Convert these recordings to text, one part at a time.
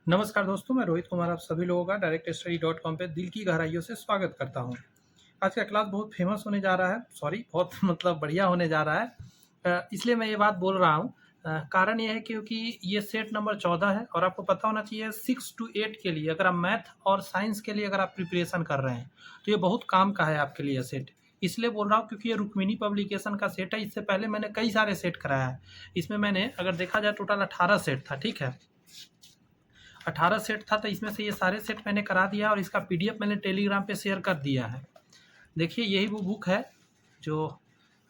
नमस्कार दोस्तों, मैं रोहित कुमार आप सभी लोगों का directstudy.com पे दिल की गहराइयों से स्वागत करता हूँ। आज का क्लास बहुत फेमस होने जा रहा है, सॉरी बहुत मतलब बढ़िया होने जा रहा है। इसलिए मैं ये बात बोल रहा हूँ। कारण ये है क्योंकि ये सेट नंबर 14 है और आपको पता होना चाहिए 6 to 8 के लिए अगर आप मैथ और साइंस के लिए अगर आप प्रिपरेशन कर रहे हैं तो ये बहुत काम का है आपके लिए सेट। इसलिए बोल रहा हूँ क्योंकि ये रुक्मिणी पब्लिकेशन का सेट है। इससे पहले मैंने कई सारे सेट कराया है। इसमें मैंने अगर देखा जाए टोटल 18 सेट था, ठीक है। 18 सेट था तो इसमें से ये सारे सेट मैंने करा दिया और इसका पीडीएफ मैंने टेलीग्राम पे शेयर कर दिया है। देखिए यही वो बुक है जो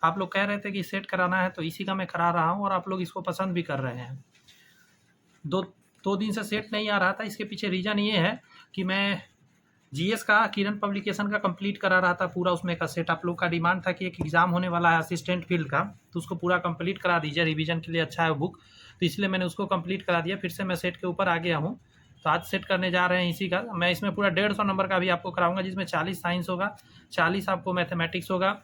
आप लोग कह रहे थे कि सेट कराना है, तो इसी का मैं करा रहा हूँ और आप लोग इसको पसंद भी कर रहे हैं। दो दो दिन से सेट नहीं आ रहा था, इसके पीछे रीज़न ये है कि मैं जीएस का किरण पब्लिकेशन का कंप्लीट करा रहा था पूरा। उसमें का सेट आप लोग का डिमांड था कि एक एग्ज़ाम होने वाला है असिस्टेंट फील्ड का, तो उसको पूरा कंप्लीट करा दीजिए, रिवीजन के लिए अच्छा है वो बुक। तो इसलिए मैंने उसको कंप्लीट करा दिया, फिर से मैं सेट के ऊपर आ गया हूँ। तो आज सेट करने जा रहे हैं इसी का। मैं इसमें पूरा 150 नंबर का भी आपको कराऊंगा, जिसमें 40 साइंस होगा, 40 आपको मैथमेटिक्स होगा,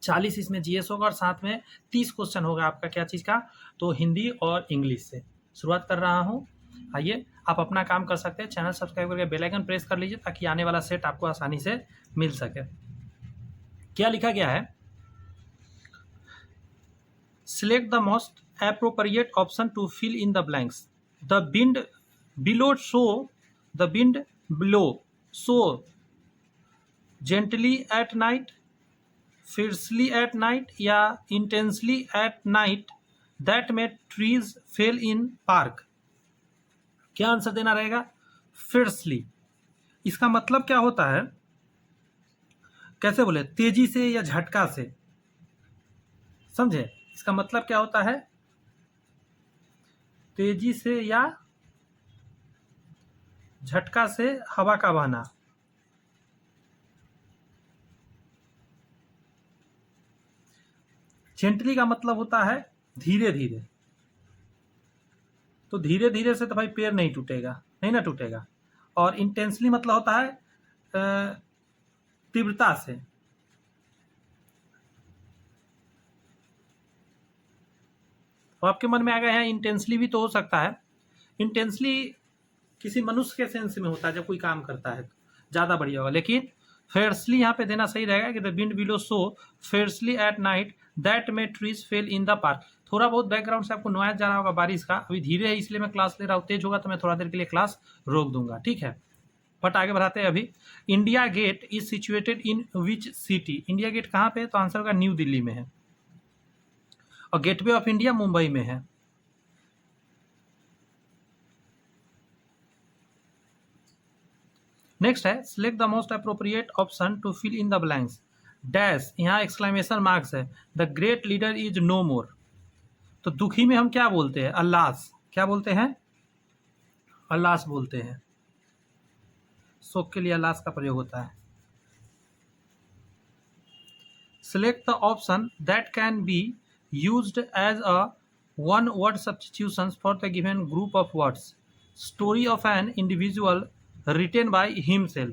40 इसमें जीएस होगा और साथ में 30 क्वेश्चन होगा आपका क्या चीज़ का, तो हिंदी और इंग्लिश से शुरुआत कर रहा हूँ। आइए आप अपना काम कर सकते हैं, चैनल सब्सक्राइब करके बेल आइकन प्रेस कर लीजिए ताकि आने वाला सेट आपको आसानी से मिल सके। क्या लिखा गया है? Select the most appropriate option to fill in the blanks. The wind below show gently at night, fiercely at night या intensely at night that made trees fail in park. क्या आंसर देना रहेगा? फियर्सली। इसका मतलब क्या होता है? कैसे बोले? तेजी से या झटका से, समझे? इसका मतलब क्या होता है? तेजी से या झटका से हवा का बहना। जेंटली का मतलब होता है धीरे धीरे, तो धीरे धीरे से तो भाई पेड़ नहीं टूटेगा, नहीं ना टूटेगा। और इंटेंसली मतलब होता है तीव्रता से। तो आपके मन में आ गया है इंटेंसली भी तो हो सकता है। इंटेंसली किसी मनुष्य के सेंस में होता है, जब कोई काम करता है ज़्यादा बढ़िया होगा। लेकिन फेयर्सली यहाँ पे देना सही रहेगा कि the wind blew so fiercely at night that many trees fell in the park. थोड़ा बहुत बैकग्राउंड से आपको नॉइज जा रहा होगा बारिश का, अभी धीरे है इसलिए मैं क्लास ले रहा हूँ। तेज होगा तो मैं थोड़ा देर के लिए क्लास रोक दूंगा, ठीक है। बट आगे बढ़ाते हैं। अभी India Gate is situated in which city? India Gate कहाँ पे है? तो आंसर होगा न्यू दिल्ली में है, और गेटवे ऑफ इंडिया मुंबई में है। नेक्स्ट है select the most appropriate option to fill in the blanks. Dash, यहाँ एक्सक्लेमेशन मार्क्स है। The great leader is no more. तो दुखी में हम क्या बोलते हैं? अल्लास। क्या बोलते हैं? अल्लास बोलते हैं। शोक के लिए अल्लास का प्रयोग होता है। Select the option that can be used as a one word substitutions for the given group of words. Story of an individual written by himself.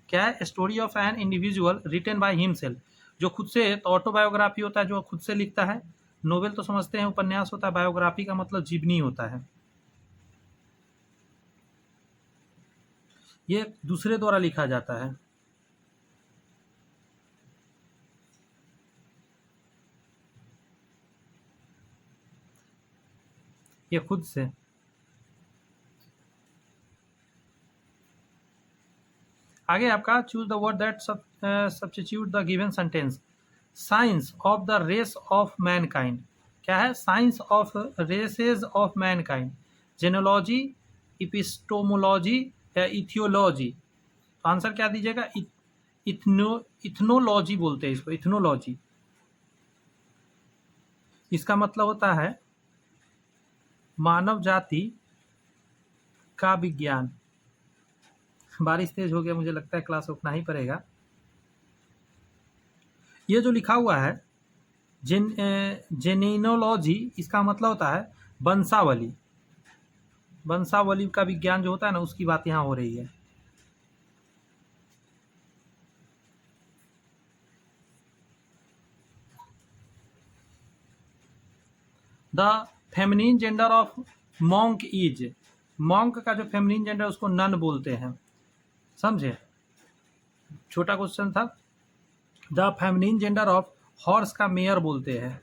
क्या है? Story of an individual written by himself, जो खुद से, तो autobiography होता है जो खुद से लिखता है। नोवेल तो समझते हैं उपन्यास होता है, बायोग्राफी का मतलब जीवनी होता है। ये दूसरे द्वारा लिखा जाता है। ये खुद से। आगे आपका choose the word that substitute the given sentence. Science of the race of mankind. क्या है? Science of races of mankind. Genealogy, epistemology या इथियोलॉजी। तो आंसर क्या दीजिएगा? इथनोलॉजी बोलते हैं इसको, इथनोलॉजी। इसका मतलब होता है मानव जाति का विज्ञान। बारिश तेज हो गया, मुझे लगता है क्लास रुकना ही पड़ेगा। ये जो लिखा हुआ है जेनेनोलॉजी, इसका मतलब होता है वंशावली। वंशावली का विज्ञान जो होता है ना, उसकी बात यहाँ हो रही है। The feminine gender of monk is. Monk का जो फेमिनिन जेंडर उसको नन बोलते हैं, समझे। छोटा क्वेश्चन था। The feminine gender of horse का मेयर बोलते हैं,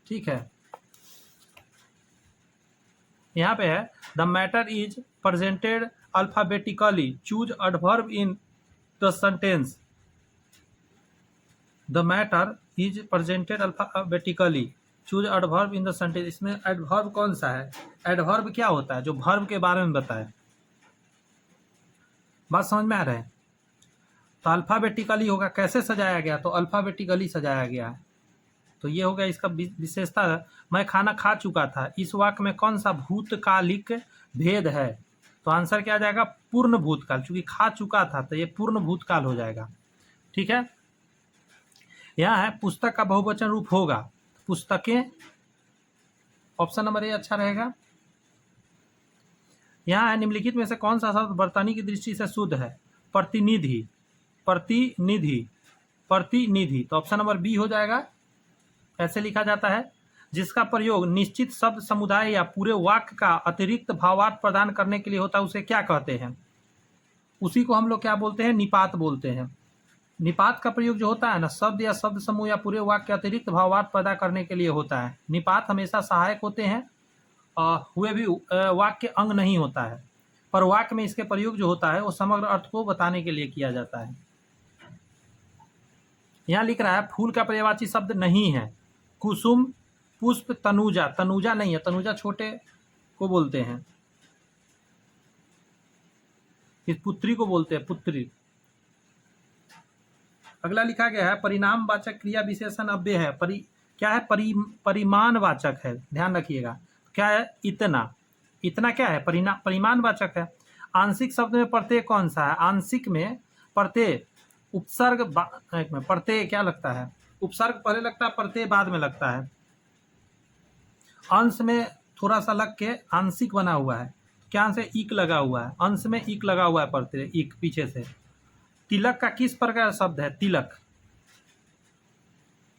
ठीक है। यहाँ पे है the matter is presented alphabetically, choose adverb in the sentence. The matter is presented alphabetically, choose adverb in the sentence. इसमें एडवर्ब कौन सा है? एडवर्ब क्या होता है? जो वर्ब के बारे में बताए। बात समझ में आ रहा है? तो अल्फाबेटिकली होगा, कैसे सजाया गया? तो अल्फाबेटिकली सजाया गया है। तो ये हो गया इसका विशेषता। मैं खाना खा चुका था, इस वाक्य में कौन सा भूतकालिक भेद है? तो आंसर क्या आ जाएगा? पूर्ण भूतकाल, चूंकि खा चुका था तो ये पूर्ण भूतकाल हो जाएगा, ठीक है। यहाँ है पुस्तक का बहुवचन रूप होगा पुस्तकें, ऑप्शन नंबर ए अच्छा रहेगा। यहाँ है निम्नलिखित में से कौन सा शब्द वर्तनी की दृष्टि से शुद्ध है? प्रतिनिधि, प्रतिनिधि, प्रतिनिधि, तो ऑप्शन नंबर बी हो जाएगा। ऐसे लिखा जाता है जिसका प्रयोग निश्चित शब्द समुदाय या पूरे वाक्य का अतिरिक्त भावार्थ प्रदान करने के लिए होता है, उसे क्या कहते हैं? उसी को हम लोग क्या बोलते हैं? निपात बोलते हैं। निपात का प्रयोग जो होता है ना, शब्द या शब्द समूह या पूरे वाक्य के अतिरिक्त भावार्थ पैदा करने के लिए होता है। निपात हमेशा सहायक होते हैं, हुए भी वाक्य अंग नहीं होता है, पर वाक्य में इसके प्रयोग जो होता है वो समग्र अर्थ को बताने के लिए किया जाता है। यहाँ लिख रहा है फूल का पर्यायवाची शब्द नहीं है। कुसुम, पुष्प, तनुजा, तनुजा नहीं है, तनुजा छोटे को बोलते हैं, इस पुत्री को बोलते हैं पुत्री। अगला लिखा गया है परिणामवाचक क्रिया विशेषण अव्यय है। क्या है? परिमाणवाचक है, ध्यान रखिएगा। क्या है? इतना। इतना क्या है? परिमाणवाचक है। आंशिक शब्द में प्रत्यय कौन सा है? आंशिक में प्रत्यय उपसर्ग, प्रत्यय क्या लगता है? उपसर्ग पहले लगता है, प्रत्यय बाद में लगता है। अंश में थोड़ा सा लग के आंशिक बना हुआ है, क्या से इक लगा हुआ है, अंश में इक लगा हुआ है, प्रत्यय इक पीछे से। तिलक का किस प्रकार शब्द है? तिलक।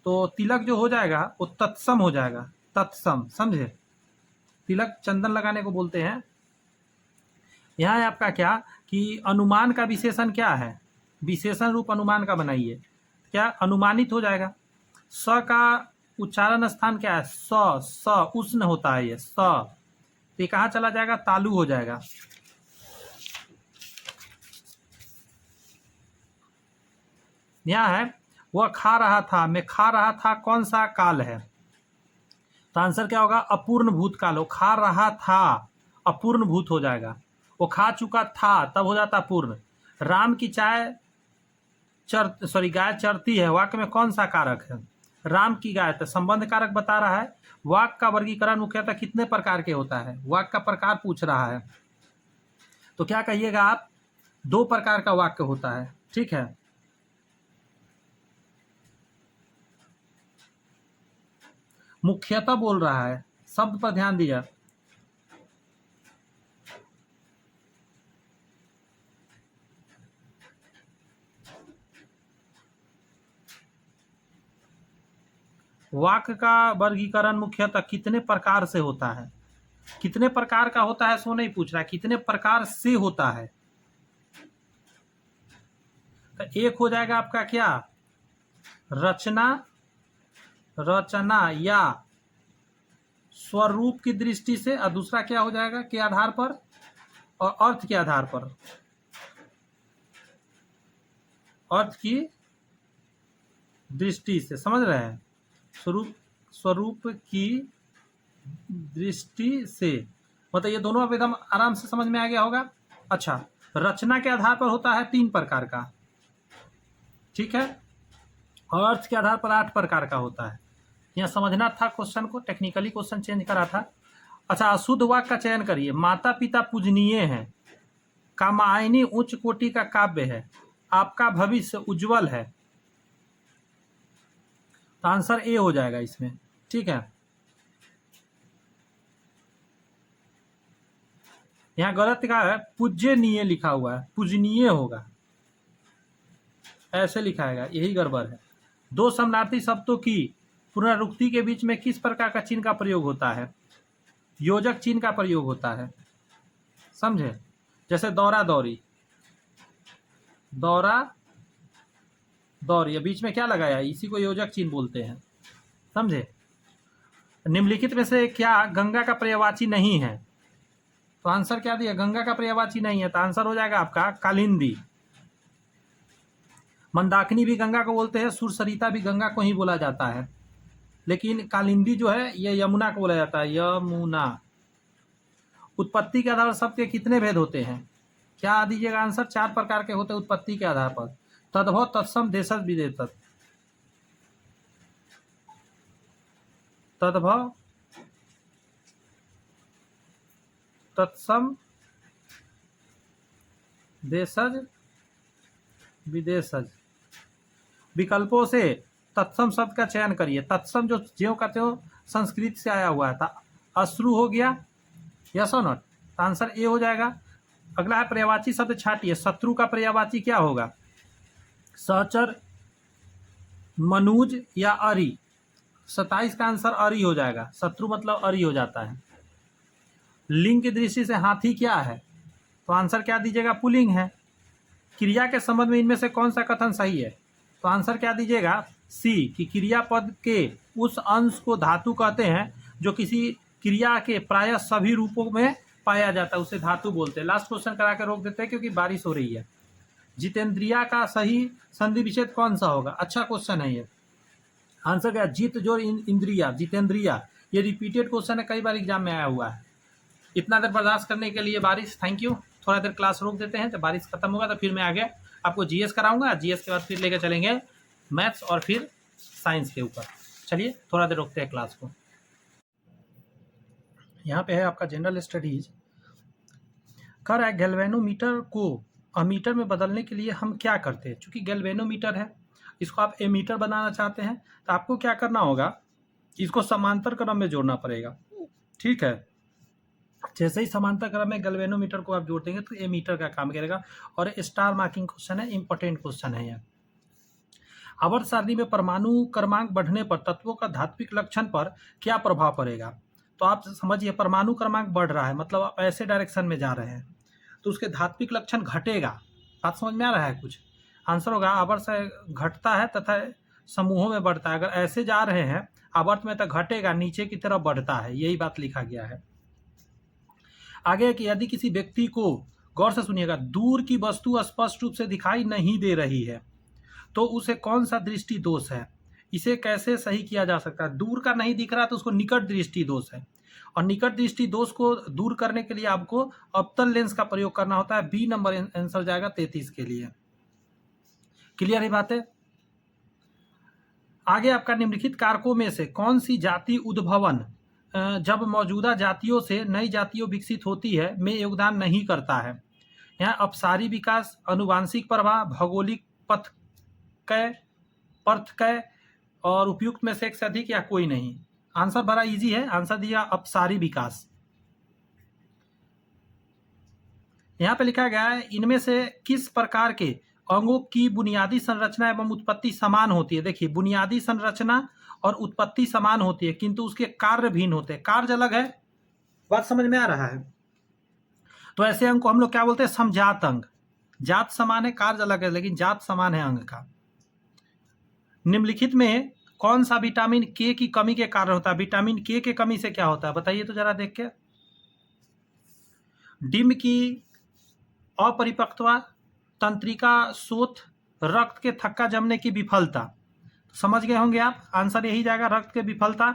तो तिलक जो हो जाएगा वो तत्सम हो जाएगा, तत्सम, समझे। तिलक चंदन लगाने को बोलते हैं। यहाँ है आपका क्या कि अनुमान का विशेषण क्या है? विशेषण रूप अनुमान का बनाइए, क्या अनुमानित हो जाएगा। स का उच्चारण स्थान क्या है? स उष्ण होता है ये स, तो ये कहाँ चला जाएगा? तालु हो जाएगा। यहाँ है वह खा रहा था, मैं खा रहा था, कौन सा काल है? तो आंसर क्या होगा? अपूर्ण भूतकाल। वो खा रहा था अपूर्ण भूत हो जाएगा। वो खा चुका था तब हो जाता पूर्ण। राम की गाय चरती है, वाक्य में कौन सा कारक है? राम की गाय, तो संबंध कारक बता रहा है। वाक्य का वर्गीकरण मुख्यतः कितने प्रकार के होता है? वाक्य का प्रकार पूछ रहा है, तो क्या कहिएगा आप? 2 प्रकार का वाक्य होता है, ठीक है। मुख्यतः बोल रहा है, शब्द पर ध्यान दिया। वाक्य का वर्गीकरण मुख्यतः कितने प्रकार से होता है? कितने प्रकार का होता है सो नहीं पूछ रहा है, कितने प्रकार से होता है। तो एक हो जाएगा आपका क्या? रचना, रचना या स्वरूप की दृष्टि से, और दूसरा क्या हो जाएगा? के आधार पर और अर्थ के आधार पर, अर्थ की दृष्टि से, समझ रहे हैं। स्वरूप की दृष्टि से, मतलब ये दोनों अब एकदम आराम से समझ में आ गया होगा। अच्छा, रचना के आधार पर होता है 3 प्रकार का, ठीक है, और अर्थ के आधार पर 8 प्रकार का होता है। यहाँ समझना था क्वेश्चन को, टेक्निकली क्वेश्चन चेंज करा था। अच्छा, अशुद्ध वाक्य का चयन करिए। माता पिता पूजनीय है, कामायनी उच्च कोटि का काव्य है, आपका भविष्य उज्जवल है। तो आंसर ए हो जाएगा इसमें, ठीक है। यहाँ गलत लिखा है, पूज्यनीय लिखा हुआ है, पूजनीय होगा, ऐसे लिखाएगा, यही गड़बड़ है। 2 समानार्थी शब्दों की पुनरुक्ति के बीच में किस प्रकार का चिन्ह का प्रयोग होता है? योजक चिन्ह का प्रयोग होता है, समझे? जैसे दौरा दौरी, दौरा दौरी, ये बीच में क्या लगाया, इसी को योजक चिन्ह बोलते हैं। समझे? निम्नलिखित में से क्या गंगा का पर्यायवाची नहीं है? तो आंसर क्या दिया, गंगा का पर्यायवाची नहीं है, तो आंसर हो जाएगा आपका कालिंदी। मंदाकिनी भी गंगा को बोलते हैं, सुरसरिता भी गंगा को ही बोला जाता है, लेकिन कालिंदी जो है ये यमुना को बोला जाता है, यमुना। उत्पत्ति के आधार पर शब्द के कितने भेद होते हैं? क्या दीजिएगा आंसर? 4 प्रकार के होते हैं उत्पत्ति के आधार पर, तद्भव, तत्सम, देशज, विदेशज। तद्भव, तत्सम, देशज, विदेशज। विकल्पों से तत्सम शब्द का चयन करिए। तत्सम जो ज्यों का त्यों संस्कृत से आया हुआ था, अश्रु हो गया, यस और नॉट? आंसर ए हो जाएगा। अगला है पर्यायवाची शब्द छाटिए। शत्रु का पर्यायवाची क्या होगा? सहचर, मनुज या अरि? 27 का आंसर अरि हो जाएगा, शत्रु मतलब अरि हो जाता है। लिंग की दृष्टि से हाथी क्या है? तो आंसर क्या दीजिएगा? पुल्लिंग है। क्रिया के संबंध में इनमें से कौन सा कथन सही है? तो आंसर क्या दीजिएगा? सी, कि क्रियापद के उस अंश को धातु कहते हैं जो किसी क्रिया के प्रायः सभी रूपों में पाया जाता है, उसे धातु बोलते हैं। लास्ट क्वेश्चन करा के रोक देते हैं क्योंकि बारिश हो रही है। जितेंद्रिया का सही संधि विच्छेद कौन सा होगा? अच्छा क्वेश्चन है ये। आंसर क्या? जित जोड़ इंद्रिया, जितेंद्रिया। ये रिपीटेड क्वेश्चन है, कई बार एग्जाम में आया हुआ है। इतना देर बर्दाश्त करने के लिए बारिश, थैंक यू। थोड़ा देर क्लास रोक देते हैं, जब बारिश खत्म होगा तो फिर मैं आगे आपको जीएस कराऊंगा। जीएस के बाद फिर लेके चलेंगे मैथ्स और फिर साइंस के ऊपर। चलिए थोड़ा देर रोकते हैं क्लास को। यहाँ पे है आपका जनरल स्टडीज। कर है गैल्वेनोमीटर को अमीटर में बदलने के लिए हम क्या करते हैं? चूंकि गैल्वेनोमीटर है, इसको आप एमीटर बनाना चाहते हैं, तो आपको क्या करना होगा, इसको समांतर क्रम में जोड़ना पड़ेगा। ठीक है, जैसे ही समांतर क्रम में गैल्वेनोमीटर को आप जोड़ देंगे तो एमीटर का काम करेगा। और स्टार मार्किंग क्वेश्चन है, इंपॉर्टेंट क्वेश्चन है यह। आवर्त सारणी में परमाणु क्रमांक बढ़ने पर तत्वों का धात्विक लक्षण पर क्या प्रभाव पड़ेगा? तो आप समझिए, परमाणु क्रमांक बढ़ रहा है मतलब आप ऐसे डायरेक्शन में जा रहे हैं तो उसके धात्विक लक्षण घटेगा। बात समझ में आ रहा है कुछ? आंसर होगा आवर्त से घटता है तथा समूहों में बढ़ता है। अगर ऐसे जा रहे हैं आवर्त में तो घटेगा, नीचे की तरफ बढ़ता है, यही बात लिखा गया है। आगे कि यदि किसी व्यक्ति को, गौर से सुनिएगा, दूर की वस्तु स्पष्ट रूप से दिखाई नहीं दे रही है तो उसे कौन सा दृष्टि दोष है? इसे कैसे सही किया जा सकता है? दूर का नहीं दिख रहा तो उसको निकट दृष्टि दोष है, और निकट दृष्टि दोष को दूर करने के लिए आपको अवतल लेंस का प्रयोग करना होता है। बी नंबर आंसर जाएगा 33 के लिए। क्लियर है बातें? आगे आपका निम्नलिखित कारकों में से कौन सी जाति उद्भवन जब मौजूदा जातियों से नई जातियों विकसित होती है में योगदान नहीं करता है? यहाँ अपसारी विकास, अनुवांशिक प्रभाव, भौगोलिक पथकय और उपयुक्त में से एक से अधिक या कोई नहीं? आंसर बड़ा इजी है, आंसर दिया अपसारी विकास। यहाँ पे लिखा गया है इनमें से किस प्रकार के अंगों की बुनियादी संरचना एवं उत्पत्ति समान होती है? देखिए, बुनियादी संरचना और उत्पत्ति समान होती है किंतु उसके कार्य भिन्न होते हैं, कार्य अलग है। बात समझ में आ रहा है? तो ऐसे अंग को हम लोग क्या बोलते हैं? समजात अंग। जात समान है, कार्य अलग है, लेकिन जात समान है अंग का। निम्नलिखित में कौन सा विटामिन के की कमी के कारण होता है? विटामिन के की कमी से क्या होता है बताइए तो जरा देख के। डिम्ब की अपरिपक्वता, तंत्रिका शोथ, रक्त के थक्का जमने की विफलता। समझ गए होंगे आप, आंसर यही जाएगा, रक्त के विफलता।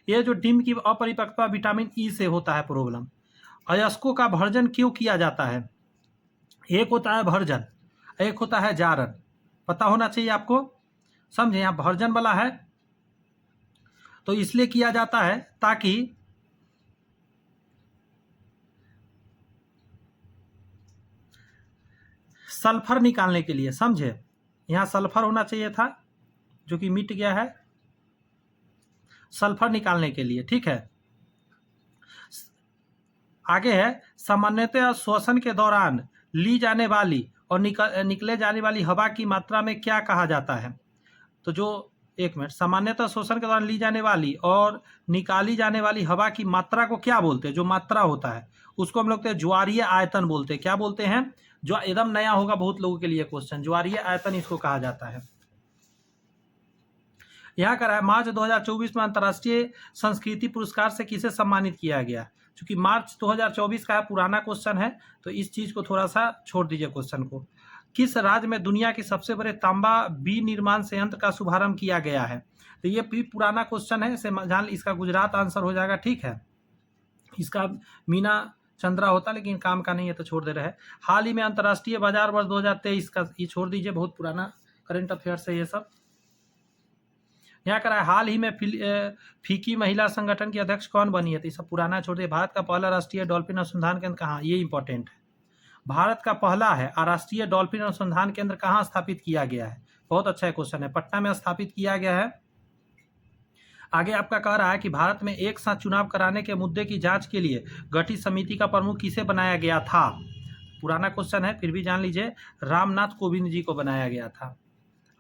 ये जो डिम्ब की अपरिपक्वता विटामिन ई से होता है प्रॉब्लम। अयस्कों का भर्जन क्यों किया जाता है? एक होता है भर्जन, एक होता है जारन, पता होना चाहिए आपको। समझे, यहाँ भर्जन वाला है तो इसलिए किया जाता है ताकि सल्फर निकालने के लिए। समझे, यहाँ सल्फर होना चाहिए था जो कि मिट गया है, सल्फर निकालने के लिए। ठीक है, आगे है सामान्यतः श्वसन के दौरान ली जाने वाली और निकले जाने वाली हवा की मात्रा में क्या कहा जाता है? तो जो एक मिनट, सामान्यतः शोषण के दौरान ली जाने वाली और निकाली जाने वाली हवा की मात्रा को क्या बोलते हैं? जो मात्रा होता है उसको हम लोग ज्वारीय आयतन बोलते हैं। क्या बोलते हैं? जो एकदम नया होगा बहुत लोगों के लिए क्वेश्चन, ज्वारीय आयतन इसको कहा जाता है। यहाँ कर है मार्च 2024 में अंतर्राष्ट्रीय संस्कृति पुरस्कार से किसे सम्मानित किया गया? क्योंकि मार्च 2024 का पुराना क्वेश्चन है तो इस चीज को थोड़ा सा छोड़ दीजिए क्वेश्चन को। किस राज्य में दुनिया के सबसे बड़े तांबा विनिर्माण संयंत्र का शुभारंभ किया गया है? तो ये भी पुराना क्वेश्चन है, इसे जान, इसका गुजरात आंसर हो जाएगा। ठीक है, इसका मीना चंद्रा होता लेकिन काम का नहीं है तो छोड़ दे रहे हैं। हाल ही में अंतर्राष्ट्रीय बाजार वर्ष 2023 का, ये छोड़ दीजिए, बहुत पुराना करंट अफेयर्स है ये सब। यहाँ करा है हाल ही में फीकी महिला संगठन की अध्यक्ष कौन बनी है? तो ये सब पुराना छोड़ दिए। भारत का पहला राष्ट्रीय डॉल्फिन अनुसंधान केंद्र कहाँ? ये इंपॉर्टेंट है। भारत का पहला है राष्ट्रीय डॉल्फिन अनुसंधान केंद्र कहाँ स्थापित किया गया है? बहुत अच्छा क्वेश्चन है, पटना में स्थापित किया गया है। आगे आपका कह रहा है कि भारत में एक साथ चुनाव कराने के मुद्दे की जांच के लिए गठित समिति का प्रमुख किसे बनाया गया था? पुराना क्वेश्चन है फिर भी जान लीजिए, रामनाथ कोविंद जी को बनाया गया था।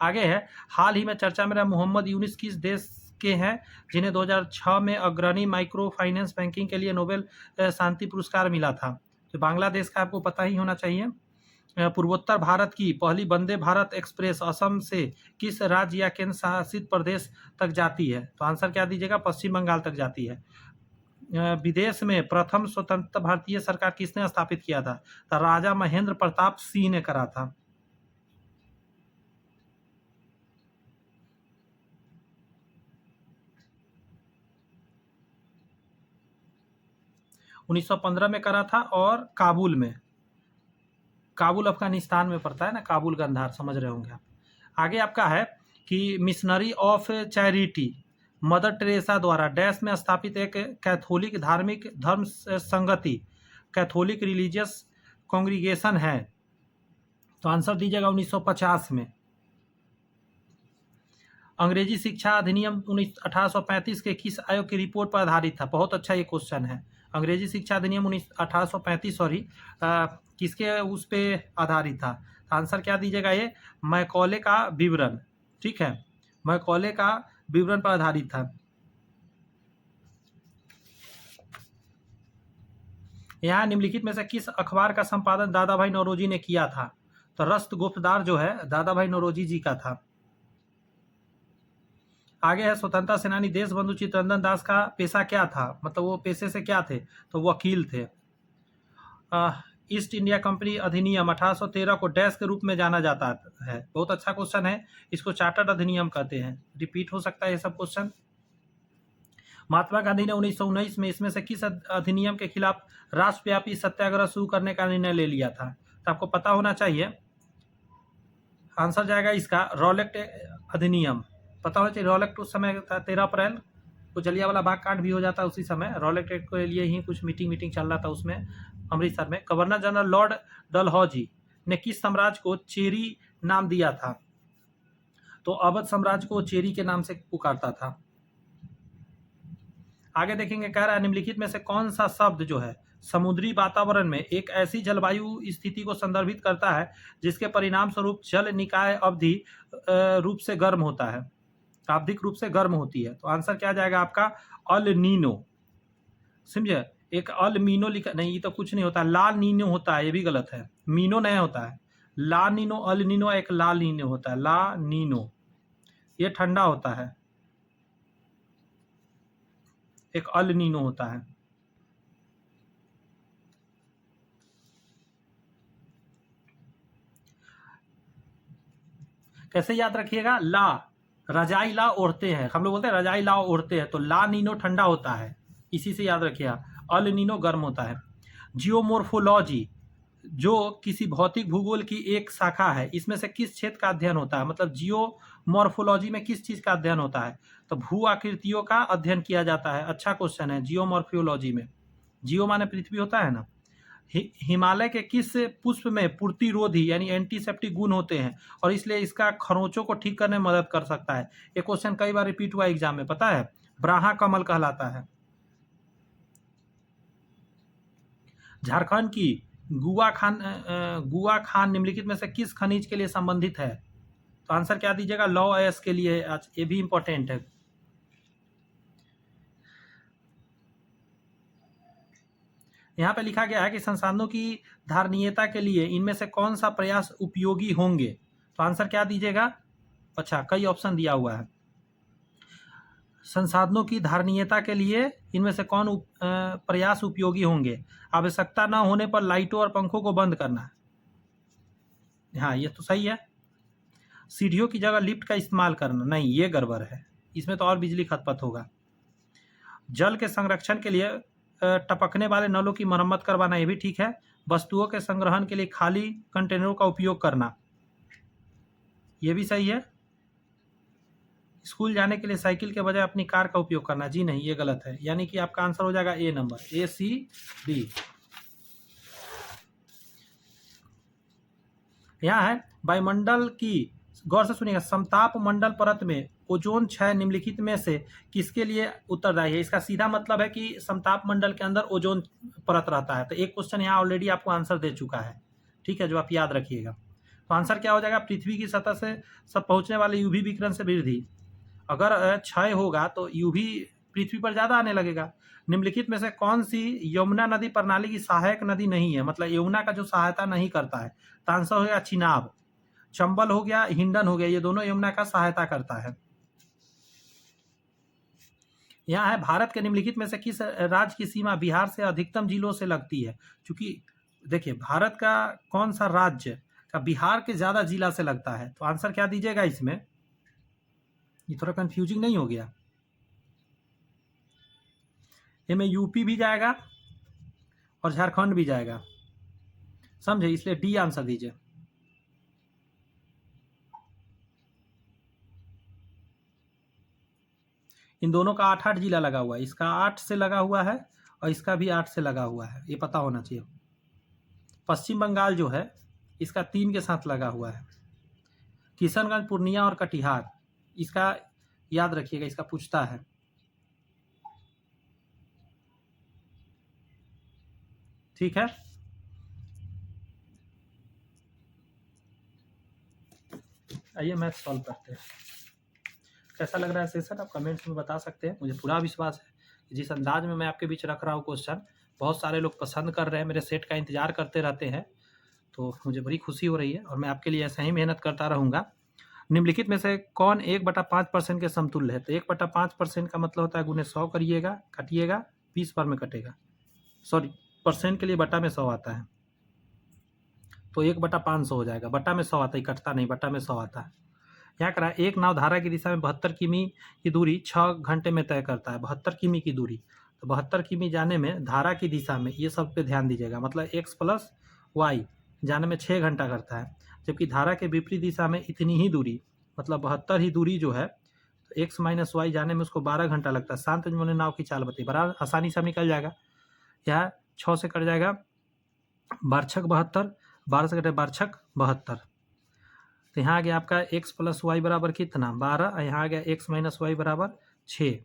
आगे है हाल ही में चर्चा में रहा मोहम्मद यूनिस किस देश के हैं जिन्हें 2006 में अग्रणी माइक्रो फाइनेंस बैंकिंग के लिए नोबेल शांति पुरस्कार मिला था? तो बांग्लादेश का आपको पता ही होना चाहिए। पूर्वोत्तर भारत की पहली वंदे भारत एक्सप्रेस असम से किस राज्य या केंद्र शासित प्रदेश तक जाती है? तो आंसर क्या दीजिएगा? पश्चिम बंगाल तक जाती है। विदेश में प्रथम स्वतंत्र भारतीय सरकार किसने स्थापित किया था? तो राजा महेंद्र प्रताप सिंह ने करा था। उन्नीस 1915 में करा था और काबुल में, काबुल अफगानिस्तान में पड़ता है ना, काबुल गंधार, समझ रहे होंगे आप। आगे आपका है कि missionary of charity mother Teresa द्वारा डैश में स्थापित एक कैथोलिक धार्मिक धर्म संगति, कैथोलिक रिलीजियस कांग्रीगेशन है? तो आंसर दीजिएगा 1950 में। अंग्रेजी शिक्षा अधिनियम 1835 के किस आयोग की रिपोर्ट पर आधारित था? बहुत अच्छा ये क्वेश्चन है। अंग्रेजी शिक्षा अधिनियम 1835 सॉरी किसके उस पे आधारित था? आंसर क्या दीजिएगा? ये मैकॉले का विवरण। ठीक है, मैकॉले का विवरण पर आधारित था। यहाँ निम्नलिखित में से किस अखबार का संपादन दादा भाई नौरोजी ने किया था? तो रस्त गुप्तदार जो है दादा भाई नौरोजी जी का था। आगे है स्वतंत्रता सेनानी देशबंधु चित्तरंजन दास का पेशा क्या था? मतलब वो पेशे से क्या थे? तो वकील थे। ईस्ट इंडिया कंपनी अधिनियम 1813 को डैश के रूप में जाना जाता है? बहुत अच्छा क्वेश्चन है, इसको चार्टर्ड अधिनियम कहते हैं। रिपीट हो सकता है ये सब क्वेश्चन। महात्मा गांधी ने 1919 में इसमें से किस अधिनियम के खिलाफ राष्ट्रव्यापी सत्याग्रह शुरू करने का निर्णय ले लिया था? तो आपको पता होना चाहिए, आंसर जाएगा इसका रॉलेट अधिनियम। पता होना चाहिए, रॉलेट उस समय था 13 अप्रैल को जलियांवाला बाग कांड भी हो जाता है उसी समय। रॉलेट एक्ट के लिए ही कुछ मीटिंग चल रहा था उसमें अमृतसर में। गवर्नर जनरल लॉर्ड डलहौजी ने किस साम्राज्य को चेरी नाम दिया था? तो अवध साम्राज्य को चेरी के नाम से पुकारता था। आगे देखेंगे, कह रहा है निम्नलिखित में से कौन सा शब्द जो है समुद्री वातावरण में एक ऐसी जलवायु स्थिति को संदर्भित करता है जिसके परिणाम स्वरूप जल निकाय अवधि रूप से गर्म होता है, शाब्दिक रूप से गर्म होती है? तो आंसर क्या जाएगा आपका? El Nino. समझे, एक अल मीनो लिखा नहीं, ये तो कुछ नहीं होता, ला नीनो होता है, ये भी गलत है, मीनो नहीं होता है, ला नीनो, अल नीनो एक ला नीनो होता है, ला नीनो ये ठंडा होता है, एक अल नीनो होता है। कैसे याद रखिएगा? ला रजाई ला ओढ़ते हैं, हम लोग बोलते हैं रजाई ला ओढ़ते हैं, तो ला नीनो ठंडा होता है, इसी से याद रखिएगा। अल नीनो गर्म होता है। जियोमोर्फोलॉजी जो किसी भौतिक भूगोल की एक शाखा है, इसमें से किस क्षेत्र का अध्ययन होता है? मतलब जियोमॉर्फोलॉजी में किस चीज का अध्ययन होता है? तो भू आकृतियों का अध्ययन किया जाता है। अच्छा क्वेश्चन है। जियोमॉर्फोलॉजी में जियो माने पृथ्वी होता है ना। हिमालय के किस पुष्प में पूर्तिरोधी यानी एंटीसेप्टिक गुण होते हैं और इसलिए इसका खरोंचों को ठीक करने में मदद कर सकता है? ये क्वेश्चन कई बार रिपीट हुआ एग्जाम में, पता है, ब्राहा कमल कहलाता है। झारखंड की गुआ खान निम्नलिखित में से किस खनिज के लिए संबंधित है? तो आंसर क्या दीजिएगा, लॉ एस के लिए, ये भी इंपॉर्टेंट है। यहाँ पे लिखा गया है कि संसाधनों की धारणीयता के लिए इनमें से कौन सा प्रयास उपयोगी होंगे, तो आंसर क्या दीजिएगा, अच्छा कई ऑप्शन दिया हुआ है। संसाधनों की धारणीयता के लिए इनमें से कौन प्रयास उपयोगी होंगे, आवश्यकता न होने पर लाइटों और पंखों को बंद करना, हाँ ये तो सही है। सीढ़ियों की जगह लिफ्ट का इस्तेमाल करना, नहीं ये गड़बड़ है, इसमें तो और बिजली खपत होगा। जल के संरक्षण के लिए टपकने वाले नलों की मरम्मत करवाना, ये भी ठीक है। वस्तुओं के संग्रहण के लिए खाली कंटेनरों का उपयोग करना, ये भी सही है। स्कूल जाने के लिए साइकिल के बजाय अपनी कार का उपयोग करना, जी नहीं ये गलत है, यानी कि आपका आंसर हो जाएगा ए नंबर, ए सी डी। यहाँ है वायुमंडल की, गौर से सुनिएगा, समताप मंडल परत में ओजोन क्षय निम्नलिखित में से किसके लिए उत्तरदायी है। इसका सीधा मतलब है कि समताप मंडल के अंदर ओजोन परत रहता है। तो एक क्वेश्चन यहाँ ऑलरेडी आपको आंसर दे चुका है, ठीक है, जो आप याद रखिएगा। तो आंसर क्या हो जाएगा, पृथ्वी की सतह से सब पहुंचने वाले यूवी विकिरण से वृद्धि। अगर क्षय होगा तो यूवी पृथ्वी पर ज़्यादा आने लगेगा। निम्नलिखित में से कौन सी यमुना नदी प्रणाली की सहायक नदी नहीं है, मतलब यमुना का जो सहायता नहीं करता है, तो आंसर हो गया चिनाब। चंबल हो गया, हिंडन हो गया, ये दोनों यमुना का सहायता करता है। यहाँ है भारत के निम्नलिखित में से किस राज्य की सीमा बिहार से अधिकतम जिलों से लगती है। चूंकि देखिए भारत का कौन सा राज्य का बिहार के ज्यादा जिला से लगता है, तो आंसर क्या दीजिएगा इसमें, ये थोड़ा कंफ्यूजिंग नहीं हो गया, इसमें यूपी भी जाएगा और झारखंड भी जाएगा, समझे, इसलिए डी आंसर दीजिए। इन दोनों का 8-8 जिला लगा हुआ है, इसका 8 से लगा हुआ है और इसका भी 8 से लगा हुआ है, ये पता होना चाहिए। पश्चिम बंगाल जो है इसका 3 के साथ लगा हुआ है। किशनगंज, पूर्णिया और कटिहार, इसका याद रखिएगा, इसका पूछता है। ठीक है, आइए मैथ सॉल्व करते हैं। कैसा लग रहा है सेशन, आप कमेंट्स में बता सकते हैं। मुझे पूरा विश्वास है कि जिस अंदाज में मैं आपके बीच रख रहा हूँ क्वेश्चन, बहुत सारे लोग पसंद कर रहे हैं, मेरे सेट का इंतजार करते रहते हैं, तो मुझे बड़ी खुशी हो रही है और मैं आपके लिए ऐसा ही मेहनत करता रहूँगा। निम्नलिखित में से कौन 1/5% के समतुल्य है, तो 1/5% का मतलब होता है गुने 100 करिएगा, काटिएगा, 20 बार में कटेगा, सॉरी परसेंट के लिए बटा में 100 आता है, तो 1/500 हो जाएगा। बटा में 100 आता है, कटता नहीं, बटा में 100 आता है। यहाँ करा, एक नाव धारा की दिशा में 72 किमी की दूरी 6 घंटे में तय करता है। 72 किमी की दूरी, तो 72 किमी जाने में धारा की दिशा में, ये सब पे ध्यान दीजिएगा, मतलब x + y जाने में 6 घंटा करता है, जबकि धारा के विपरीत दिशा में इतनी ही दूरी, मतलब 72 ही दूरी जो है, तो x - y जाने में उसको 12 घंटा लगता है। शांत ने नाव की चाल बताई, बड़ा आसानी से निकल जाएगा। यहाँ 6 से कट जाएगा 12×6 72, 12 से कटे 12×6 72, तो यहाँ आ गया आपका x + y बराबर कितना 12, यहाँ आ गया x - y बराबर 6,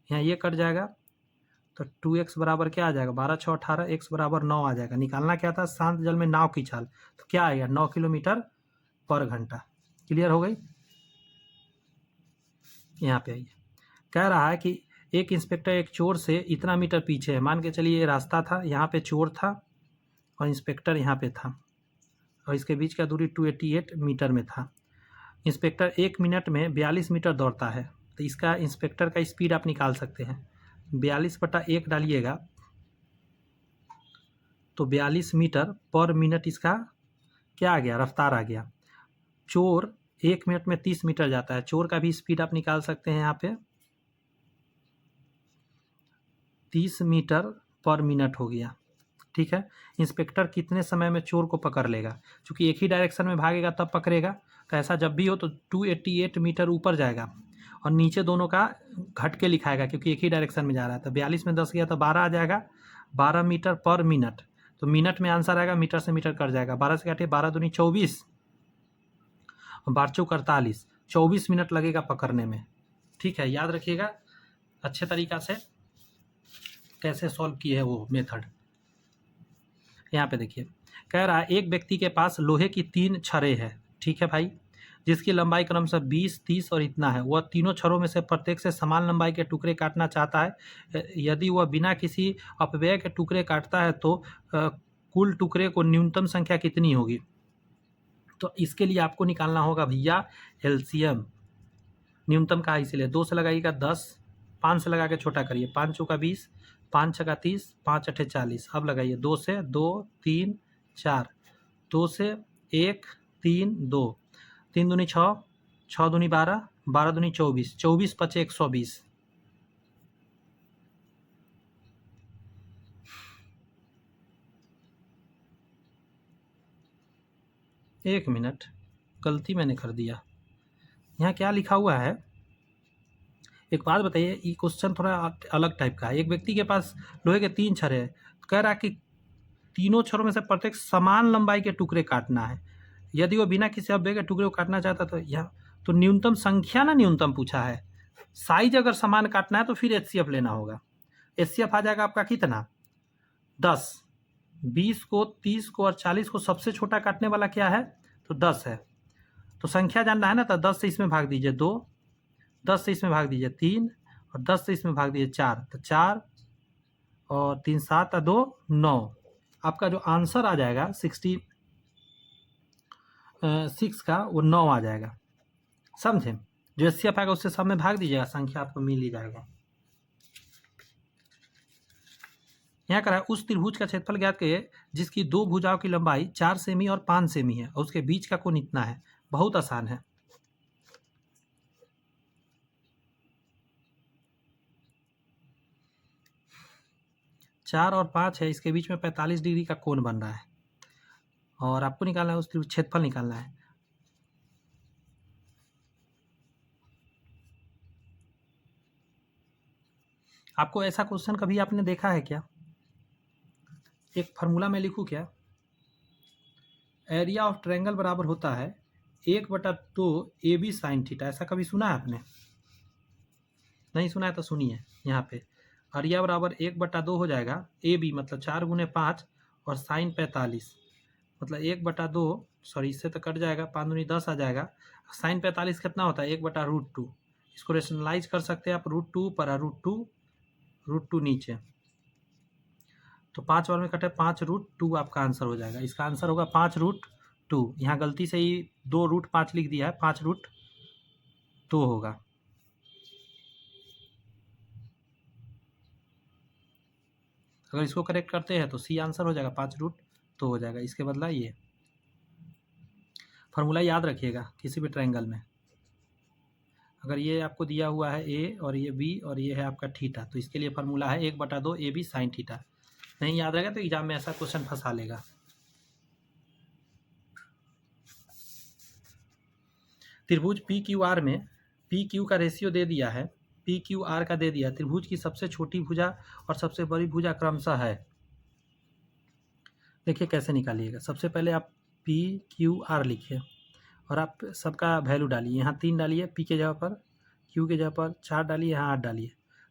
यहाँ ये कट जाएगा, तो 2x बराबर क्या आ जाएगा, 12×6 18, x बराबर 9 आ जाएगा। निकालना क्या था, शांत जल में नाव की चाल, तो क्या आएगा 9 किलोमीटर पर घंटा। क्लियर हो गई। यहाँ पे आइए, कह रहा है कि एक इंस्पेक्टर एक चोर से इतना मीटर पीछे है, मान के चलिए ये रास्ता था, यहाँ पे चोर था और इंस्पेक्टर यहाँ पे था, और इसके बीच का दूरी 288 मीटर में था। इंस्पेक्टर 1 मिनट में 42 मीटर दौड़ता है, तो इसका इंस्पेक्टर का स्पीड आप निकाल सकते हैं। 42/1 डालिएगा तो 42 मीटर पर मिनट इसका क्या आ गया, रफ्तार आ गया। चोर 1 मिनट में 30 मीटर जाता है, चोर का भी स्पीड आप निकाल सकते हैं यहाँ पे, 30 मीटर पर मिनट हो गया। ठीक है, इंस्पेक्टर कितने समय में चोर को पकड़ लेगा, क्योंकि एक ही डायरेक्शन में भागेगा तब पकड़ेगा, तो ऐसा जब भी हो तो 288 मीटर ऊपर जाएगा और नीचे दोनों का घट के लिखाएगा, क्योंकि एक ही डायरेक्शन में जा रहा है। तो 42 में 10 गया तो 12 आ जाएगा, 12 मीटर पर मिनट, तो मिनट में आंसर आएगा, मीटर से मीटर कट जाएगा, 12 से काटिए, 12 दूनी 24, 12 चौक 48, 24 मिनट लगेगा पकड़ने में। ठीक है, याद रखिएगा अच्छे तरीका से कैसे सॉल्व किए है वो मेथड। यहाँ पे देखिए, कह रहा है एक व्यक्ति के पास लोहे की 3 छड़ें हैं, ठीक है भाई, जिसकी लंबाई क्रमशः 20, 30 और इतना है, वह तीनों छड़ों में से प्रत्येक से समान लंबाई के टुकड़े काटना चाहता है। यदि वह बिना किसी अपव्यय के टुकड़े काटता है तो कुल टुकड़े को न्यूनतम संख्या कितनी होगी? तो इसके लिए आपको निकालना होगा भैया एलसीएम। न्यूनतम का इसीलिए 2 से लगाइएगा 10, 5 से लगा के छोटा करिए, 5 चौका 20, 5 छक्का 30, 5 अठे 40। अब लगाइए 2 से 2, 3, 4, 2 से 1, 3, 2, 3 दूनी 6, 6 दूनी 12, 12 दूनी 24, 24 पचे 120। एक मिनट, गलती मैंने कर दिया। यहाँ क्या लिखा हुआ है, एक बात बताइए, ये क्वेश्चन थोड़ा अलग टाइप का है। एक व्यक्ति के पास लोहे के 3 छड़ है, कह रहा है कि तीनों छड़ों में से प्रत्येक समान लंबाई के टुकड़े काटना है। यदि वो बिना किसी अपव्यय के टुकड़े को काटना चाहता तो यह तो न्यूनतम संख्या ना न्यूनतम पूछा है, साइज अगर समान काटना है तो फिर एचसीएफ लेना होगा। एचसीएफ आ जाएगा आपका कितना? 10, 20 को, 30 को और 40 को सबसे छोटा काटने वाला क्या है? तो 10 है। तो संख्या जानना है ना, तो 10 से इसमें भाग दीजिए 2, 10 से इसमें भाग दीजिए 3 और 10 से इसमें भाग दीजिए 4, तो 4 और 3 7 और 2 9। आपका जो आंसर आ जाएगा 66 का, वो 9 आ जाएगा। समझे? जो एचसीएफ आएगा उससे सब में भाग दीजिएगा, संख्या आपको मिल ही जाएगा। यहाँ करा उस त्रिभुज का क्षेत्रफल ज्ञात करिए जिसकी 2 भुजाओं की लंबाई 4 सेमी और 5 सेमी है और उसके बीच का कोण इतना है। बहुत आसान है। चार और 5 है, इसके बीच में 45 डिग्री का कोण बन रहा है और आपको निकालना है, उस त्रिभुज क्षेत्रफल निकालना है। आपको ऐसा क्वेश्चन कभी आपने देखा है क्या? एक फार्मूला में लिखूं क्या? एरिया ऑफ ट्रायंगल बराबर होता है 1/2 AB साइन थीटा। ऐसा कभी सुना है आपने? नहीं सुना है तो सुनिए। यहाँ पे एरिया बराबर 1/2 हो जाएगा, AB मतलब 4 गुने 5 और साइन 45 मतलब 1/2, सॉरी इससे तो कट जाएगा, 5 दूनी 10 आ जाएगा। साइन 45 कितना होता है? 1/√2। इसको रेशनलाइज कर सकते हैं आप, √2 पर √2 नीचे, तो 5 बार में कटे 5√2 आपका आंसर हो जाएगा। इसका आंसर होगा 5√2। यहाँ गलती से ही 2√5 लिख दिया है, 5√2 होगा। अगर इसको करेक्ट करते हैं तो सी आंसर हो जाएगा, 5√2 हो जाएगा। इसके बदला ये फार्मूला याद रखिएगा किसी भी ट्रायंगल में। अगर ये आपको दिया हुआ है ए और ये बी और ये है आपका थीटा, तो इसके लिए फार्मूला है 1/2 AB साइन थीटा। नहीं याद रहेगा तो एग्जाम में ऐसा क्वेश्चन फंसा लेगा। त्रिभुज PQR में PQ का रेशियो दे दिया है, PQR का दे दिया। त्रिभुज की सबसे छोटी भुजा और सबसे बड़ी भुजा क्रमशः है। देखिए कैसे निकालिएगा। सबसे पहले आप PQR लिखिए और आप सबका वैल्यू डालिए। यहाँ 3 डालिए P के जगह पर, Q के जगह पर 4 डालिए, यहाँ 8 डालिए।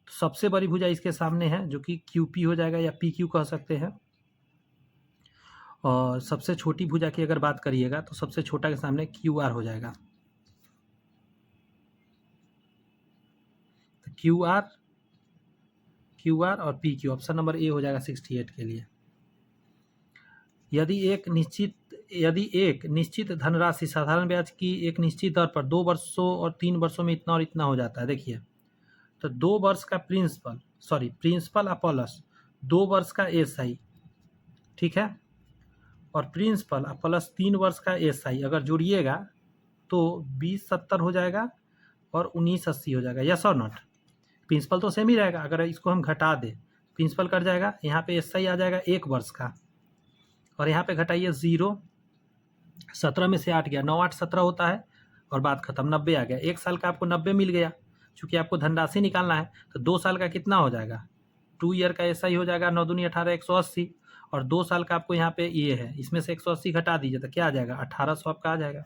तो सबसे बड़ी भुजा इसके सामने है जो कि QP हो जाएगा या PQ कह सकते हैं। और सबसे छोटी भुजा की अगर बात करिएगा तो सबसे छोटा के सामने QR हो जाएगा। तो QR और PQ, ऑप्शन नंबर ए हो जाएगा 68 के लिए। यदि एक निश्चित धनराशि साधारण ब्याज की एक निश्चित दर पर 2 वर्षों और 3 वर्षों में इतना और इतना हो जाता है। देखिए, तो 2 वर्ष का प्रिंसिपल प्लस 2 वर्ष का SI, ठीक है, और प्रिंसिपल प्लस 3 वर्ष का SI अगर जोड़िएगा तो 2070 हो जाएगा और 1980 हो जाएगा। यस और नॉट? प्रिंसिपल तो सेम ही रहेगा। अगर इसको हम घटा दें, प्रिंसिपल कट जाएगा, यहाँ पे SI आ जाएगा 1 वर्ष का, और यहाँ पे घटाइए 0, 17 में से 8 गया, 9 8 17 होता है और बात खत्म, 90 आ गया। 1 साल का आपको 90 मिल गया। चूँकि आपको धनराशि निकालना है तो 2 साल का कितना हो जाएगा? 2 ईयर का SI हो जाएगा 9 दूनी 18, 180, और 2 साल का आपको यहाँ पे ये है, इसमें से 180 घटा दीजिए तो क्या आ जाएगा? 1800 आपका आ जाएगा।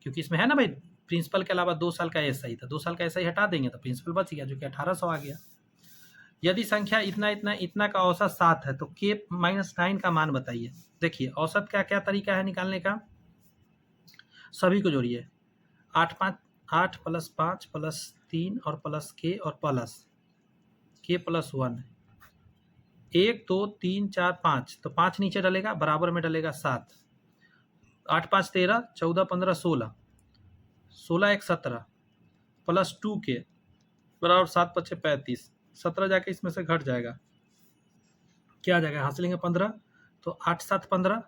क्योंकि इसमें है ना भाई, प्रिंसिपल के अलावा 2 साल का SI था, 2 साल का SI हटा देंगे तो प्रिंसिपल बच गया जो कि 1800 आ गया। यदि संख्या इतना इतना इतना का औसत 7 है तो K-9 का मान बताइए। देखिए औसत का क्या तरीका है निकालने का? सभी को जोड़िए, 8 प्लस 5 प्लस 3 और प्लस के और प्लस के प्लस 1, 1 2 3 4 5, तो 5 नीचे डलेगा, बराबर में डलेगा 7, 8 5 13, 14 15 16, 16 1 17 प्लस 2 के बराबर 7 5 35, 17 जाके इसमें से घट जाएगा, क्या आ जाएगा, यहाँ से लेंगे 15, तो 8 7 15,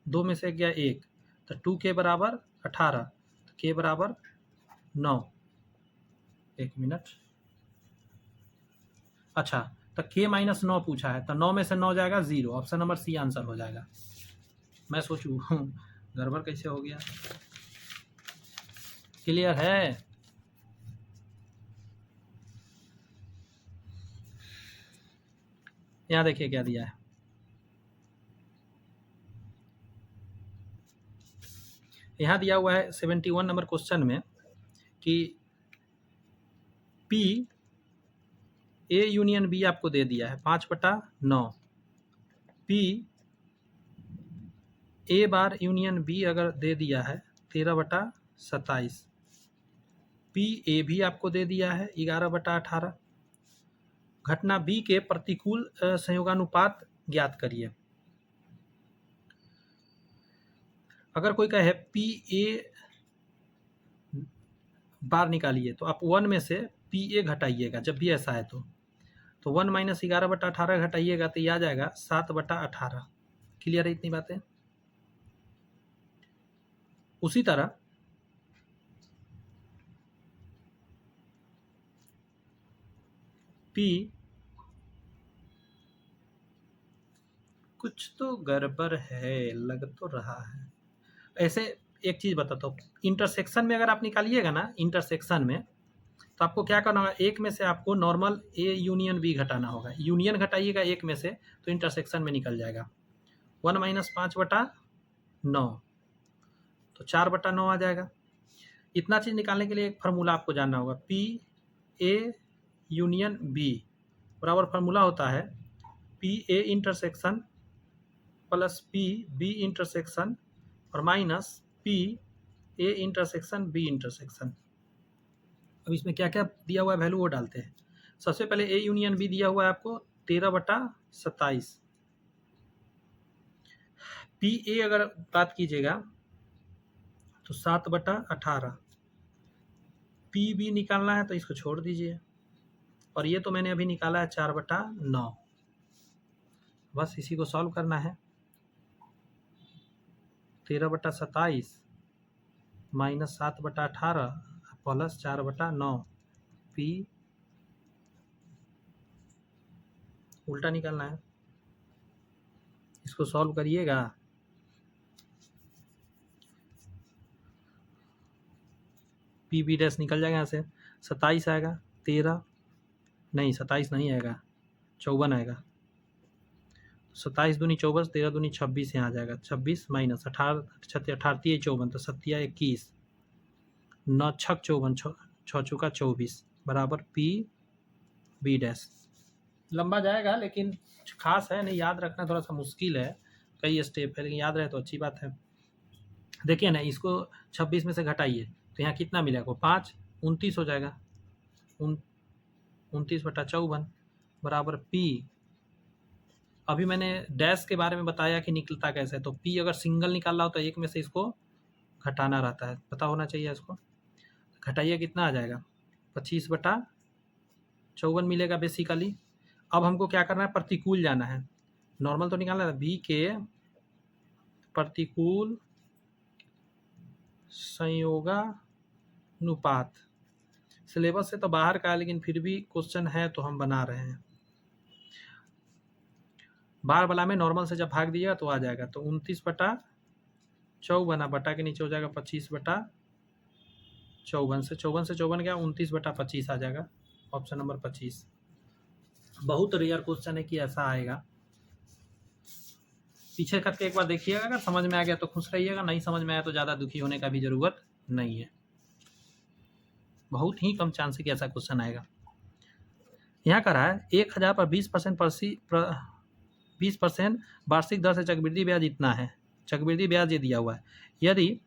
2 में से गया 1, तो 2 के बराबर 18, तो के बराबर 9। 1 मिनट, अच्छा, तो के माइनस 9 पूछा है, तो 9 में से 9 जाएगा 0, ऑप्शन नंबर सी आंसर हो जाएगा। मैं सोचूं गड़बड़ कैसे हो गया, क्लियर है? यहाँ देखिए क्या दिया है, यहाँ दिया हुआ है 71 नंबर क्वेश्चन में कि पी ए यूनियन बी आपको दे दिया है 5/9, P A bar union B अगर दे दिया है 13/27, पी ए भी आपको दे दिया है 11/18, घटना बी के प्रतिकूल संयोगानुपात ज्ञात करिए। अगर कोई कहे पी ए बार निकालिए, तो आप 1 में से पी ए घटाइएगा, जब भी ऐसा है तो 1 माइनस 11/18 घटाइएगा तो ये आ जाएगा 7/18। क्लियर है इतनी बातें? उसी तरह पी, कुछ तो गड़बड़ है, लग तो रहा है। ऐसे एक चीज़ बताता हूँ, इंटरसेक्शन में अगर आप निकालिएगा ना, इंटरसेक्शन में, तो आपको क्या करना होगा, एक में से आपको नॉर्मल ए यूनियन बी घटाना होगा, यूनियन घटाइएगा एक में से तो इंटरसेक्शन में निकल जाएगा। 1 माइनस 5/9, तो 4/9 आ जाएगा। इतना चीज़ निकालने के लिए एक फार्मूला आपको जानना होगा, पी ए यूनियन बी बराबर फार्मूला होता है P A intersection plus P B intersection और minus P A intersection B intersection. अब इसमें क्या क्या दिया हुआ है वैल्यू वो डालते हैं। सबसे पहले ए यूनियन बी दिया हुआ है आपको 13/27, पी ए अगर बात कीजिएगा तो 7/18, पी बी निकालना है तो इसको छोड़ दीजिए, और ये तो मैंने अभी निकाला है 4/9, बस इसी को सॉल्व करना है। 13/27 माइनस 7/18 प्लस 4/9, पी उल्टा निकालना है, इसको सॉल्व करिएगा, पी बी डैश निकल जाएगा यहाँ से, 27 आएगा, 13 नहीं 27 नहीं आएगा, 54 आएगा, 27 दूनी 24, 13 दूनी 26 यहाँ आ जाएगा, 26 माइनस 18 18 54, तो 7 21, 9 6 54, 6 चौका 24 बराबर पी बी डैश। लंबा जाएगा लेकिन खास है नहीं, याद रखना थोड़ा सा मुश्किल है, कई स्टेप है, लेकिन याद रहे तो अच्छी बात है। देखिए ना, इसको 26 में से घटाइए तो यहाँ कितना मिलेगा, 5 29 हो जाएगा, 29/54 बराबर पी। अभी मैंने डैश के बारे में बताया कि निकलता कैसे है, तो पी अगर सिंगल निकालना हो तो एक में से इसको घटाना रहता है, पता होना चाहिए इसको। घटाइए कितना आ जाएगा, 25/54 मिलेगा बेसिकली। अब हमको क्या करना है, प्रतिकूल जाना है, नॉर्मल तो निकालना है, बी के प्रतिकूल संयोगानुपात। सिलेबस से तो बाहर का है लेकिन फिर भी क्वेश्चन है तो हम बना रहे हैं। बार वाला में नॉर्मल से जब भाग दिएगा तो आ जाएगा, तो 29/54 बटा के नीचे हो जाएगा 25/54 से 54 गया 29/25 आ जाएगा, ऑप्शन नंबर 25। बहुत रेयर क्वेश्चन है कि ऐसा आएगा, पीछे करके एक बार देखिएगा, अगर समझ में आ गया तो खुश रहिएगा, नहीं समझ में आया तो ज़्यादा दुखी होने का भी ज़रूरत नहीं है, बहुत ही कम चांस है कि ऐसा क्वेश्चन आएगा। यहाँ करा है 1000 पर 20% वार्षिक दर से चक्रवृद्धि ब्याज इतना है, चक्रवृद्धि ब्याज ये दिया हुआ है। यदि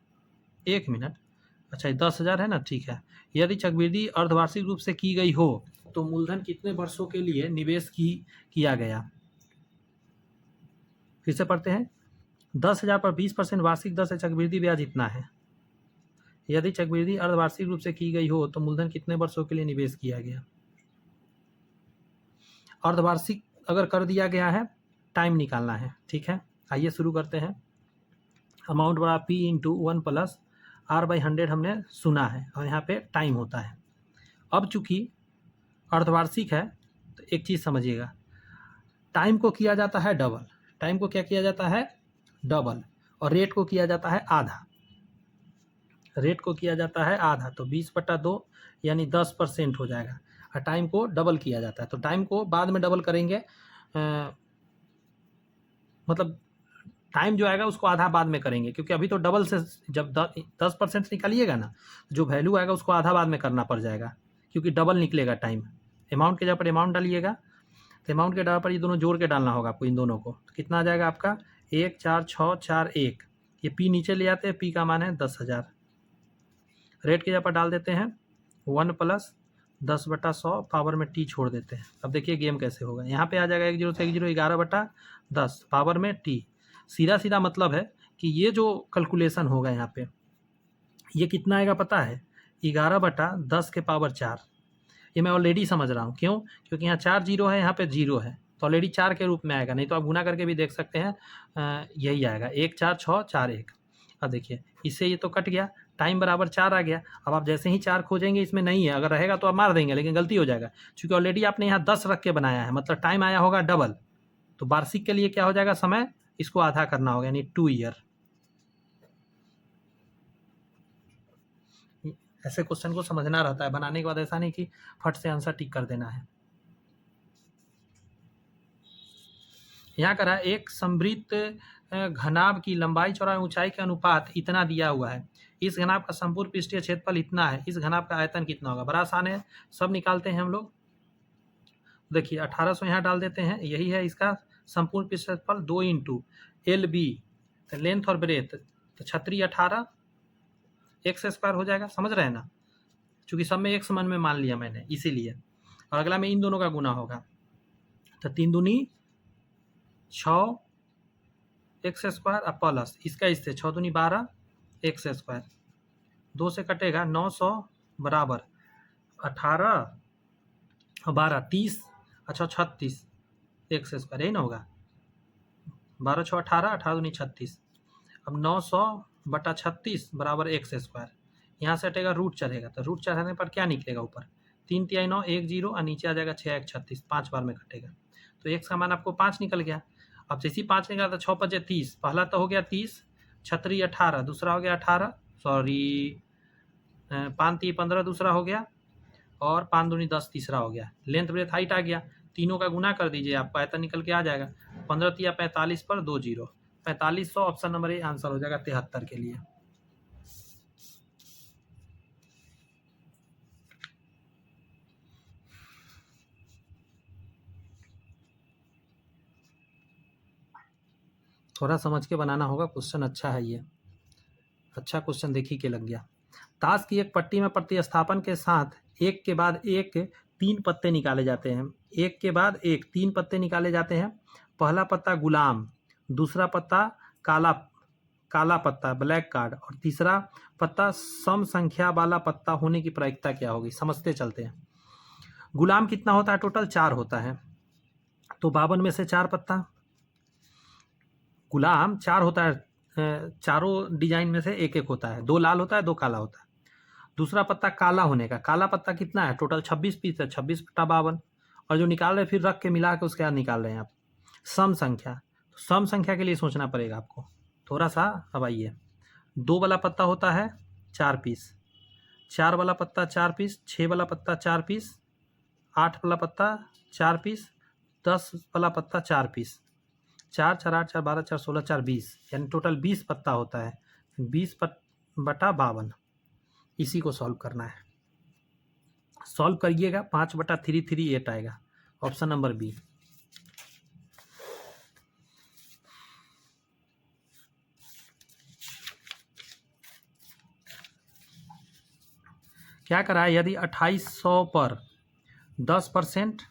1 मिनट, अच्छा, 10,000 है ना, ठीक है। यदि चक्रवृद्धि अर्धवार्षिक रूप से की गई हो तो मूलधन कितने वर्षों के लिए निवेश किया गया? फिर से पढ़ते हैं। 10,000 पर 20% वार्षिक दर से चक्रवृद्धि ब्याज इतना है। यदि चक्रवृद्धि अर्धवार्षिक रूप से की गई हो तो मूलधन कितने वर्षों के लिए निवेश किया गया? अर्धवार्षिक अगर कर दिया गया है, टाइम निकालना है, ठीक है। आइए शुरू करते हैं। अमाउंट बड़ा P इंटू 1 प्लस R/100 हमने सुना है और यहाँ पे टाइम होता है। अब चूंकि अर्धवार्षिक है तो एक चीज़ समझिएगा, टाइम को किया जाता है डबल। टाइम को क्या किया जाता है? डबल। और रेट को किया जाता है आधा। रेट को किया जाता है आधा, तो 20/2 यानी 10% हो जाएगा। और टाइम को डबल किया जाता है, तो टाइम को बाद में डबल करेंगे, मतलब टाइम जो आएगा उसको आधा बाद में करेंगे, क्योंकि अभी तो डबल से जब 10% निकालिएगा ना, जो वैल्यू आएगा उसको आधा बाद में करना पड़ जाएगा, क्योंकि डबल निकलेगा टाइम। अमाउंट के जगह पर अमाउंट डालिएगा, तो अमाउंट के जगह पर ये दोनों जोड़ के डालना होगा आपको, इन दोनों को। तो कितना आ जाएगा आपका? 1 4 6 4 1। ये पी नीचे ले आते हैं, पी का मान है 10,000। रेट के जगह पर डाल देते हैं 1 प्लस 10/100 पावर में टी छोड़ देते हैं। अब देखिए गेम कैसे होगा। यहाँ पे आ जाएगा 1 0 से 1 0 11/10 पावर में टी। सीधा सीधा मतलब है कि ये जो कैलकुलेशन होगा यहाँ पे, ये कितना आएगा पता है? 11/10 के पावर 4। ये मैं ऑलरेडी समझ रहा हूँ, क्यों? क्योंकि यहाँ 4 जीरो है, यहाँ पे 0 है, तो ऑलरेडी 4 के रूप में आएगा। नहीं तो आप गुना करके भी देख सकते हैं, यही आएगा 1 4 6 4 1। अब देखिए इससे ये तो कट गया, टाइम बराबर 4 आ गया। अब आप जैसे ही 4 खोजेंगे, इसमें नहीं है, अगर रहेगा तो आप मार देंगे, लेकिन गलती हो जाएगा, क्योंकि ऑलरेडी आपने यहाँ 10 रख के बनाया है, मतलब टाइम आया होगा डबल। तो वार्षिक के लिए क्या हो जाएगा समय? इसको आधा करना होगा, यानी 2 ईयर। ऐसे क्वेश्चन को समझना रहता है, बनाने के बाद ऐसा नहीं कि फट से आंसर टिक कर देना है। यहाँ करा एक समृद्ध घनाभ की लंबाई चौड़ाई ऊंचाई के अनुपात इतना दिया हुआ है। इस घनाभ का संपूर्ण पृष्ठीय क्षेत्रफल इतना है। इस घनाभ का आयतन कितना होगा? बड़ा आसान है, सब निकालते हैं हम लोग। देखिए 1800 यहाँ डाल देते हैं, यही है इसका संपूर्ण पृष्ठ क्षेत्रफल। 2 इंटू LB, तो लेंथ और ब्रेथ, तो 3618 एक्स स्क्वायर हो जाएगा। समझ रहे हैं ना? चूंकि सब में एक समान में मान लिया मैंने, इसीलिए। और अगला में इन दोनों का गुना होगा, तो 3 दूनी 6 एक्स स्क्वायर और प्लस इसका इससे 6 दूनी 12 एक्स स्क्वायर। 2 से कटेगा 900 बराबर 18 और 12 30, अच्छा 36 एक्स स्क्वायर, यही ना होगा? 12 6 18, 18 दूनी 36। अब 900/36 बराबर एक्स स्क्वायर। यहाँ से हटेगा रूट चढ़ेगा, तो रूट चढ़ाने पर क्या निकलेगा? ऊपर 3 तिहाई 9 1 0 और नीचे आ जाएगा 6 1 36, 5 बार में कटेगा, तो एक्स का मान आपको 5 निकल गया। अब जैसे 5 निकला तो 6 5 30, पहला तो हो गया 30, 36 18, दूसरा हो गया 18, सॉरी 5 3 15 दूसरा हो गया, और 5 दूनी 10 तीसरा हो गया। लेंथ ब्रेथ हाइट आ गया, तीनों का गुना कर दीजिए, आपका आयतन निकल के आ जाएगा। 15 तिया 45 पर 2 0, 4500 ऑप्शन नंबर ए आंसर हो जाएगा 73 के लिए। थोड़ा समझ के बनाना होगा, क्वेश्चन अच्छा है, ये अच्छा क्वेश्चन देखी के लग गया। ताश की एक पट्टी में प्रतिस्थापन के साथ एक के बाद एक 3 पत्ते निकाले जाते हैं। एक के बाद एक 3 पत्ते निकाले जाते हैं। पहला पत्ता गुलाम, दूसरा पत्ता काला काला पत्ता ब्लैक कार्ड, और तीसरा पत्ता सम संख्या वाला पत्ता होने की प्रायिकता क्या होगी? समझते चलते हैं। गुलाम कितना होता है? टोटल 4 होता है, तो 52 में से 4 पत्ता। गुलाम 4 होता है, चारों डिजाइन में से एक एक होता है, 2 लाल होता है 2 काला होता है। दूसरा पत्ता काला होने का, काला पत्ता कितना है? टोटल 26 पीस है, 26/52। और जो निकाल रहे फिर रख के मिला के उसके बाद निकाल रहे हैं आप सम संख्या। तो सम संख्या के लिए सोचना पड़ेगा आपको थोड़ा सा। अब आइए, 2 वाला पत्ता होता है 4 पीस, 4 वाला पत्ता 4 पीस, 6 वाला पत्ता 4 पीस, 8 वाला पत्ता 4 पीस, 10 वाला पत्ता 4 पीस। 4 4 8 4 12 4 16 4 20, यानी टोटल 20 पत्ता होता है। 20/52, इसी को सॉल्व करना है। सॉल्व करिएगा, 5/338 आएगा, ऑप्शन नंबर बी। क्या करा है, यदि 2800 पर 10%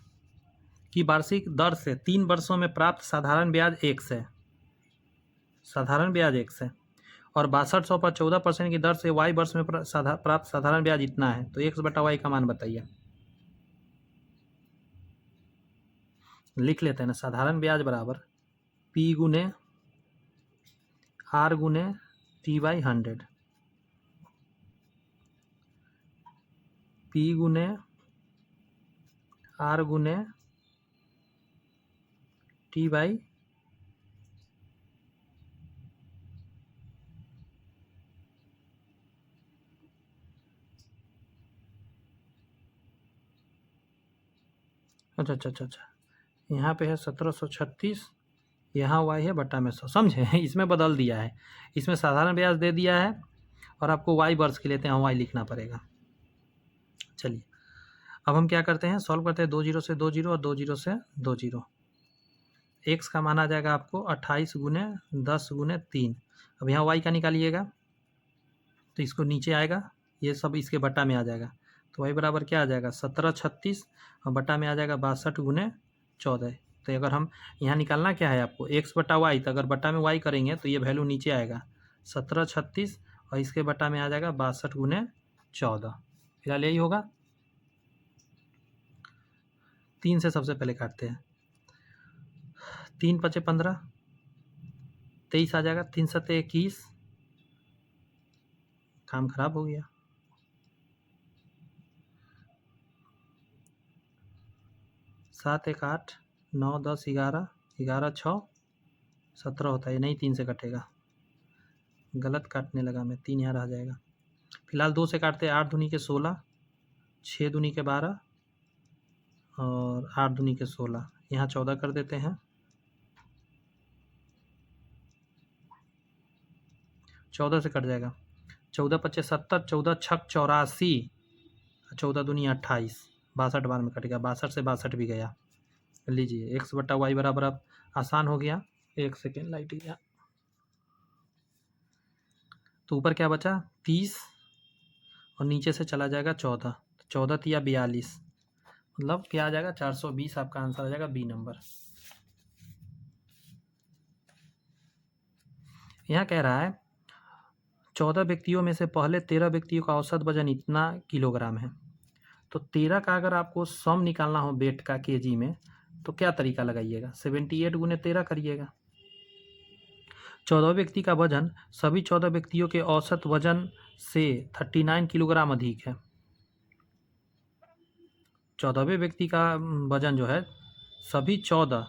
की वार्षिक दर से 3 वर्षों में प्राप्त साधारण ब्याज 1 है, साधारण ब्याज 1 है, और 6200 पर 14% की दर से y वर्ष में प्राप्त साधारण ब्याज इतना है, तो x/y का मान बताइए। लिख लेते हैं ना, साधारण ब्याज बराबर p गुने r गुने t/100, p गुने r गुने t/, अच्छा, यहाँ पे है 1736, यहाँ y है बटा में 100, समझे। इसमें बदल दिया है, इसमें साधारण ब्याज दे दिया है और आपको y वर्ष के लेते हैं y लिखना पड़ेगा। चलिए अब हम क्या करते हैं, सॉल्व करते हैं। 2 जीरो से 2 जीरो और 2 जीरो से 2 जीरो। x का मान आ जाएगा आपको 28 गुने 10 गुने 3। अब यहाँ y का निकालिएगा तो इसको नीचे आएगा, ये सब इसके बट्टा में आ जाएगा, तो y बराबर क्या आ जाएगा 1736 और बट्टा में आ जाएगा 62 गुने 14। तो अगर हम यहाँ निकालना क्या है आपको x/y, तो अगर बट्टा में y करेंगे तो ये वैल्यू नीचे आएगा 1736 और इसके बट्टा में आ जाएगा 62 गुने 14। फिलहाल यही होगा। 3 से सबसे पहले काटते हैं, 3 × 5 = 15, 23 आ जाएगा, 3 × 7 = 21, काम खराब हो गया। 7 × 1 = 8, 9 × 10 = 11, 11 × 6 = 17 होता है, नहीं 3 से कटेगा, गलत काटने लगा मैं, 3 यहाँ रह जाएगा। फिलहाल 2 से काटते हैं, 8 दूनी के 16, 6 दूनी के 12 और 8 दूनी के 16, यहाँ 14 कर देते हैं। 14 से कट जाएगा, 14 × 5 = 70, 14 × 6 = 84, 14 दूनी 28, 62 बार में कटेगा, 62 से 62 भी गया। लीजिए x/y बराबर अब आसान हो गया। 1 सेकेंड लाइट गया, तो ऊपर क्या बचा 30 और नीचे से चला जाएगा 14, 14 × 3 = 42, मतलब क्या आ जाएगा 420, आपका आंसर आ जाएगा बी नंबर। यहाँ कह रहा है 14 व्यक्तियों में से पहले 13 व्यक्तियों का औसत वजन इतना किलोग्राम है। तो 13 का अगर आपको सम निकालना हो वेट का केजी में, तो क्या तरीका लगाइएगा, 78 गुने 13 करिएगा। 14 व्यक्ति का वजन सभी 14 व्यक्तियों के औसत वजन से 39 किलोग्राम अधिक है। 14वें व्यक्ति का वजन जो है सभी 14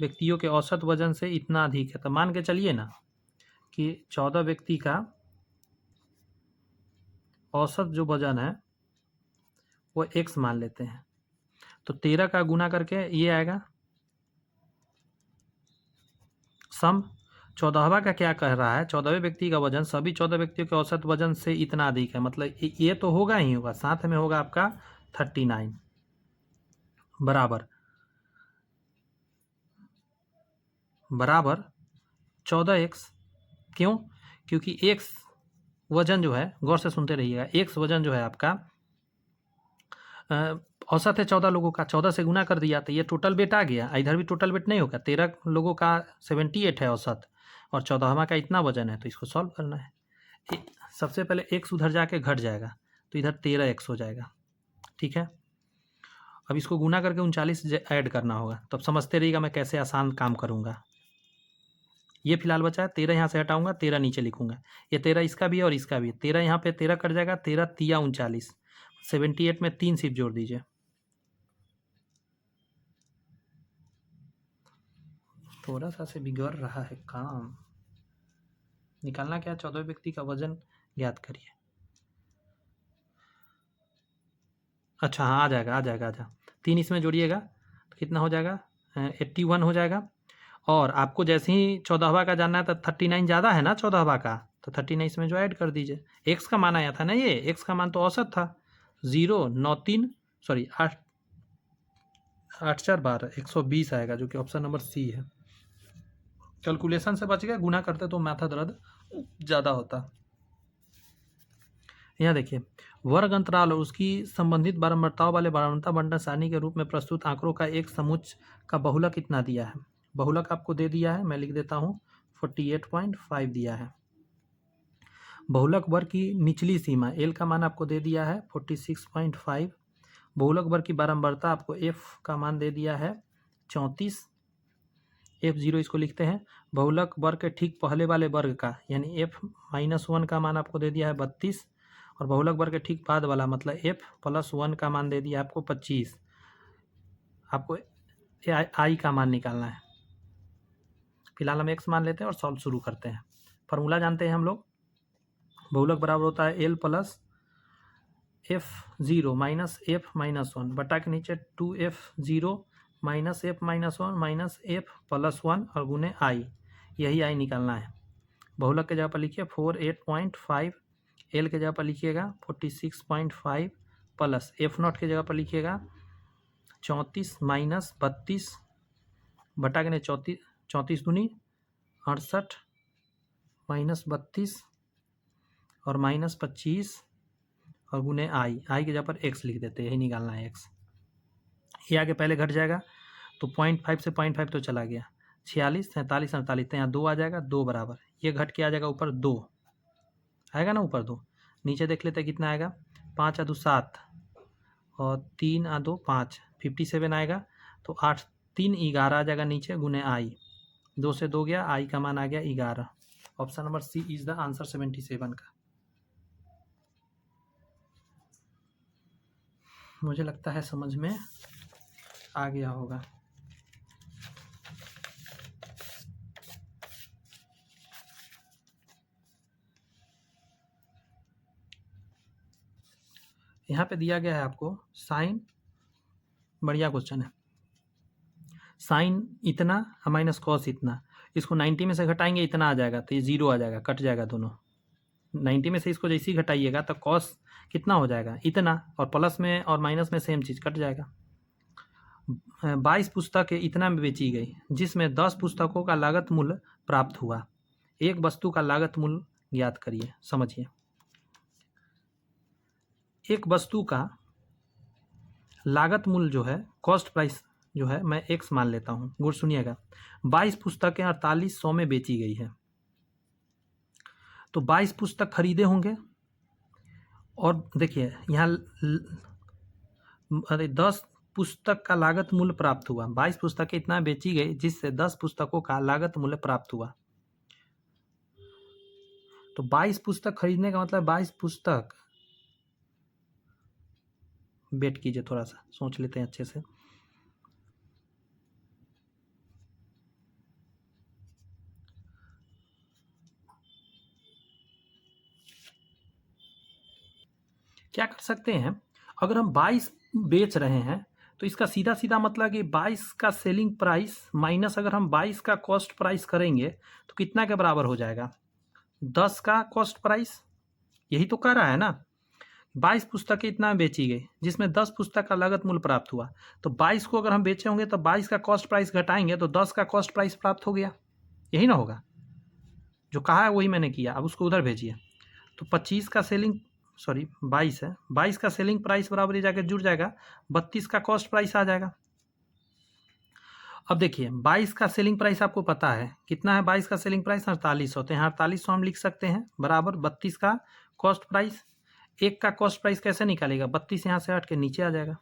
व्यक्तियों के औसत वजन से इतना अधिक है, तो मान के चलिए ना कि 14 व्यक्ति का औसत जो वजन है वो x मान लेते हैं, तो 13 का गुना करके ये आएगा सम। 14वां का क्या कह रहा है, 14वें व्यक्ति का वजन सभी 14 व्यक्तियों के औसत वजन से इतना अधिक है, मतलब ये तो होगा ही होगा, साथ में होगा आपका 39 बराबर 14x। क्यों, क्योंकि x वजन जो है, गौर से सुनते रहिएगा, x वजन जो है आपका औसत है 14 लोगों का, 14 से गुना कर दिया तो ये टोटल वेट आ गया। इधर भी टोटल वेट नहीं होगा, 13 लोगों का 78 है औसत और 14वां का इतना वजन है, तो इसको सॉल्व करना है। सबसे पहले x उधर जाके घट जाएगा, तो इधर 13x हो जाएगा, ठीक है। अब इसको गुना करके 39 ऐड करना होगा, तब समझते रहिएगा मैं कैसे आसान काम करूँगा। ये फिलहाल बचा है, 13 यहाँ से हटाऊंगा, 13 नीचे लिखूंगा, ये 13 इसका भी है और इसका भी है, 13 यहाँ पे 13 कट जाएगा, 13 × 3 = 39, 78 में 3 सिर्फ जोड़ दीजिए। थोड़ा सा से बिगड़ रहा है काम। निकालना क्या है, 14 व्यक्ति का वजन ज्ञात करिए। अच्छा हाँ, आ जाएगा। 3 इसमें जोड़िएगा तो कितना हो जाएगा, 81 हो जाएगा। और आपको जैसे ही 14वां का जानना है तो 39 ज़्यादा है ना 14वां का, तो 39 इसमें जो ऐड कर दीजिए। x का मान आया था ना, ये x का मान तो औसत था 8 4 12 120 आएगा, जो कि ऑप्शन नंबर सी है। कैलकुलेशन से बच गया, गुना करते तो माथा दर्द ज़्यादा होता। यहाँ देखिए, वर्ग अंतराल और उसकी संबंधित बारंबारताओं वाले बारंबारता बंटन सारणी के रूप में प्रस्तुत आंकड़ों का एक समुच्चय का बहुलक कितना दिया है। बहुलक आपको दे दिया है, मैं लिख देता हूँ 48.5 दिया है। बहुलक वर्ग की निचली सीमा एल का मान आपको दे दिया है 46.5। बहुलक वर्ग की बारंबारता आपको एफ का मान दे दिया है 34। F0 इसको लिखते हैं। बहुलक वर्ग के ठीक पहले वाले वर्ग का यानी F-1 का मान आपको दे दिया है 32 और बहुलक वर्ग के ठीक बाद वाला मतलब F+1 का मान दे दिया आपको 25। आपको आई का मान निकालना है। फिलहाल हम x मान लेते हैं और सॉल्व शुरू करते हैं। फॉर्मूला जानते हैं हम लोग, बहुलक बराबर होता है L plus F0 minus F-1 बटा के नीचे 2F0 minus F-1 minus F+1 और गुने आई, यही आई निकालना है। बहुलक के जगह पर लिखिए 48.5, एल के जगह पर लिखिएगा 46.5 प्लस F0 के जगह पर लिखिएगा 34 माइनस 32 बटा के नहीं 34 दूनी 68 माइनस 32 और माइनस 25 और गुने आई के जगह पर x लिख देते हैं, यही निकालना है x। ये आगे पहले घट जाएगा तो 0.5 से 0.5 तो चला गया, 46 47 48 तो यहाँ 2 आ जाएगा, 2 बराबर ये घट के आ जाएगा ऊपर 2 आएगा ना, ऊपर 2। नीचे देख लेते हैं कितना आएगा, 5 आ 2 7 और 3 आ 2 5, 57 आएगा तो 8 3 11 आ जाएगा नीचे गुने आई, 2 से 2 गया, आई का मान आ गया 11। Option number C is the answer 77 का। मुझे लगता है समझ में आ गया होगा। यहाँ पे दिया गया है आपको साइन, बढ़िया क्वेश्चन है। साइन इतना माइनस कॉस इतना, इसको 90 में से घटाएंगे इतना आ जाएगा तो ये 0 आ जाएगा, कट जाएगा दोनों। 90 में से इसको जैसे ही घटाइएगा तो कॉस कितना हो जाएगा इतना, और प्लस में और माइनस में सेम चीज़ कट जाएगा। 22 पुस्तकें इतना में बेची गई जिसमें 10 पुस्तकों का लागत मूल्य प्राप्त हुआ। एक वस्तु का लागत मूल्य ज्ञात करिए। समझिए, एक वस्तु का लागत मूल्य जो है, कॉस्ट प्राइस जो है, मैं x मान लेता हूँ। गुड सुनिएगा, 22 पुस्तकें 4800 में बेची गई है तो 22 पुस्तक खरीदे होंगे और देखिए यहाँ 10 पुस्तक का लागत मूल्य प्राप्त हुआ। 22 पुस्तकें इतना बेची गई जिससे 10 पुस्तकों का लागत मूल्य प्राप्त हुआ। तो 22 पुस्तक खरीदने का मतलब 22 पुस्तक, वेट कीजिए थोड़ा सा, सोच लेते हैं अच्छे से। क्या कर सकते हैं, अगर हम 22 बेच रहे हैं तो इसका सीधा सीधा मतलब कि 22 का सेलिंग प्राइस माइनस अगर हम 22 का कॉस्ट प्राइस करेंगे तो कितना के बराबर हो जाएगा, 10 का कॉस्ट प्राइस। यही तो कह रहा है ना, 22 पुस्तकें इतना बेची गई जिसमें 10 पुस्तक का लागत मूल्य प्राप्त हुआ। तो 22 को अगर हम बेचे होंगे तो 22 का कॉस्ट प्राइस घटाएंगे तो 10 का कॉस्ट प्राइस प्राप्त हो गया, यही ना होगा। जो कहा है वही मैंने किया, अब उसको उधर भेजिए। तो 25 का सेलिंग, सॉरी 22 है, 22 का सेलिंग प्राइस बराबर ये जाकर जुड़ जाएगा 32 का कॉस्ट प्राइस आ जाएगा। अब देखिए 22 का सेलिंग प्राइस आपको पता है कितना है, 22 का सेलिंग प्राइस 4800, तो यहाँ 4800 हम लिख सकते हैं बराबर 32 का कॉस्ट प्राइस। एक का कॉस्ट प्राइस कैसे निकालेगा, 32 यहाँ से हट के नीचे आ जाएगा,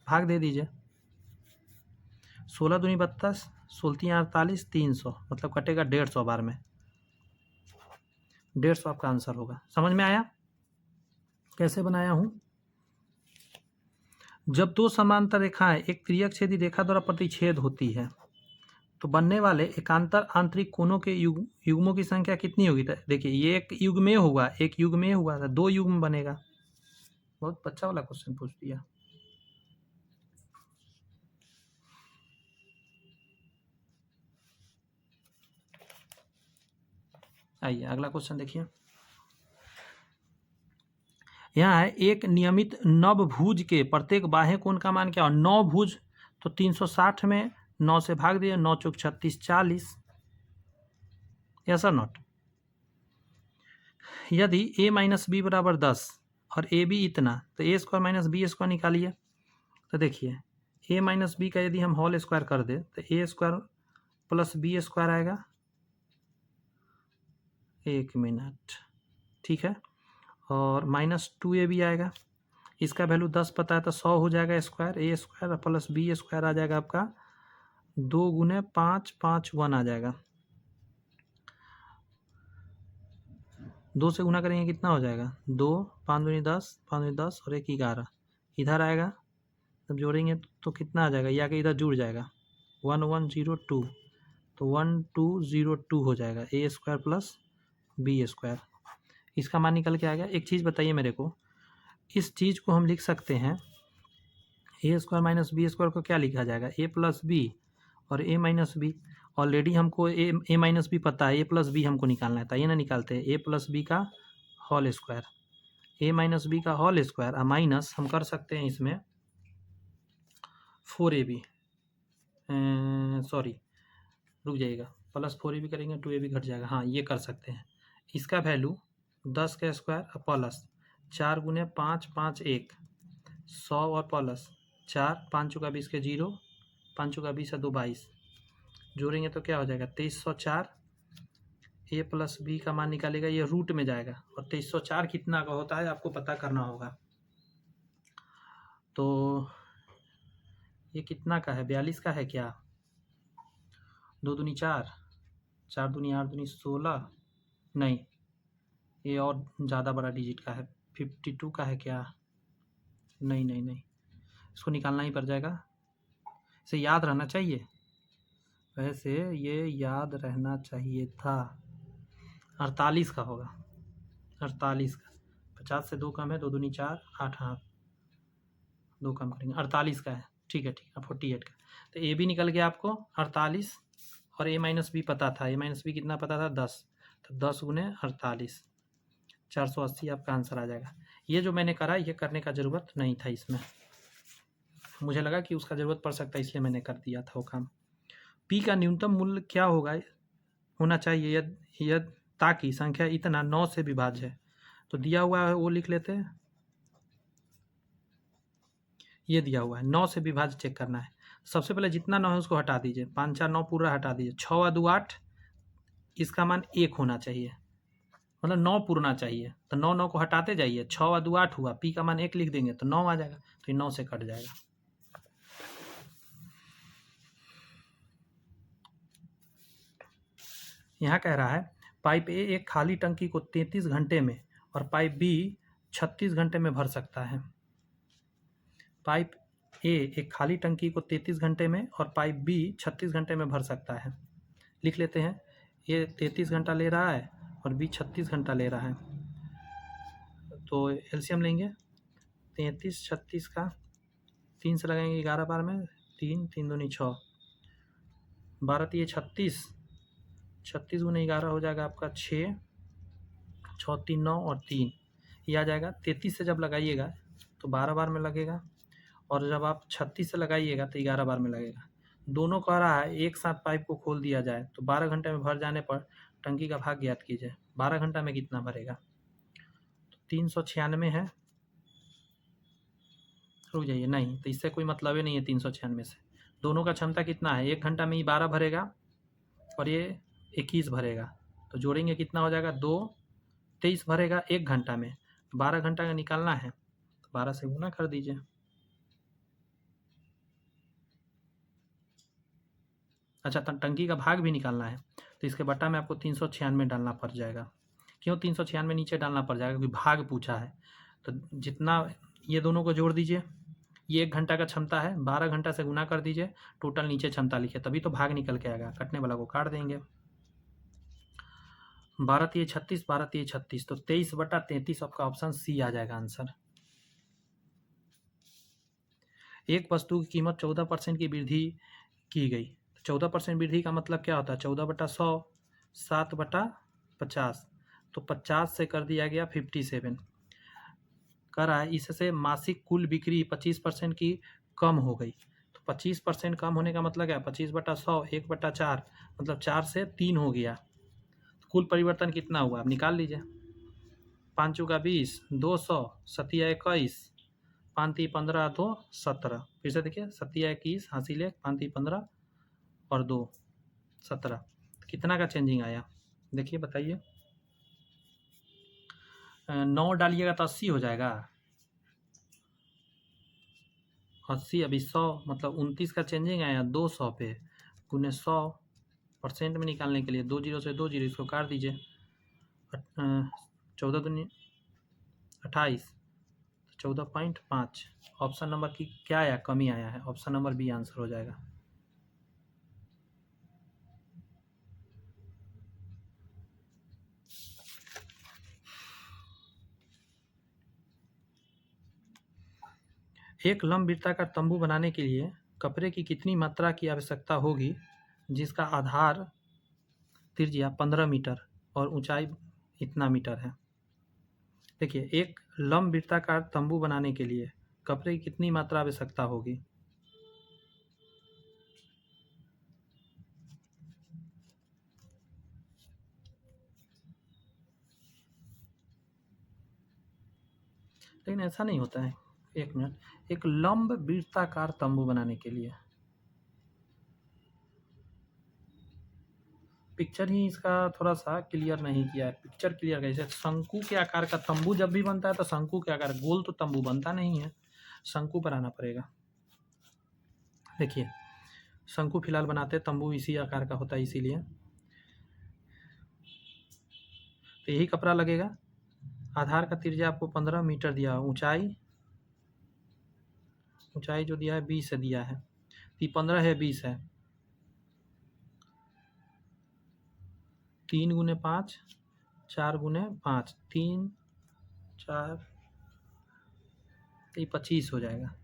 भाग दे दीजिए, 16 दूनी 32, 16 48, 300 मतलब कटेगा 150 बार में, 150 आपका आंसर होगा। समझ में आया कैसे बनाया हूं। जब दो समांतर रेखाएं एक तिर्यक छेदी रेखा द्वारा प्रतिच्छेद होती है तो बनने वाले एकांतर आंतरिक कोणों के युग्मों की संख्या कितनी होगी। देखिए ये एक युग्म हुआ, एक युग्म हुआ था, 2 युग्म बनेगा। बहुत अच्छा वाला क्वेश्चन पूछ दिया। आइए अगला क्वेश्चन देखिए, यहाँ है एक नियमित नवभुज के प्रत्येक बाह्य कोण का मान क्या हो। 9 भुज तो 360 में 9 से भाग दिए, 9 चौक 36 40, यस और नॉट। यदि a माइनस बी बराबर 10 और ए बी इतना, तो ए स्क्वायर माइनस बी स्क्वायर निकालिए। तो देखिए ए माइनस बी का यदि हम होल स्क्वायर कर दे तो ए स्क्वायर प्लस बी स्क्वायर आएगा। 1 मिनट, ठीक है। और माइनस 2ab आएगा, इसका वैल्यू 10 पता है तो 100 हो जाएगा स्क्वायर। ए स्क्वायर प्लस बी स्क्वायर आ जाएगा आपका 2 गुने 5, 5 1 आ जाएगा। 2 से गुना करेंगे कितना हो जाएगा? 2 5 दूनी 10, 5 दूनी 10 और 1 11 इधर आएगा। जब जोड़ेंगे तो कितना आ जाएगा? ये आके इधर जुड़ जाएगा 1 1 0 2, तो 1 2 0 2 हो जाएगा ए स्क्वायर प्लस बी स्क्वायर। इसका मान निकल के आ गया। एक चीज़ बताइए मेरे को, इस चीज़ को हम लिख सकते हैं ए स्क्वायर माइनस बी स्क्वायर को क्या लिखा जाएगा? ए प्लस बी और ए माइनस बी। ऑलरेडी हमको ए माइनस बी पता है, ए प्लस बी हमको निकालना है, तो ये ना निकालते हैं ए प्लस बी का होल स्क्वायर, ए माइनस बी का होल स्क्वायर और माइनस हम कर सकते हैं इसमें 4ab, सॉरी रुक जाइएगा, प्लस 4ab करेंगे 2ab घट जाएगा। हाँ ये कर सकते हैं। इसका वैल्यू 10 का स्क्वायर प्लस 4 गुने 5 5 1 100 और प्लस 4 5 चौका 20 के 0, 5 चौका 20 है 2 22, जोड़ेंगे तो क्या हो जाएगा? 2304। ए प्लस बी का मान निकालेगा, ये रूट में जाएगा और 2304 कितना का होता है आपको पता करना होगा। तो ये कितना का है? 42 का है क्या? 2 दूनी 4, 4 दूनी 8 दूनी 16, नहीं ये और ज़्यादा बड़ा डिजिट का है। 52 का है क्या? नहीं नहीं नहीं, इसको निकालना ही पड़ जाएगा। इसे याद रहना चाहिए, वैसे ये याद रहना चाहिए था। 48 का होगा, 48 का। 50 से 2 कम है, 2 दूनी 4 8, हाँ 2 कम करेंगे, 48 का है। ठीक है 48 का। तो ए बी निकल गया आपको 48 और ए माइनस बी पता था। ए माइनस बी कितना पता था? 10, तो 10 गुने 48, 480 आपका आंसर आ जाएगा। ये जो मैंने करा ये करने का ज़रूरत नहीं था इसमें, मुझे लगा कि उसका ज़रूरत पड़ सकता है इसलिए मैंने कर दिया था वो काम। पी का न्यूनतम मूल्य क्या होना चाहिए यदि ताकि संख्या इतना 9 से विभाज्य है। तो दिया हुआ है वो लिख लेते हैं, ये दिया हुआ है 9 से विभाज्य चेक करना है। सबसे पहले जितना 9 है उसको हटा दीजिए, 5 4 9 पूरा हटा दीजिए, 6 और 2 8, इसका मान 1 होना चाहिए, मतलब 9 पूरना चाहिए। तो 9 9 को हटाते जाइए, 6 और 2 8 हुआ, पी का मान 1 लिख देंगे तो 9 आ जाएगा, तो ये 9 से कट जाएगा। यहाँ कह रहा है पाइप ए एक खाली टंकी को 33 घंटे में और पाइप बी 36 घंटे में भर सकता है। पाइप ए एक खाली टंकी को 33 घंटे में और पाइप बी 36 घंटे में भर सकता है। लिख लेते हैं, ये 33 घंटा ले रहा है और बी 36 घंटा ले रहा है, तो एलसीएम लेंगे 33 36 का, 3 से लगाएंगे 11 बार में, 3 3 दूनी 6, 12 3 36, 36 गुने 11 हो जाएगा आपका 6, 6 3 9 और 3 ये आ जाएगा। 33 से जब लगाइएगा तो 12 बार में लगेगा और जब आप 36 से लगाइएगा तो 11 बार में लगेगा। दोनों कह रहा है एक साथ पाइप को खोल दिया जाए तो 12 घंटे में भर जाने पर टंकी का भाग ज्ञात कीजिए। 12 घंटा में कितना भरेगा? तो 396 है, रुक जाइए, नहीं तो इससे कोई मतलब ही नहीं है 396 से। दोनों का क्षमता कितना है? 1 घंटा में ही 12 भरेगा और ये 21 भरेगा, तो जोड़ेंगे कितना हो जाएगा? 2 23 भरेगा 1 घंटा में, 12 घंटा का निकालना है तो 12 से गुना कर दीजिए। अच्छा टंकी का भाग भी निकालना है तो इसके बट्टा में आपको 396 डालना पड़ जाएगा। क्यों 396 नीचे डालना पड़ जाएगा? क्योंकि भाग पूछा है। तो जितना ये दोनों को जोड़ दीजिए, ये 1 घंटा का क्षमता है, 12 घंटा से गुना कर दीजिए, टोटल नीचे क्षमता लिखिए, तभी तो भाग निकल के आएगा। कटने वाला को काट देंगे, 12 3 36, 12 3 36, तो 23/33 आपका ऑप्शन सी आ जाएगा आंसर। एक वस्तु की कीमत 14% की वृद्धि की गई, 14% वृद्धि का मतलब क्या होता है? 14/100, 7/50, तो 50 से कर दिया गया 57 कर रहा है। इससे मासिक कुल बिक्री 25% की कम हो गई। तो 25% कम होने का मतलब क्या है? 25/100 1/4, मतलब 4 से 3 हो गया। तो कुल परिवर्तन कितना हुआ आप निकाल लीजिए। 5 चौका 20, 200, 7 21, 5 3 15, 2 17। फिर से देखिए 7 21 हासिल 1, 5 3 15 और 2 17। कितना का चेंजिंग आया देखिए बताइए। 9 डालिएगा तो 80 हो जाएगा। 80 अभी 100 मतलब 29 का चेंजिंग आया 200 पे गुने 100% में निकालने के लिए 2 जीरो से 2 जीरो इसको काट दीजिए। 14 दूनी 28, 14.5। ऑप्शन नंबर की क्या आया, कमी आया है। ऑप्शन नंबर बी आंसर हो जाएगा। एक लंबवृत्ताकार तंबू बनाने के लिए कपड़े की कितनी मात्रा की आवश्यकता होगी जिसका आधार त्रिज्या 15 मीटर और ऊंचाई इतना मीटर है। देखिए एक लंबवृत्ताकार तंबू बनाने के लिए कपड़े की कितनी मात्रा आवश्यकता होगी। लेकिन ऐसा नहीं होता है। एक मिनट, एक लंबवृत्ताकार तंबू बनाने के लिए पिक्चर ही इसका थोड़ा सा क्लियर नहीं किया है। पिक्चर क्लियर कैसे, शंकु के आकार का तंबू जब भी बनता है तो शंकु के आकार, गोल तो तंबू बनता नहीं है, शंकु पर आना पड़ेगा। देखिए शंकु फिलहाल बनाते हैं, तंबू इसी आकार का होता है इसीलिए। तो यही कपड़ा लगेगा। आधार का त्रिज्या आपको 15 मीटर दिया, ऊंचाई जो दिया है 20 दिया है, 15 है 20 है, 3 गुने 5, 4 गुने 5, 3 4 तो 25 हो जाएगा।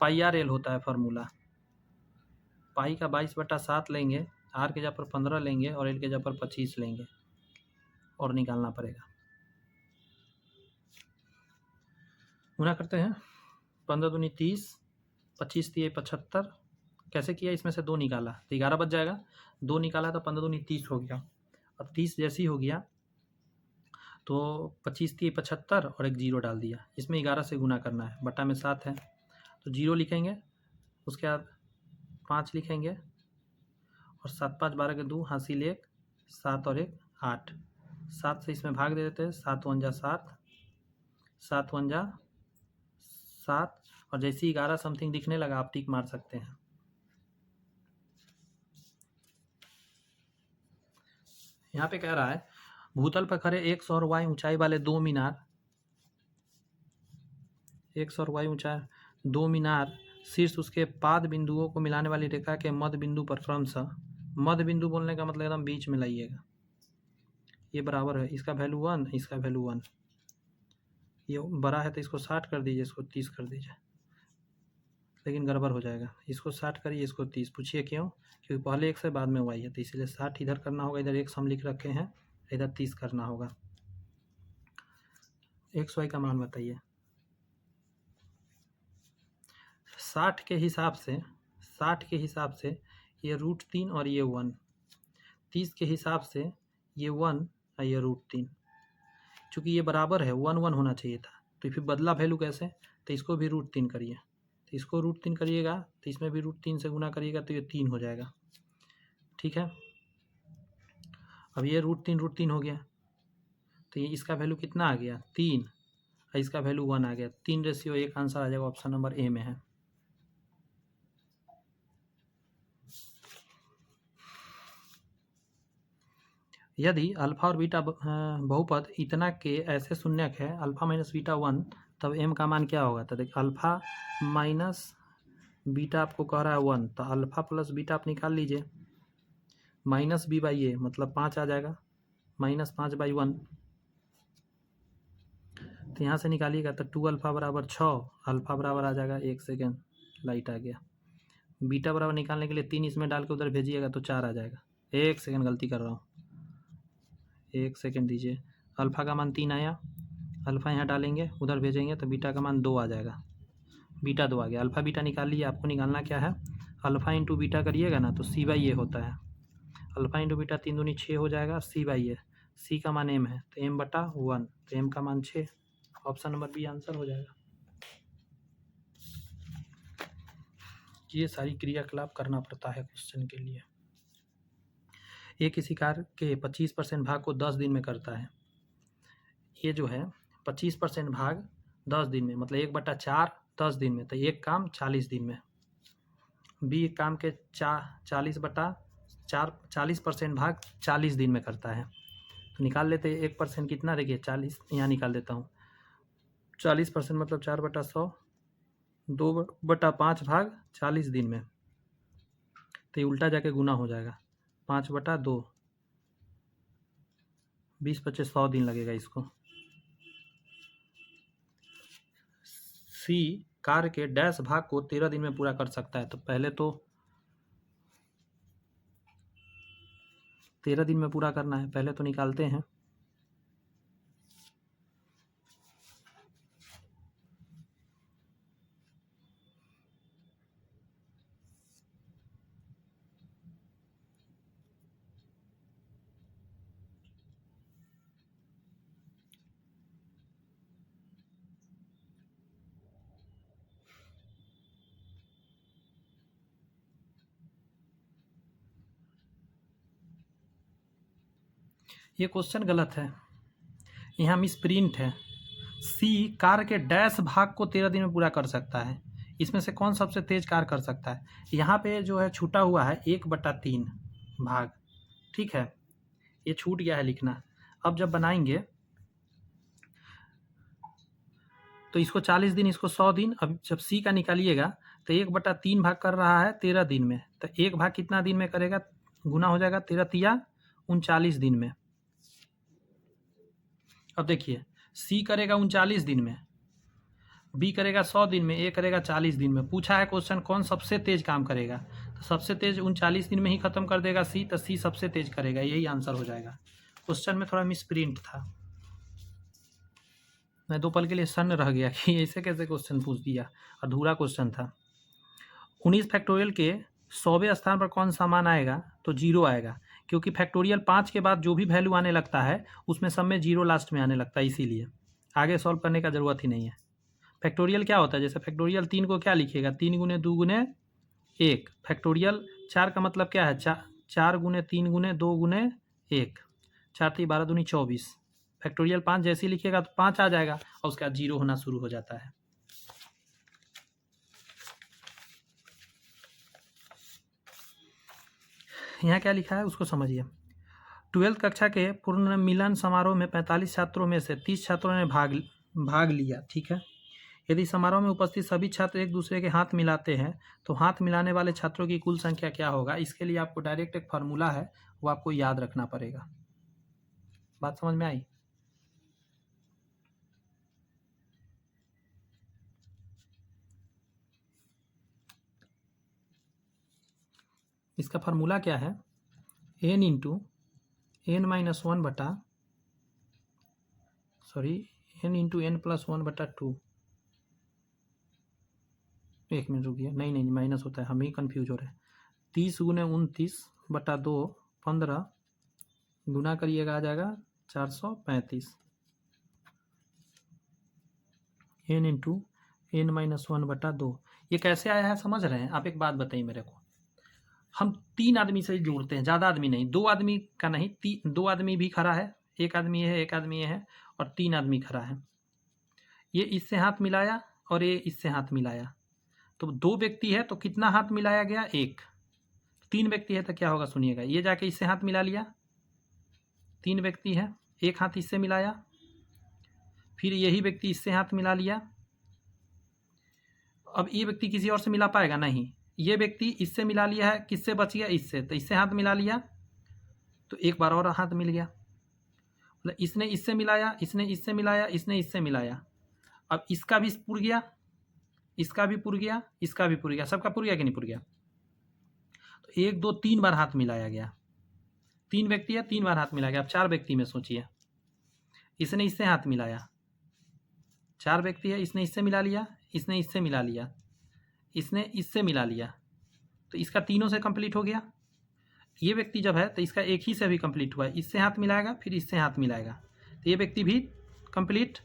पाई आर एल होता है फार्मूला। पाई का 22/7 लेंगे, आर के जगह पर 15 लेंगे और एल के जगह पर 25 लेंगे और निकालना पड़ेगा। गुना करते हैं, 15 दूनी 30, 25 दिए 75। कैसे किया, इसमें से 2 निकाला तो 11 बच जाएगा। 2 निकाला तो 15 दूनी 30 हो गया। अब 30 जैसी हो गया तो 25 दिए 75 और एक जीरो डाल दिया। इसमें 11 से गुना करना है, बटा में 7 है तो जीरो लिखेंगे, उसके बाद 5 लिखेंगे और 7 5 12 के 2 हासिल 1, 7 और 1 8। 7 से इसमें भाग दे देते हैं, 7 1 जा 7, 7 1 जा 7 और जैसे ही 11 समथिंग दिखने लगा आप टिक मार सकते हैं। यहाँ पे कह रहा है भूतल पर खड़े 100 और y ऊंचाई वाले 2 मीनार, 100 और y ऊंचाई 2 मीनार शीर्ष उसके पाद बिंदुओं को मिलाने वाली रेखा के मध्य बिंदु पर क्रमशः, मध्य बिंदु बोलने का मतलब एकदम बीच में लाइएगा, ये बराबर है, इसका वैल्यू 1, इसका वैल्यू 1। ये बड़ा है तो इसको 60 कर दीजिए, इसको 30 कर दीजिए, लेकिन गड़बड़ हो जाएगा। इसको 60 करिए, इसको 30। पूछिए क्यों, क्योंकि पहले 1 से बाद में y है तो इसलिए 60 इधर करना होगा, इधर 1 हम लिख रखे हैं, इधर 30 करना होगा। x y का मान बताइए। 60 के हिसाब से ये √3 और ये 1, 30 के हिसाब से ये 1 और ये √3। चूँकि ये बराबर है 1 1 होना चाहिए था, तो फिर बदला वैल्यू कैसे, तो इसको भी √3 करिए, तो इसको √3 करिएगा तो इसमें भी √3 से गुना करिएगा तो ये 3 हो जाएगा। ठीक है, अब ये √3 हो गया तो ये इसका वैल्यू कितना आ गया 3 और इसका वैल्यू 1 आ गया। 3:1 आंसर आ जाएगा, ऑप्शन नंबर ए में है। यदि अल्फा और बीटा बहुपद इतना के ऐसे शून्यक है अल्फा माइनस बीटा 1, तब m का मान क्या होगा। तो देखिए अल्फा माइनस बीटा आपको कह रहा है 1, तो अल्फा प्लस बीटा आप निकाल लीजिए, माइनस b बाई ए मतलब 5 आ जाएगा, -5/1। तो यहाँ से निकालिएगा तो 2 अल्फा बराबर 6, अल्फा बराबर आ जाएगा 1 सेकेंड, लाइट आ गया। बीटा बराबर निकालने के लिए 3 इसमें डाल के उधर भेजिएगा तो 4 आ जाएगा। 1 सेकेंड, गलती कर रहा हूँ, 1 सेकेंड दीजिए। अल्फ़ा का मान 3 आया, अल्फ़ा यहाँ डालेंगे उधर भेजेंगे तो बीटा का मान 2 आ जाएगा, बीटा 2 आ गया। अल्फ़ा बीटा निकाल लिए, आपको निकालना क्या है, अल्फ़ा इंटू बीटा करिएगा ना तो c/a होता है, अल्फा इंटू बीटा 3 दूनी 6 हो जाएगा, C/A। C का मान m है तो m/1, तो m का मान 6। ऑप्शन नंबर बी आंसर हो जाएगा। ये सारी क्रियाकलाप करना पड़ता है क्वेश्चन के लिए। ये किसी कार्य के 25% भाग को 10 दिन में करता है। ये जो है 25% भाग 10 दिन में, मतलब 1/4 10 दिन में, तो एक काम 40 दिन में। बी एक काम के 40% भाग 40 दिन में करता है। तो निकाल लेते हैं 1% कितना, देखिए 40, यहाँ निकाल देता हूँ। 40% मतलब 4/100, 2/5 भाग 40 दिन में, तो ये उल्टा जाके गुना हो जाएगा, 5/2, 20-25 100 दिन लगेगा इसको। सी कार्य के डैश भाग को 13 दिन में पूरा कर सकता है, तो पहले तो 13 दिन में पूरा करना है, पहले तो निकालते हैं। ये क्वेश्चन गलत है, यहाँ मिस प्रिंट है। सी कार्य के डैश भाग को 13 दिन में पूरा कर सकता है, इसमें से कौन सबसे तेज कार्य कर सकता है? यहाँ पे जो है छूटा हुआ है 1/3 भाग, ठीक है, ये छूट गया है लिखना। अब जब बनाएंगे तो इसको 40 दिन, इसको 100 दिन। अब जब सी का निकालिएगा तो 1/3 भाग कर रहा है 13 दिन में, तो एक भाग कितना दिन में करेगा, गुना हो जाएगा 13 39 दिन में। अब देखिए सी करेगा 39 दिन में, बी करेगा 100 दिन में, ए करेगा 40 दिन में। पूछा है क्वेश्चन कौन सबसे तेज काम करेगा, तो सबसे तेज 39 दिन में ही खत्म कर देगा सी, तो सी सबसे तेज करेगा, यही आंसर हो जाएगा। क्वेश्चन में थोड़ा मिस प्रिंट था, मैं 2 पल के लिए सन्न रह गया कि ऐसे कैसे क्वेश्चन पूछ दिया, अधूरा क्वेश्चन था। 19 फैक्टोरियल के 100वें स्थान पर कौन सा मान आएगा, तो 0 आएगा, क्योंकि फैक्टोरियल 5 के बाद जो भी वैल्यू आने लगता है उसमें सब में 0 लास्ट में आने लगता है, इसीलिए आगे सॉल्व करने का ज़रूरत ही नहीं है। फैक्टोरियल क्या होता है, जैसे फैक्टोरियल 3 को क्या लिखिएगा, 3 गुने 2 गुने 1। फैक्टोरियल 4 का मतलब क्या है, 4 गुने 3 गुने 2 गुने 1, 4 3 12 दूनी 24। फैक्टोरियल 5 जैसे ही लिखिएगा तो 5 आ जाएगा और उसके बाद 0 होना शुरू हो जाता है। यहाँ क्या लिखा है उसको समझिए। 12th कक्षा के पुनर्मिलन समारोह में 45 छात्रों में से 30 छात्रों ने भाग लिया, ठीक है। यदि समारोह में उपस्थित सभी छात्र एक दूसरे के हाथ मिलाते हैं तो हाथ मिलाने वाले छात्रों की कुल संख्या क्या होगा? इसके लिए आपको डायरेक्ट एक फार्मूला है, वो आपको याद रखना पड़ेगा। बात समझ में आई? इसका फार्मूला क्या है, n इंटू n+1/2। एक मिनट रुकिए, नहीं माइनस होता है, हम ही कन्फ्यूज हो रहे हैं। 30 गुने 29/2 15 गुना करिएगा आ जाएगा 435। n into n-1/2। ये कैसे आया है समझ रहे हैं आप? एक बात बताइए मेरे को, हम 3 आदमी से जोड़ते हैं, ज़्यादा आदमी नहीं, 2 आदमी का नहीं, 2 आदमी भी खड़ा है, एक आदमी है, एक आदमी है और 3 आदमी खड़ा है। ये इससे हाथ मिलाया और ये इससे हाथ मिलाया, तो 2 व्यक्ति है तो कितना हाथ मिलाया गया, 1। 3 व्यक्ति है तो क्या होगा सुनिएगा, ये जाके इससे हाथ मिला लिया, 3 व्यक्ति है, एक हाथ इससे मिलाया, फिर यही व्यक्ति इससे हाथ मिला लिया। अब ये व्यक्ति किसी और से मिला पाएगा नहीं, ये व्यक्ति इससे मिला लिया है, किससे बच गया, इससे, तो इससे हाथ मिला लिया तो एक बार और हाथ मिल गया, मतलब इसने इससे मिलाया, इसने इससे मिलाया, इसने इससे मिलाया। अब इसका भी पुर गया, इसका भी पुर गया, इसका भी पुर गया, सबका पुर गया कि नहीं पुर गया? तो 1 2 3 बार हाथ मिलाया गया, 3 व्यक्ति है, 3 बार हाथ मिलाया गया। अब 4 व्यक्ति में सोचिए, इसने इससे हाथ मिलाया, 4 व्यक्ति है, इसने इससे मिला लिया, इसने इससे मिला लिया, इसने इससे मिला लिया, तो इसका तीनों से कंप्लीट हो गया। ये व्यक्ति जब है तो इसका एक ही से अभी कंप्लीट हुआ है, इससे हाथ मिलाएगा फिर इससे हाथ मिलाएगा तो ये व्यक्ति भी कंप्लीट।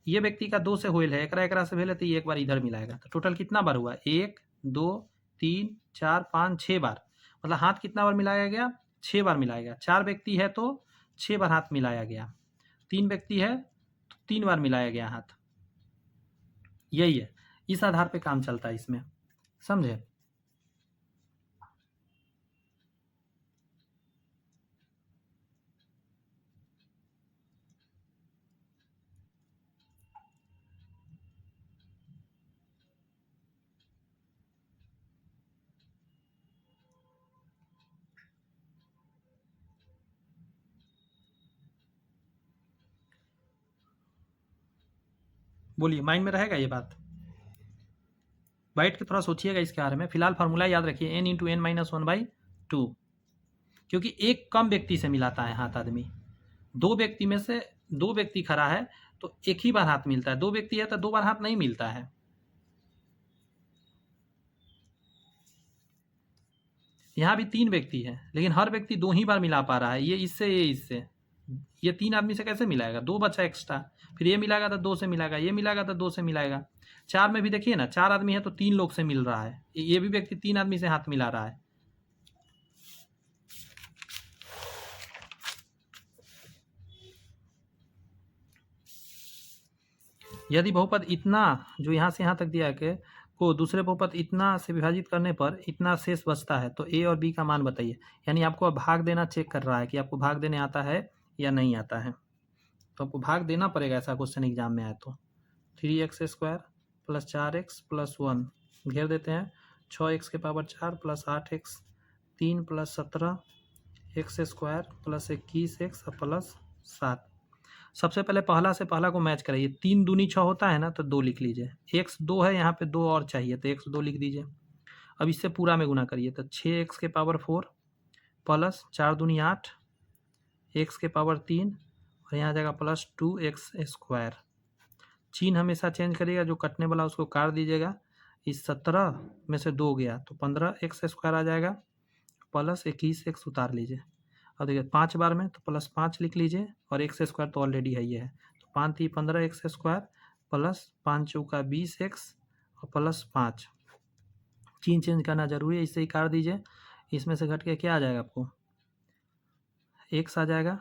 ये व्यक्ति का 2 से होइल है, एकरा से भेल है तो ये एक बार इधर मिलाएगा तो टोटल कितना बार हुआ, 1 2 3 4 5 6 बार, मतलब हाथ कितना बार मिलाया गया, 6 बार मिलाया गया। 4 व्यक्ति है तो 6 बार हाथ मिलाया गया, 3 व्यक्ति है तो 3 बार मिलाया गया हाथ। यही है, इस आधार पे काम चलता है इसमें, समझे। बोलिए, माइंड में रहेगा ये बात, बैठ के थोड़ा सोचिएगा इसके बारे में। फिलहाल फार्मूला याद रखिए, n इंटू एन माइनस 1/2, क्योंकि एक कम व्यक्ति से मिलाता है हाथ आदमी। 2 व्यक्ति में से 2 व्यक्ति खड़ा है तो एक ही बार हाथ मिलता है, 2 व्यक्ति है तो 2 बार हाथ नहीं मिलता है। यहाँ भी 3 व्यक्ति है लेकिन हर व्यक्ति 2 ही बार मिला पा रहा है, ये इससे, ये 3 आदमी से कैसे मिलाएगा, 2 बचा एक्स्ट्रा, फिर ये मिलाएगा तो 2 से मिलाएगा, ये मिलाएगा तो 2 से मिलाएगा। 4 में भी देखिए ना, 4 आदमी है तो 3 लोग से मिल रहा है, ये भी व्यक्ति 3 आदमी से हाथ मिला रहा है। यदि बहुपद इतना जो यहाँ से यहाँ तक दिया है को दूसरे बहुपद इतना से विभाजित करने पर इतना शेष बचता है तो ए और बी का मान बताइए। यानी आपको अब भाग देना चेक कर रहा है कि आपको भाग देने आता है या नहीं आता है, तो आपको भाग देना पड़ेगा ऐसा क्वेश्चन एग्जाम में आए तो। 3x² प्लस 4x प्लस 1 घेर देते हैं, 6x के power 4 plus 8x 3 plus 17 x² plus 21x plus 7। सबसे पहले पहला से पहला को मैच कराइए, 3 दूनी 6 होता है ना तो 2 लिख लीजिए, x 2 है यहाँ पे 2 और चाहिए तो x 2 लिख दीजिए। अब इससे पूरा में गुना करिए तो 6x के पावर 4 प्लस 4 दूनी 8 x के पावर 3 और यहाँ जाएगा प्लस 2x²। चिन्ह हमेशा चेंज करिएगा, जो कटने वाला उसको काट दीजिएगा। इस 17 में से 2 गया तो 15x² आ जाएगा प्लस 21x उतार लीजिए। अब देखिए 5 बार में तो प्लस 5 लिख लीजिए और x² तो ऑलरेडी है ये है, तो 5 3 15x² प्लस 5 चौका 20x और प्लस 5। चिन्ह चेंज करना जरूरी है, इससे ही काट दीजिए। इसमें से घट के क्या आ जाएगा आपको, x आ जाएगा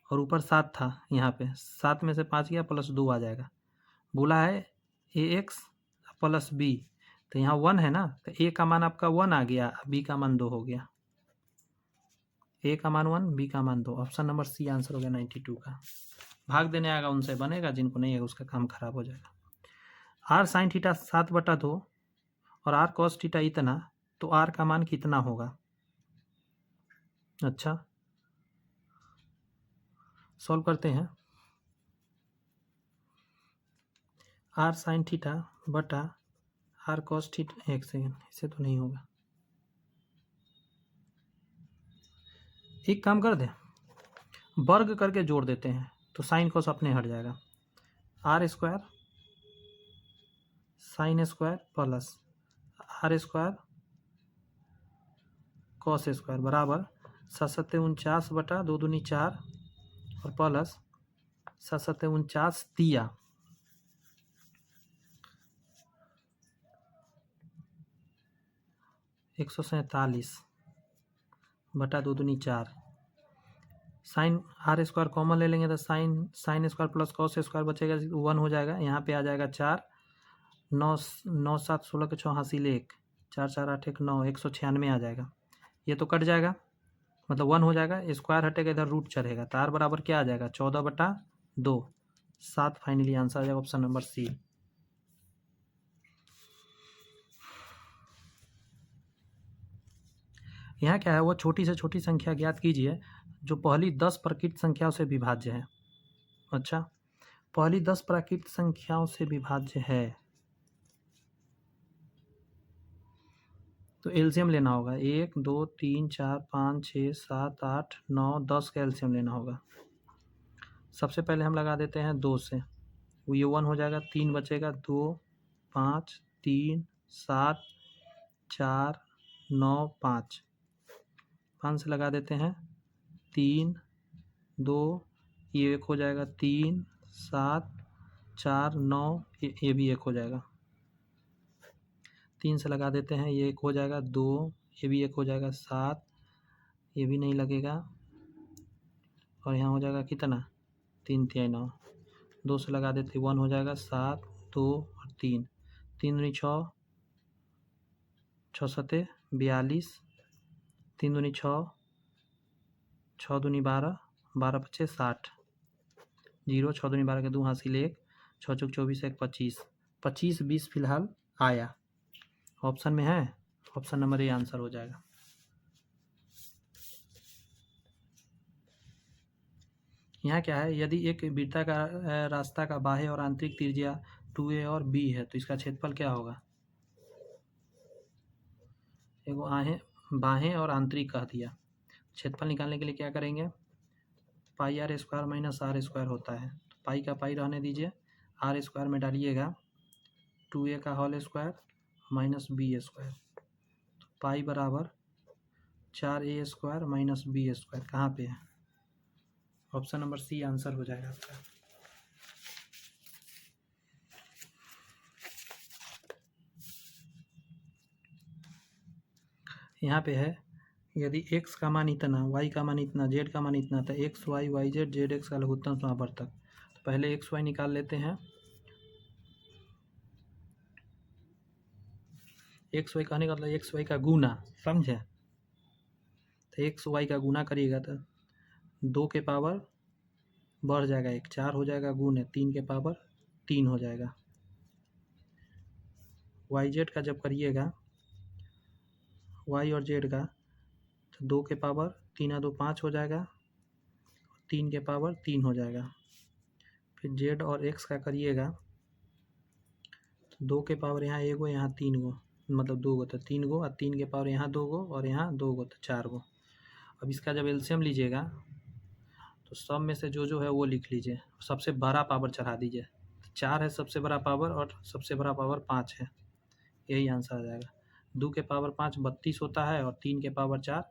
और ऊपर 7 था, यहाँ पे 7 में से 5 गया प्लस 2 आ जाएगा। बोला है ax प्लस b, तो यहाँ 1 है ना तो a का मान आपका 1 आ गया, b का मान 2 हो गया। ए का मान 1, बी का मान 2, ऑप्शन नंबर सी आंसर हो गया 92 का। भाग देने आएगा उनसे बनेगा, जिनको नहीं है उसका काम खराब हो जाएगा। आर साइन थीटा 7/2 और आर कॉस थीटा इतना, तो आर का मान कितना होगा। अच्छा सॉल्व करते हैं। आर साइन थीटा बटा आर कॉस थीटा, एक सेकेंड, इससे तो नहीं होगा, एक काम कर दें, वर्ग करके जोड़ देते हैं तो साइन कॉस अपने हट जाएगा। r² sin² plus r² cos² बराबर 7 49 बटा 2 दूनी 4 और प्लस 7 49 तिया 147 बटा 2 दूनी 4। साइन r² कॉमन ले लेंगे तो साइन² प्लस cos² बचेगा 1 हो जाएगा, यहाँ पे आ जाएगा 4 9 9 7 16 के 6 हासिल 1 4 4 8 1 9 196 आ जाएगा। ये तो कट जाएगा मतलब 1 हो जाएगा, स्क्वायर हटेगा इधर रूट चढ़ेगा तो r बराबर क्या आ जाएगा 14/2 7। फाइनली आंसर आ जाएगा ऑप्शन नंबर सी। यहाँ क्या है, वो छोटी से छोटी संख्या ज्ञात कीजिए जो पहली 10 प्राकृत संख्याओं से विभाज्य है। अच्छा पहली 10 प्राकृत संख्याओं से विभाज्य है तो एलसीएम लेना होगा, 1 2 3 4 5 6 7 8 9 10 का एलसीएम लेना होगा। सबसे पहले हम लगा देते हैं 2 से, वो ये 1 हो जाएगा, 3 बचेगा 2 5 3 7 4 9 5 5 से लगा देते हैं 3 2, ये 1 हो जाएगा 3 7 4 9, ये भी 1 हो जाएगा। 3 से लगा देते हैं, ये 1 हो जाएगा 2, ये भी 1 हो जाएगा 7, ये भी नहीं लगेगा और यहाँ हो जाएगा कितना 3 3 9। 2 से लगा देते 1 हो जाएगा 7 2 और 3 3 दूनी 6 6 सते 42 3 दूनी 6 6 दूनी 12 12 पच्चे 60 0 6 दूनी 12 के 2 हासिल 1 6 चौक 24 1 25 25 20 फिलहाल आया ऑप्शन में है। ऑप्शन नंबर ए आंसर हो जाएगा। यहाँ क्या है, यदि एक वृत्ताकार रास्ता का बाह्य और आंतरिक त्रिज्या 2a और b है तो इसका क्षेत्रफल क्या होगा। एक बाह्य और आंतरिक कह दिया। क्षेत्रफल निकालने के लिए क्या करेंगे, pi R square minus R square होता है, तो पाई का पाई रहने दीजिए, आर स्क्वायर में डालिएगा 2a का whole square minus B square, तो पाई बराबर 4a square minus B square कहाँ पे है, ऑप्शन नंबर सी आंसर हो जाएगा आपका। यहाँ पे है यदि x का मान इतना, y का मान इतना, z का मान इतना, तो x y y z z x का लघुत्तम समावर्तक। तो पहले x y निकाल लेते हैं। x y कहने का मतलब x y का गुना, समझे। तो x y का गुना करिएगा तो 2 के पावर बढ़ जाएगा 1, 4 हो जाएगा गुने 3 के पावर 3 हो जाएगा। y z का जब करिएगा y और z का, तो 2 के पावर 3 और 2 5 हो जाएगा, 3 के पावर 3 हो जाएगा। फिर z और x का करिएगा तो 2 के पावर यहाँ 1 गो, यहाँ 3 गो, मतलब 2 गो, तो 3 गो, और 3 के पावर यहाँ 2 गो और यहाँ 2 गो, तो 4 गो। अब इसका जब एलसीएम लीजिएगा तो सब में से जो है वो लिख लीजिए, सबसे बड़ा पावर चढ़ा दीजिए। 4 है सबसे बड़ा पावर और सबसे बड़ा पावर 5 है, यही आंसर आ जाएगा। 2 के पावर 5 32 होता है और 3 के पावर 4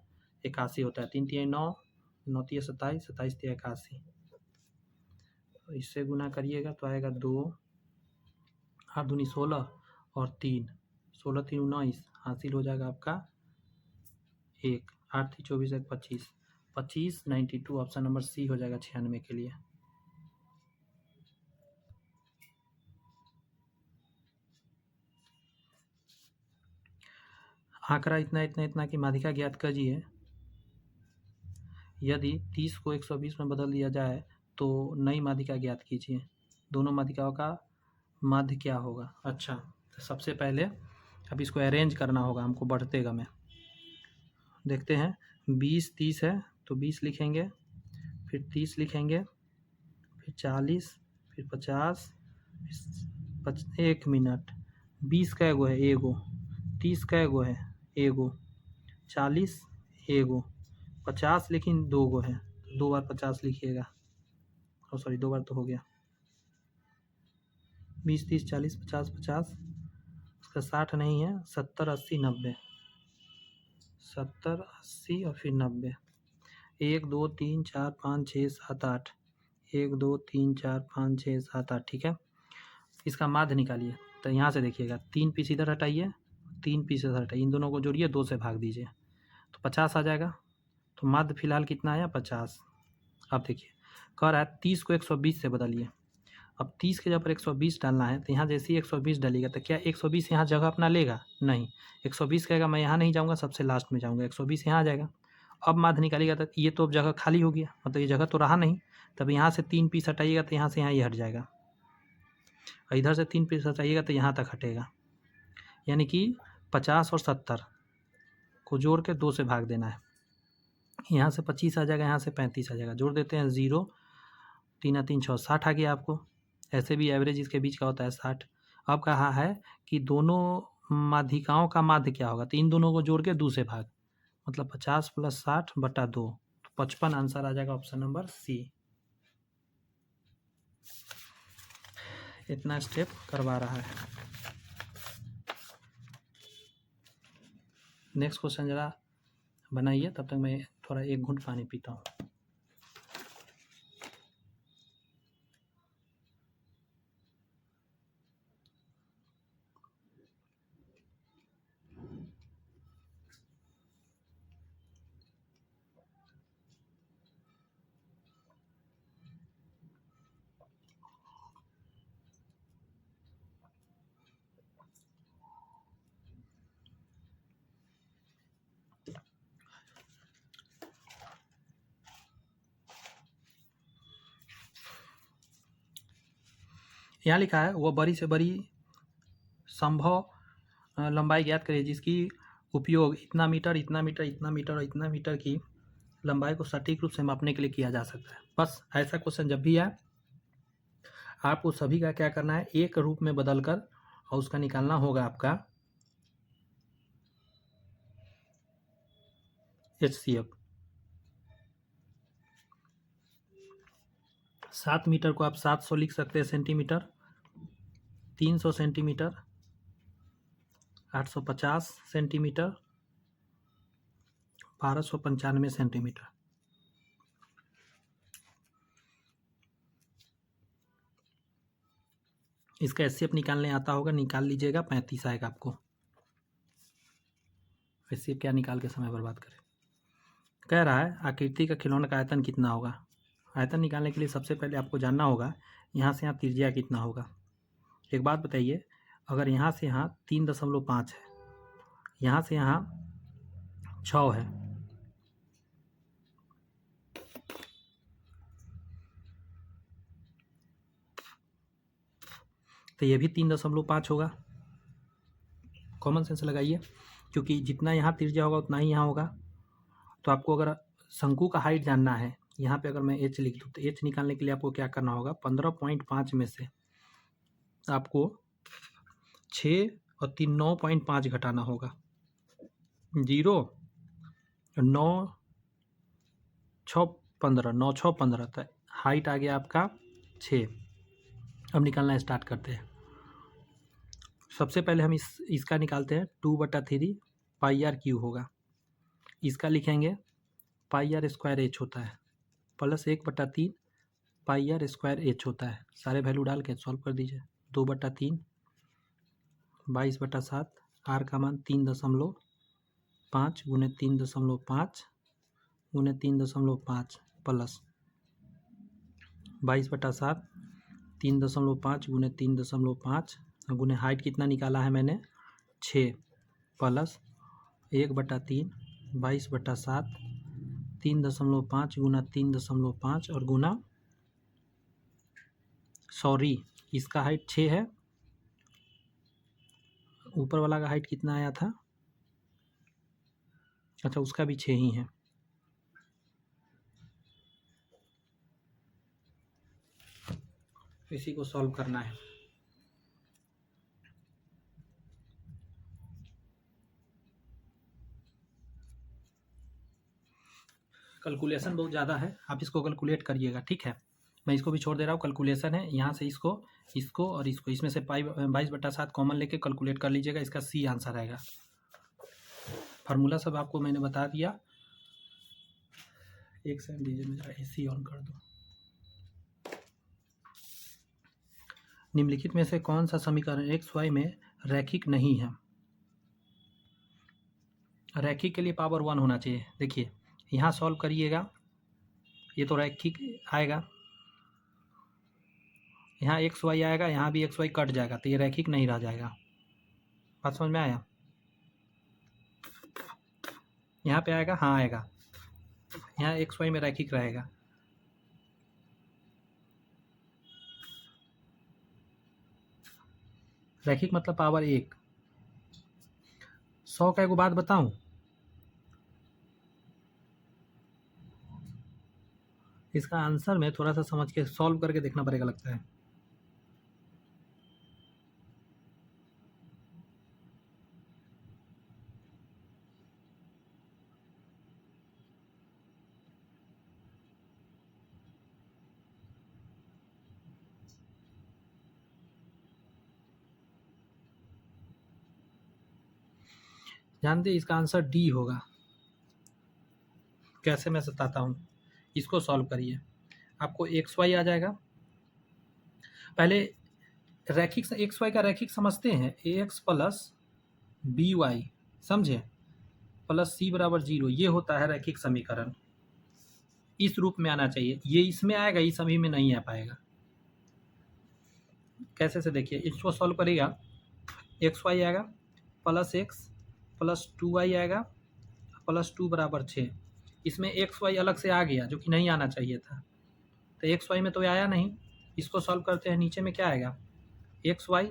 81 होता है। 3 3 9, 9 3 27, 27 3 81, तो इससे गुना करिएगा तो आएगा 2 8 दूनी 16 और 3 16 3 19, हासिल हो जाएगा आपका 1 8 3 24 1 25 25 92, ऑप्शन नंबर सी हो जाएगा 96 के लिए। आंकड़ा इतना इतना इतना की माध्यिका ज्ञात कीजिए। यदि 30 को 120 में बदल दिया जाए तो नई माध्यिका ज्ञात कीजिए। दोनों माध्यिकाओं का माध्य क्या होगा। अच्छा, तो सबसे पहले अब इसको अरेंज करना होगा हमको बढ़ते में। देखते हैं 20 30 है तो 20 लिखेंगे, फिर 30 लिखेंगे, फिर 40, फिर 50, फिर 1 मिनट, 20 कै गो है एगो, 30 कै गो है एगो, 40 एगो, 50 लेकिन 2 गो है, 2 बार 50 लिखिएगा, और सॉरी 2 बार तो हो गया। 20 30 40 50 50, उसका 60 नहीं है, 70 80 90, 70 80 और फिर 90। 1 2 3 4 5 6 7 8, 1 2 3 4 5 6 7 8, ठीक है। इसका माध्य निकालिए, तो यहाँ से देखिएगा 3 पीस इधर हटाइए, 3 पीस इधर हटाइए, इन दोनों को जोड़िए, 2 से भाग दीजिए तो 50 आ जाएगा। तो माध्य फिलहाल कितना आया 50। अब देखिए कह रहा है 30 को 120 से बदलिए। अब 30 के जगह पर 120 डालना है, तो यहाँ जैसे ही 120 डालिएगा तो क्या 120 यहाँ जगह अपना लेगा, नहीं। 120 कहेगा मैं यहाँ नहीं जाऊँगा, सबसे लास्ट में जाऊँगा, 120 यहाँ आ जाएगा। अब माध्य निकालिएगा तो ये तो अब जगह खाली हो गया, मतलब ये जगह तो रहा नहीं, तब यहाँ से 3 पीस हटाइएगा तो यहाँ से यहाँ ये हट जाएगा, और इधर से 3 पीस हटाइएगा तो यहाँ तक हटेगा, यानी कि 50 और 70 को जोड़ के 2 से भाग देना है। यहाँ से 25 आ जाएगा, यहाँ से 35 आ जाएगा, जोड़ देते हैं 0 3 3 6 60 आ गया आपको। ऐसे भी एवरेज इसके बीच का होता है 60। अब कहा है कि दोनों माध्यिकाओं का माध्य क्या होगा, तो इन दोनों को जोड़ के 2 से भाग, मतलब 50 + 60 बटा 2, तो 55 आंसर आ जाएगा, ऑप्शन नंबर सी। इतना स्टेप करवा रहा है। नेक्स्ट क्वेश्चन जरा बनाइए, तब तक मैं थोड़ा एक घूंट पानी पीता हूँ। यहाँ लिखा है वो बड़ी से बड़ी संभव लंबाई ज्ञात करिए जिसकी उपयोग इतना मीटर, इतना मीटर, इतना मीटर और इतना मीटर की लंबाई को सटीक रूप से मापने के लिए किया जा सकता है। बस ऐसा क्वेश्चन जब भी आए आपको सभी का क्या करना है, एक रूप में बदलकर और उसका निकालना होगा आपका HCF। 7 मीटर को आप 700 लिख सकते हैं सेंटीमीटर, 300 सेंटीमीटर, 850 सेंटीमीटर, 1295 सेंटीमीटर। इसका HCF निकालने आता होगा, निकाल लीजिएगा, 35 आएगा आपको। HCF क्या निकाल के समय बर्बाद करें। कह रहा है आकृति का खिलौने का आयतन कितना होगा। आयतन निकालने के लिए सबसे पहले आपको जानना होगा यहाँ से यहाँ त्रिज्या कितना होगा। एक बात बताइए, अगर यहाँ से यहाँ 3.5 है, यहाँ से यहाँ 6 है, तो ये भी 3.5 होगा। कॉमन सेंस लगाइए, क्योंकि जितना यहाँ त्रिज्या होगा उतना ही यहाँ होगा। तो आपको अगर शंकु का हाइट जानना है, यहाँ पे अगर मैं h लिख दूँ तो h निकालने के लिए आपको क्या करना होगा, 15.5 में से आपको 6 और 3 9.5 घटाना होगा। 0 9 6 15, 9 6 15, तो हाइट आ गया आपका 6। अब निकालना स्टार्ट करते हैं। सबसे पहले हम इसका निकालते हैं, 2/3 पाई आर क्यू होगा। इसका लिखेंगे पाई आर स्क्वायर एच होता है, plus 1/3 pi R square H होता है। सारे वैल्यू डाल के सॉल्व कर दीजिए। 2/3 22/7, आर का मान 3.5 गुने 3.5 गुने 3.5 प्लस 22/7, 3.5 गुने 3.5 गुने हाइट कितना निकाला है मैंने 6, प्लस 1/3 22/7, 3.5 गुना 3.5 और गुना, सॉरी इसका हाइट 6 है, ऊपर वाला का हाइट कितना आया था, अच्छा उसका भी 6 ही है। इसी को सॉल्व करना है। कैलकुलेशन बहुत ज़्यादा है, आप इसको कैलकुलेट करिएगा, ठीक है। मैं इसको भी छोड़ दे रहा हूँ, कैलकुलेशन है यहाँ से इसको और इसको, इसमें से 22/7 कॉमन लेके कैलकुलेट कर लीजिएगा, इसका सी आंसर आएगा। फार्मूला सब आपको मैंने बता दिया। एक सेकंड दीजिए, मैं जरा AC ऑन कर दूँ। निम्नलिखित में से कौन सा समीकरण XY में रैखिक नहीं है। रैखिक के लिए पावर 1 होना चाहिए। देखिए यहाँ सॉल्व करिएगा, ये तो रैखिक आएगा, यहाँ XY आएगा, यहाँ भी XY कट जाएगा, तो ये रैखिक नहीं रह जाएगा। बात समझ में आया। यहाँ पे आएगा, हाँ आएगा, यहाँ XY में रैखिक रहेगा। रैखिक मतलब पावर 1। 100 का एक बात बताऊं, इसका आंसर में थोड़ा सा समझ के सॉल्व करके देखना पड़ेगा लगता है। जानते इसका आंसर D होगा। कैसे मैं बताता हूँ, इसको सॉल्व करिए, आपको एक्स वाई आ जाएगा। पहले रैखिक एक्स वाई का रैखिक समझते हैं, ए एक्स प्लस बी वाई, समझे, प्लस सी बराबर 0, ये होता है रैखिक समीकरण। इस रूप में आना चाहिए, ये इसमें आएगा, इस सभी में नहीं आ पाएगा। कैसे से देखिए, इसको सॉल्व करेगा, एक्स वाई आएगा प्लस एक्स प्लस 2y आएगा प्लस 2 बराबर 6। इसमें एक्स वाई अलग से आ गया जो कि नहीं आना चाहिए था, तो एक्स वाई में तो आया नहीं। इसको सॉल्व करते हैं, नीचे में क्या आएगा, एक्स वाई,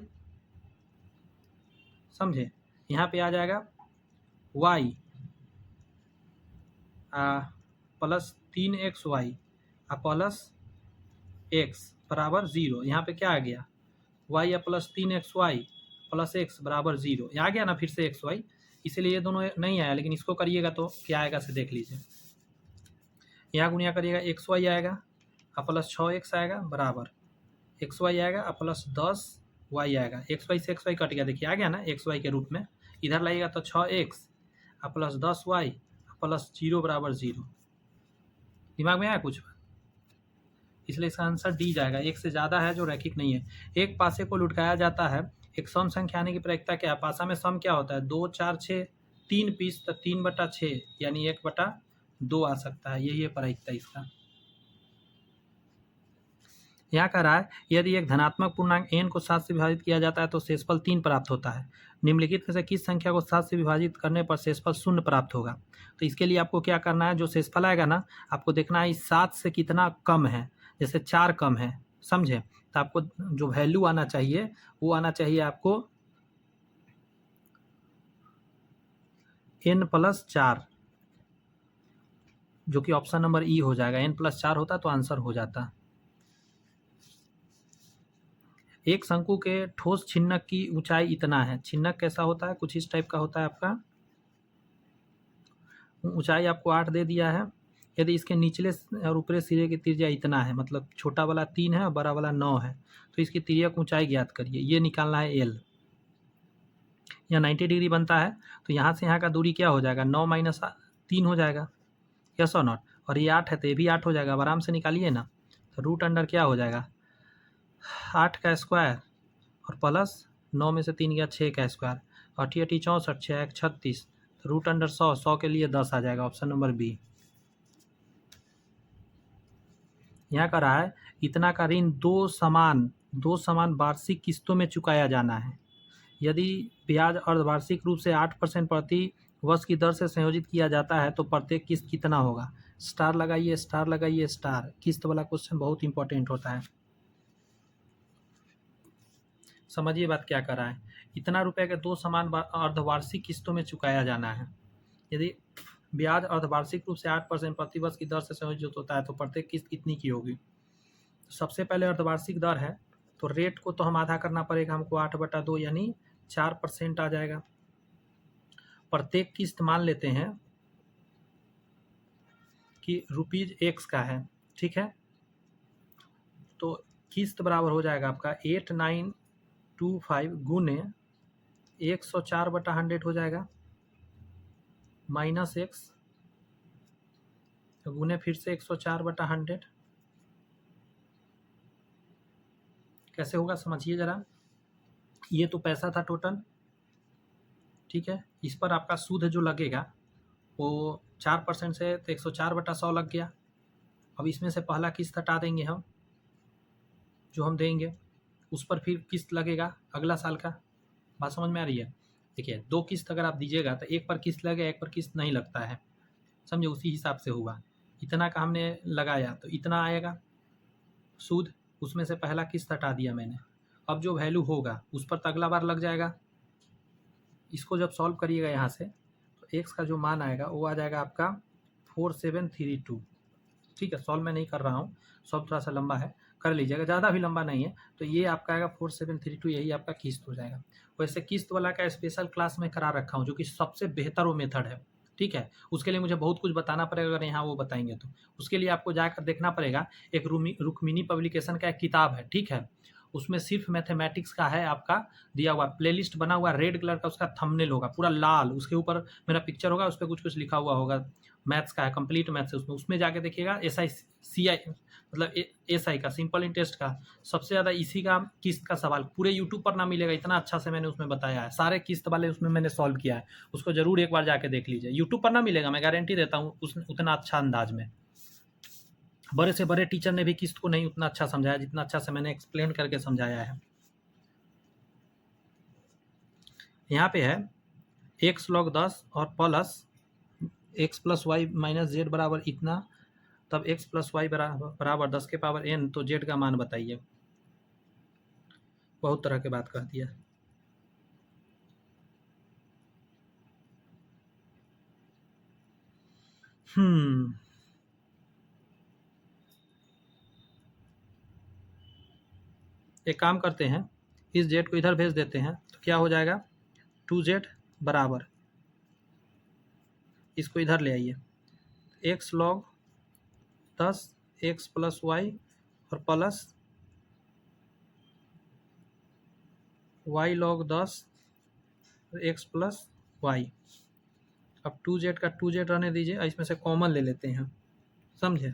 समझे, यहाँ पे आ जाएगा Y plus 3xy plus x बराबर 0। यहाँ पे क्या आ गया, Y plus 3xy plus x बराबर 0, आ गया ना फिर से एक्स वाई, इसीलिए ये दोनों नहीं आया। लेकिन इसको करिएगा तो क्या आएगा से देख लीजिए, यहाँ गुणिया करिएगा एक्स वाई आएगा प्लस 6x आएगा बराबर एक्स वाई आएगा प्लस 10y आएगा। एक्स वाई से एक्स वाई कट गया, देखिए आ गया ना एक्स वाई के रूप में, इधर लाइएगा तो 6x प्लस 10y प्लस 0 बराबर 0। दिमाग में आया कुछ, इसलिए इसका आंसर डी जाएगा। एक से ज़्यादा है जो रैखिक नहीं है। एक पासे को लुढ़काया जाता है, एक सम संख्या आने की प्रायिकता क्या है, पासा में सम क्या होता है, 2 4 6 3 पीस, तो 3/6 यानी 1/2 आ सकता है, यही है प्रायिकता इसका। यहाँ कह रहा है यदि एक धनात्मक पूर्णांक n को 7 से विभाजित किया जाता है तो शेषफल 3 प्राप्त होता है। निम्नलिखित में से किस संख्या को 7 से विभाजित करने पर शेषफल 0 प्राप्त होगा। तो इसके लिए आपको क्या करना है, जो शेषफल आएगा ना, आपको देखना है इस 7 से कितना कम है। जैसे 4 कम है, समझे, तो आपको जो वैल्यू आना चाहिए वो आना चाहिए आपको n+4, जो कि ऑप्शन नंबर ई हो जाएगा। n+4 होता तो आंसर हो जाता। एक शंकु के ठोस छिन्नक की ऊंचाई इतना है। छिन्नक कैसा होता है, कुछ इस टाइप का होता है आपका। ऊंचाई आपको 8 दे दिया है। यदि इसके निचले और ऊपरी सिरे की त्रिज्या इतना है, मतलब छोटा वाला 3 है और बड़ा वाला 9 है, तो इसकी तिर्यक ऊंचाई ज्ञात करिए। ये निकालना है एल। यहाँ 90 डिग्री बनता है, तो यहाँ से यहाँ का दूरी क्या हो जाएगा, 9 - 3 हो जाएगा, यस और नॉट। और ये 8 है तो ये भी 8 हो जाएगा। अब आराम से निकालिए ना, तो रूट अंडर क्या हो जाएगा, 8 का स्क्वायर और प्लस 9 में से 3 गया 6 का स्क्वायर, 8 × 8 = 64, 6 × 36, तो रूट अंडर 100, 100 के लिए 10 आ जाएगा, ऑप्शन नंबर बी। यहाँ का रहा है इतना का ऋण दो समान वार्षिक किस्तों में चुकाया जाना है। यदि ब्याज अर्धवार्षिक रूप से 8% प्रति वर्ष की दर से संयोजित किया जाता है तो प्रत्येक किस्त कितना होगा। स्टार लगाइए, स्टार लगाइए, स्टार। किस्त वाला क्वेश्चन बहुत इंपॉर्टेंट होता है। समझिए बात क्या कर रहा है, इतना रुपए के 2 समान अर्धवार्षिक किस्तों में चुकाया जाना है। यदि ब्याज अर्धवार्षिक रूप से 8% प्रति वर्ष की दर से संयोजित होता है तो प्रत्येक किस्त कितनी की होगी। तो सबसे पहले अर्धवार्षिक दर है, तो रेट को तो हम आधा करना पड़ेगा हमको, 8/2 यानी 4% आ जाएगा। प्रत्येक किस्त मान लेते हैं कि ₹X का है, ठीक है, तो किस्त बराबर हो जाएगा आपका 8925 गुने 104/100 हो जाएगा, माइनस x गुने फिर से 104/100। कैसे होगा समझिए जरा। ये तो पैसा था टोटल, ठीक है, इस पर आपका सूद जो लगेगा वो 4% से, तो 104/100 लग गया। अब इसमें से पहला किस्त हटा देंगे हम, जो हम देंगे उस पर फिर किस्त लगेगा अगला साल का। बात समझ में आ रही है। देखिए 2 किस्त अगर आप दीजिएगा तो एक पर किस्त लगेगा, एक पर किस्त नहीं लगता है, समझे, उसी हिसाब से होगा। इतना का हमने लगाया तो इतना आएगा सूद, उसमें से पहला किस्त हटा दिया मैंने। अब जो वैल्यू होगा उस पर तो अगला बार लग जाएगा। इसको जब सॉल्व करिएगा यहाँ से तो एक्स का जो मान आएगा वो आ जाएगा आपका 4732। ठीक है, सॉल्व मैं नहीं कर रहा हूँ, सॉल्व थोड़ा सा लंबा है, कर लीजिएगा, ज़्यादा भी लंबा नहीं है। तो ये आपका आएगा 4732, यही आपका किस्त हो जाएगा। वैसे किस्त वाला का स्पेशल क्लास में करा रखा हूँ, जो कि सबसे बेहतर वो मेथड है, ठीक है। उसके लिए मुझे बहुत कुछ बताना पड़ेगा, अगर यहाँ वो बताएंगे तो उसके लिए आपको जाकर देखना पड़ेगा। एक रुक्मिनी पब्लिकेशन का एक किताब है, ठीक है, उसमें सिर्फ मैथमेटिक्स का है आपका दिया हुआ, प्लेलिस्ट बना हुआ, रेड कलर का उसका थंबनेल होगा, पूरा लाल, उसके ऊपर मेरा पिक्चर होगा, उस पर कुछ कुछ लिखा हुआ होगा, मैथ्स का है, कंप्लीट मैथ्स है उसमें, उसमें जाके देखिएगा SI मतलब SI का सिंपल इंटरेस्ट का सबसे ज़्यादा इसी का किस्त का सवाल पूरे यूट्यूब पर ना मिलेगा, इतना अच्छा से मैंने उसमें बताया है, सारे किस्त वाले उसमें मैंने सॉल्व किया है, उसको जरूर एक बार जाके देख लीजिए, यूट्यूब पर ना मिलेगा, मैं गारंटी देता हूँ उतना अच्छा अंदाज में। बड़े से बड़े टीचर ने भी किस्त को नहीं उतना अच्छा समझाया जितना अच्छा से मैंने एक्सप्लेन करके समझाया है। यहाँ पे है x log 10 और plus x plus Y minus Z बराबर इतना, तब x प्लस वाई बराबर 10 के पावर n, तो z का मान बताइए। बहुत तरह के बात कह दिया। एक काम करते हैं, इस z को इधर भेज देते हैं, तो क्या हो जाएगा 2z बराबर, इसको इधर ले आइए, x log 10 x plus Y और plus y log 10 x plus Y. अब 2z का 2z रहने दीजिए, इसमें से कॉमन ले लेते हैं, समझे,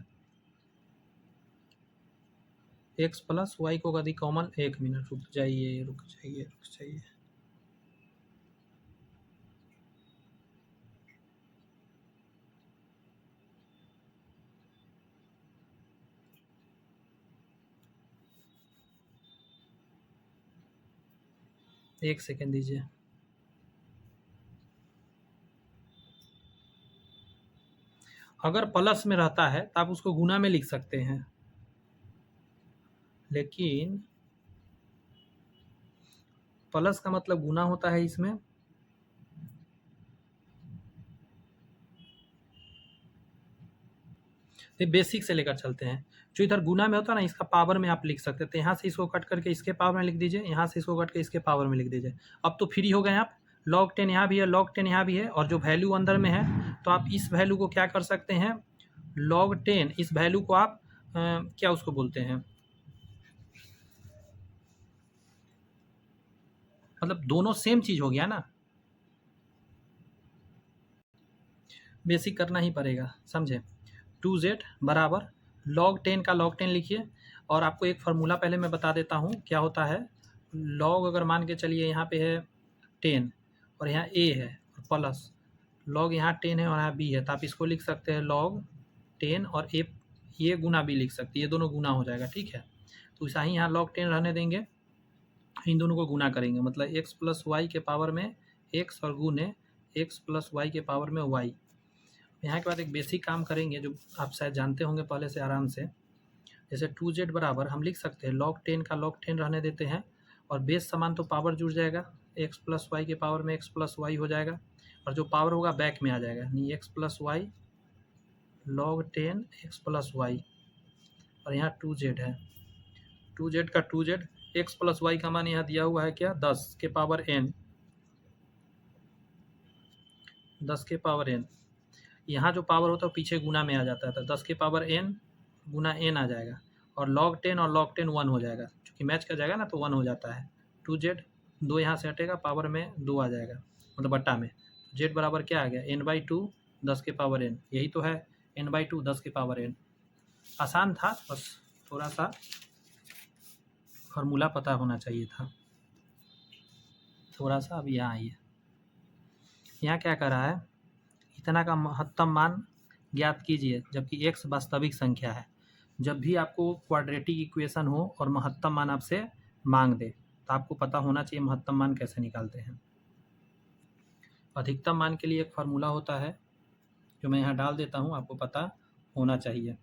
x प्लस वाई को कभी कॉमन, 1 मिनट रुक जाइए रुक जाइए रुक जाइए, एक सेकेंड दीजिए। अगर प्लस में रहता है तो आप उसको गुना में लिख सकते हैं, लेकिन प्लस का मतलब गुना होता है इसमें, ये बेसिक से लेकर चलते हैं, जो इधर गुना में होता है ना इसका पावर में आप लिख सकते थे, यहाँ से इसको कट करके इसके पावर में लिख दीजिए, यहाँ से इसको कट के इसके पावर में लिख दीजिए। अब तो फ्री हो गए आप, log 10 यहाँ भी है, log 10 यहाँ भी है, और जो वैल्यू अंदर में है तो आप इस वैल्यू को क्या कर सकते हैं, log 10 इस वैल्यू को आप क्या उसको बोलते हैं, मतलब दोनों सेम चीज हो गया ना, बेसिक करना ही पड़ेगा, समझे। 2z बराबर log 10 का log 10 लिखिए, और आपको एक फार्मूला पहले मैं बता देता हूँ क्या होता है। log अगर मान के चलिए यहाँ पे है 10 और यहाँ a है और प्लस log यहाँ 10 है और यहाँ b है, तो आप इसको लिख सकते हैं log 10 और a, ये गुना b लिख सकते हैं, ये दोनों गुना हो जाएगा, ठीक है। तो ऐसा ही यहाँ log 10 रहने देंगे, इन दोनों को गुना करेंगे, मतलब x प्लस वाई के पावर में x और गुने x प्लस वाई के पावर में y। यहाँ के बाद एक बेसिक काम करेंगे जो आप शायद जानते होंगे पहले से आराम से, जैसे 2z बराबर हम लिख सकते हैं log 10 का log 10 रहने देते हैं, और बेस समान तो पावर जुड़ जाएगा, x प्लस वाई के पावर में x प्लस वाई हो जाएगा, और जो पावर होगा बैक में आ जाएगा, यानी x plus Y log 10 x plus Y, और यहाँ 2z है, 2z का 2z, x प्लस वाई का मान यहाँ दिया हुआ है क्या 10 के पावर n, 10 के पावर n, यहाँ जो पावर होता है पीछे गुना में आ जाता है, तो 10 के पावर n गुना n आ जाएगा, और log 10 और log 10 1 हो जाएगा, क्योंकि मैच कर जाएगा ना तो 1 हो जाता है। 2z 2 यहाँ से हटेगा, पावर में 2 आ जाएगा, मतलब बट्टा में, z बराबर क्या आ गया n/2 10 के पावर n, यही तो है n/2 10 के पावर n। आसान था, बस थोड़ा सा फार्मूला पता होना चाहिए था थोड़ा सा। अब यहाँ आइए, यहाँ क्या कर रहा है, इतना का महत्तम मान ज्ञात कीजिए, जबकि x वास्तविक संख्या है। जब भी आपको क्वाड्रेटिक इक्वेशन हो और महत्तम मान आपसे मांग दे, तो आपको पता होना चाहिए महत्तम मान कैसे निकालते हैं। अधिकतम मान के लिए एक फार्मूला होता है जो मैं यहाँ डाल देता हूँ, आपको पता होना चाहिए।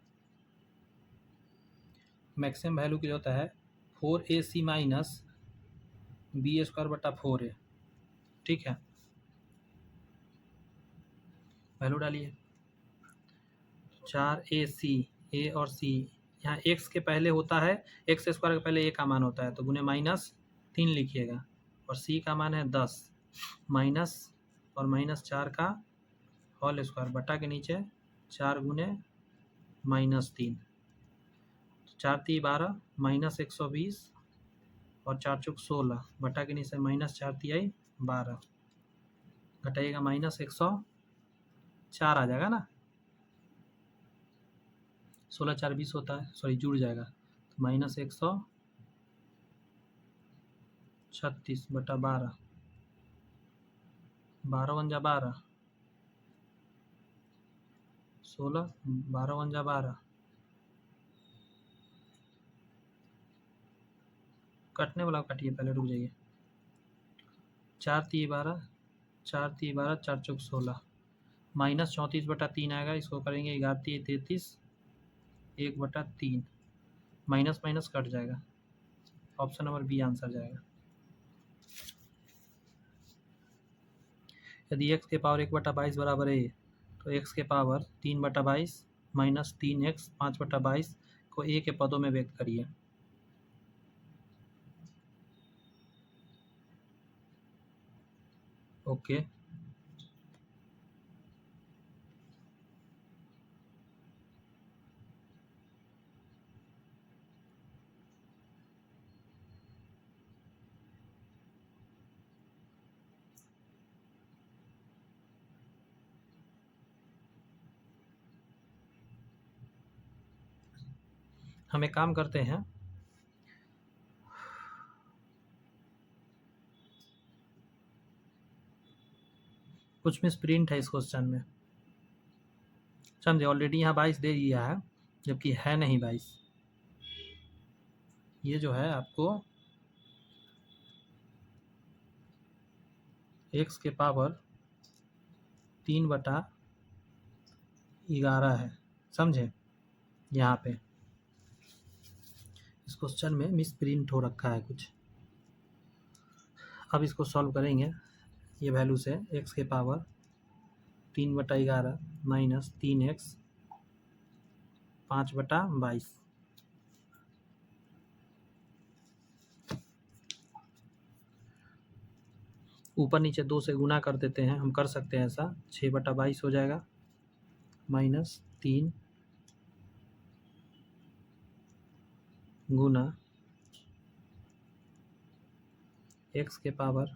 मैक्सिमम वैल्यू के लिए होता है 4ac माइनस बी स्क्वायर बटा 4a, ठीक है। वैल्यू डालिए 4ac, a और c, यहाँ x के पहले होता है, x स्क्वायर के पहले a का मान होता है, तो गुने -3 लिखिएगा, और c का मान है 10 माइनस और -4 का होल स्क्वायर बटा के नीचे 4 गुने -3, 4 × 3 = 12 -120 और 4 × 4 = 16 बटा के नीचे -4 × 3 = 12, घटाइएगा -104 आ जाएगा ना, 16 4 20 होता है, सॉरी जुड़ जाएगा, तो माइनस 136/12, 12 × 12, 16, 12 × 12, कटने वाला काटिए, पहले रुक जाइए, 4 × 12, 4 × 12, 4 × 16, माइनस 34/3 आएगा, इसको करेंगे 11 × 33, 1/3, माइनस माइनस कट जाएगा, ऑप्शन नंबर बी आंसर जाएगा। यदि x के पावर 1/22 बराबर है तो x के पावर 3/22 माइनस 3x 5/22 को a के पदों में व्यक्त करिए। ओके, हम एक काम करते हैं, कुछ मिस प्रिंट है इस क्वेश्चन में, समझे, ऑलरेडी यहाँ 22 दे दिया है जबकि है नहीं 22। ये जो है आपको x के पावर 3/11 है, समझे, यहाँ पे इस क्वेश्चन में मिस प्रिंट हो रखा है कुछ। अब इसको सॉल्व करेंगे ये वैल्यू से, x के पावर 3/11 माइनस 3x 5/22, ऊपर नीचे 2 से गुना कर देते हैं, हम कर सकते हैं ऐसा, 6/22 हो जाएगा, माइनस 3 गुना x के पावर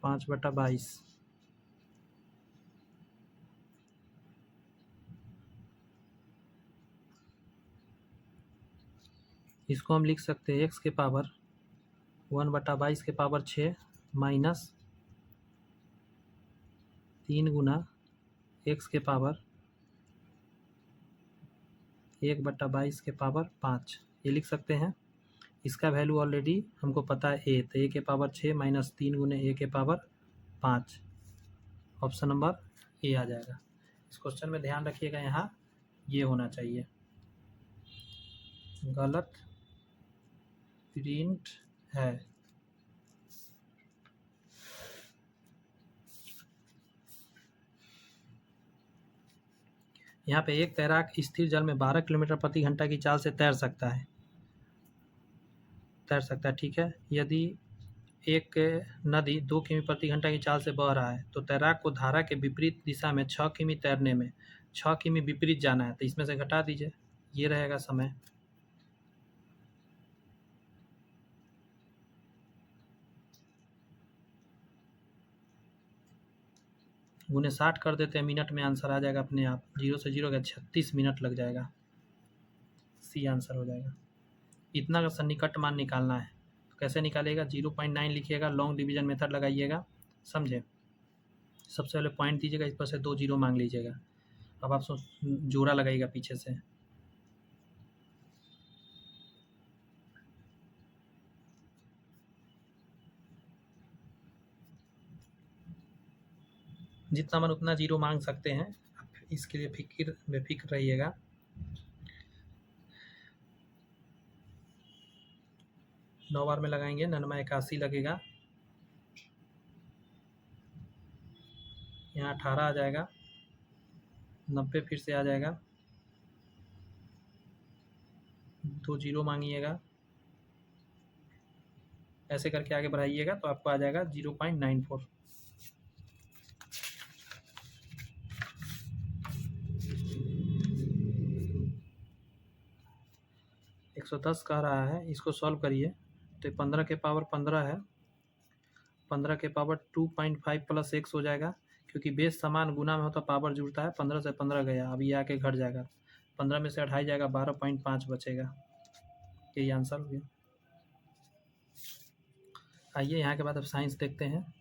5/22, इसको हम लिख सकते हैं x के पावर 1/22 के पावर 6 माइनस 3 गुना x के पावर 1/22 के पावर 5, ये लिख सकते हैं। इसका वैल्यू ऑलरेडी हमको पता है a, तो a के पावर 6 माइनस 3 गुने a के पावर 5, ऑप्शन नंबर ए आ जाएगा। इस क्वेश्चन में ध्यान रखिएगा, यहाँ ये होना चाहिए, गलत प्रिंट है। यहाँ पे एक तैराक स्थिर जल में 12 किलोमीटर प्रति घंटा की चाल से तैर सकता है, ठीक है। यदि एक नदी 2 किमी प्रति घंटा की चाल से बह रहा है तो तैराक को धारा के विपरीत दिशा में 6 किमी तैरने में 6 किमी विपरीत जाना है, तो इसमें से घटा दीजिए, ये रहेगा समय। गुने 60 कर देते हैं, मिनट में आंसर आ जाएगा अपने आप, 0 से 0 का 36 मिनट लग जाएगा, सी आंसर हो जाएगा। इतना का सन्निकट मान निकालना है, तो कैसे निकालेगा, 0.9 लिखिएगा, लॉन्ग डिवीजन मेथड लगाइएगा, समझे। सबसे पहले पॉइंट दीजिएगा, इस पर से 2 जीरो मांग लीजिएगा, अब आप जोड़ा लगाइएगा पीछे से, जितना मन उतना जीरो मांग सकते हैं, इसके लिए बेफिक्र रहिएगा। नौ बार में लगाएंगे, 81 लगेगा, यहाँ 18 आ जाएगा, 90 फिर से आ जाएगा, 2 जीरो मांगिएगा, ऐसे करके आगे बढ़ाइएगा तो आपको आ जाएगा 0.94। 110 कह रहा है, इसको सॉल्व करिए तो 15 के पावर 15 है, 15 के पावर 2.5 प्लस x हो जाएगा, क्योंकि बेस समान गुना में हो तो पावर जुड़ता है। 15 से 15 गया, अब ये आके घट जाएगा, 15 में से 28 जाएगा, 12.5 बचेगा। यही आंसर हो गया। आइए यहाँ के बाद अब साइंस देखते हैं।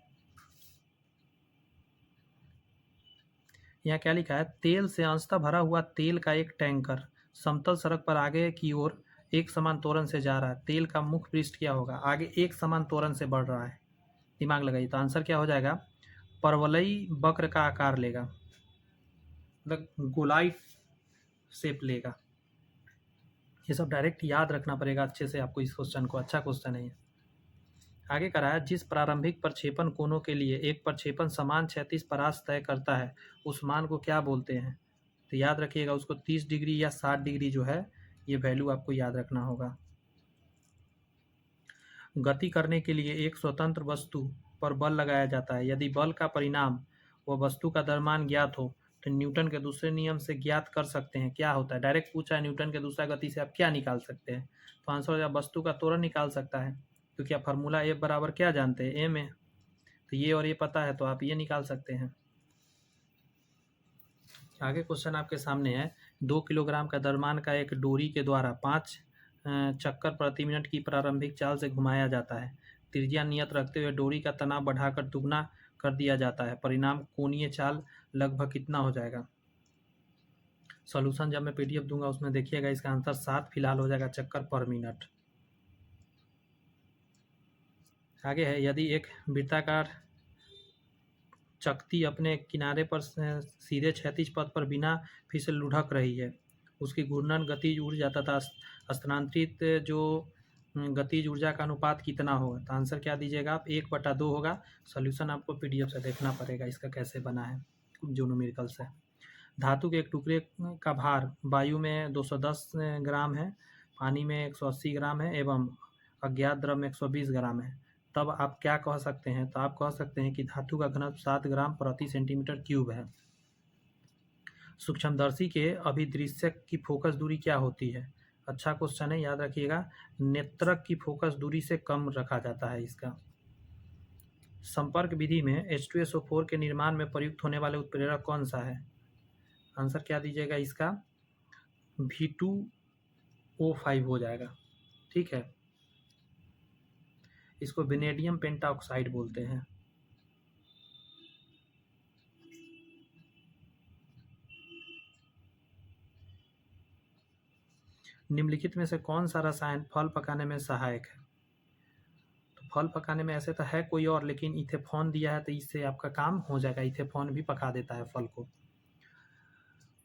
यहाँ क्या लिखा है, तेल से अंशतः भरा हुआ तेल का एक टैंकर समतल सड़क पर आगे की ओर एक समान त्वरण से जा रहा है। तेल का मुख्य पृष्ठ क्या होगा, आगे एक समान त्वरण से बढ़ रहा है। दिमाग लगाइए, तो आंसर क्या हो जाएगा, परवलयी वक्र का आकार लेगा, मतलब गोलाई शेप लेगा। ये सब डायरेक्ट याद रखना पड़ेगा अच्छे से आपको इस क्वेश्चन को, अच्छा क्वेश्चन है ये। आगे कराया, जिस प्रारंभिक प्रक्षेपण कोणों के लिए एक प्रक्षेपण समान क्षैतिज परास तय करता है उस मान को क्या बोलते हैं। तो याद रखिएगा उसको 30 डिग्री या 60 डिग्री जो है ये वैल्यू आपको याद रखना होगा। गति करने के लिए एक स्वतंत्र वस्तु पर बल लगाया जाता है। यदि बल का परिणाम व वस्तु का द्रव्यमान ज्ञात हो तो न्यूटन के दूसरे नियम से ज्ञात कर सकते हैं। क्या होता है, डायरेक्ट पूछा है न्यूटन के दूसरा गति से आप क्या निकाल सकते हैं। तो आंसर हो जाएगा वस्तु का त्वरण निकाल सकता है, क्योंकि आप फार्मूला F बराबर क्या जानते हैं, m है। तो ये और ये पता है तो आप ये निकाल सकते हैं। आगे क्वेश्चन आपके सामने है, 2 किलोग्राम का द्रव्यमान का एक डोरी के द्वारा 5 चक्कर प्रति मिनट की प्रारंभिक चाल से घुमाया जाता है। त्रिज्या नियत रखते हुए डोरी का तनाव बढ़ाकर दुगना कर दिया जाता है। परिणाम कोणीय चाल लगभग कितना हो जाएगा। सॉल्यूशन जब मैं PDF दूंगा उसमें देखिएगा, इसका आंसर 7 फिलहाल हो जाएगा चक्कर पर मिनट। आगे है, यदि एक वृत्ताकार चकती अपने किनारे पर सीधे क्षैतिज पथ पर बिना फिसल लुढ़क रही है, उसकी घूर्णन गतिज ऊर्जा तथा स्थानांतरित जो गतिज ऊर्जा का अनुपात कितना होगा। तो आंसर क्या दीजिएगा आप, 1/2 होगा। सॉल्यूशन आपको PDF से देखना पड़ेगा इसका कैसे बना है, जो न्यूमेरिकल से। धातु के एक टुकड़े का भार वायु में 210 ग्राम है, पानी में 180 ग्राम है एवं अज्ञात द्रव में 120 ग्राम है, तब आप क्या कह सकते हैं। तो आप कह सकते हैं कि धातु का घनत्व 7 ग्राम प्रति सेंटीमीटर क्यूब है। सूक्ष्मदर्शी के अभिदृश्यक की फोकस दूरी क्या होती है। अच्छा क्वेश्चन है, याद रखिएगा। नेत्रक की फोकस दूरी से कम रखा जाता है इसका। संपर्क विधि में H2SO4 के निर्माण में प्रयुक्त होने वाले उत्प्रेरक कौन सा है। आंसर क्या दीजिएगा इसका, V2O5 हो जाएगा। ठीक है, इसको वेनेडियम पेंटाऑक्साइड बोलते हैं। निम्नलिखित में से कौन सा रसायन फल पकाने में सहायक है। तो फल पकाने में ऐसे तो है कोई और, लेकिन इथेफॉन दिया है तो इससे आपका काम हो जाएगा। इथेफॉन भी पका देता है फल को।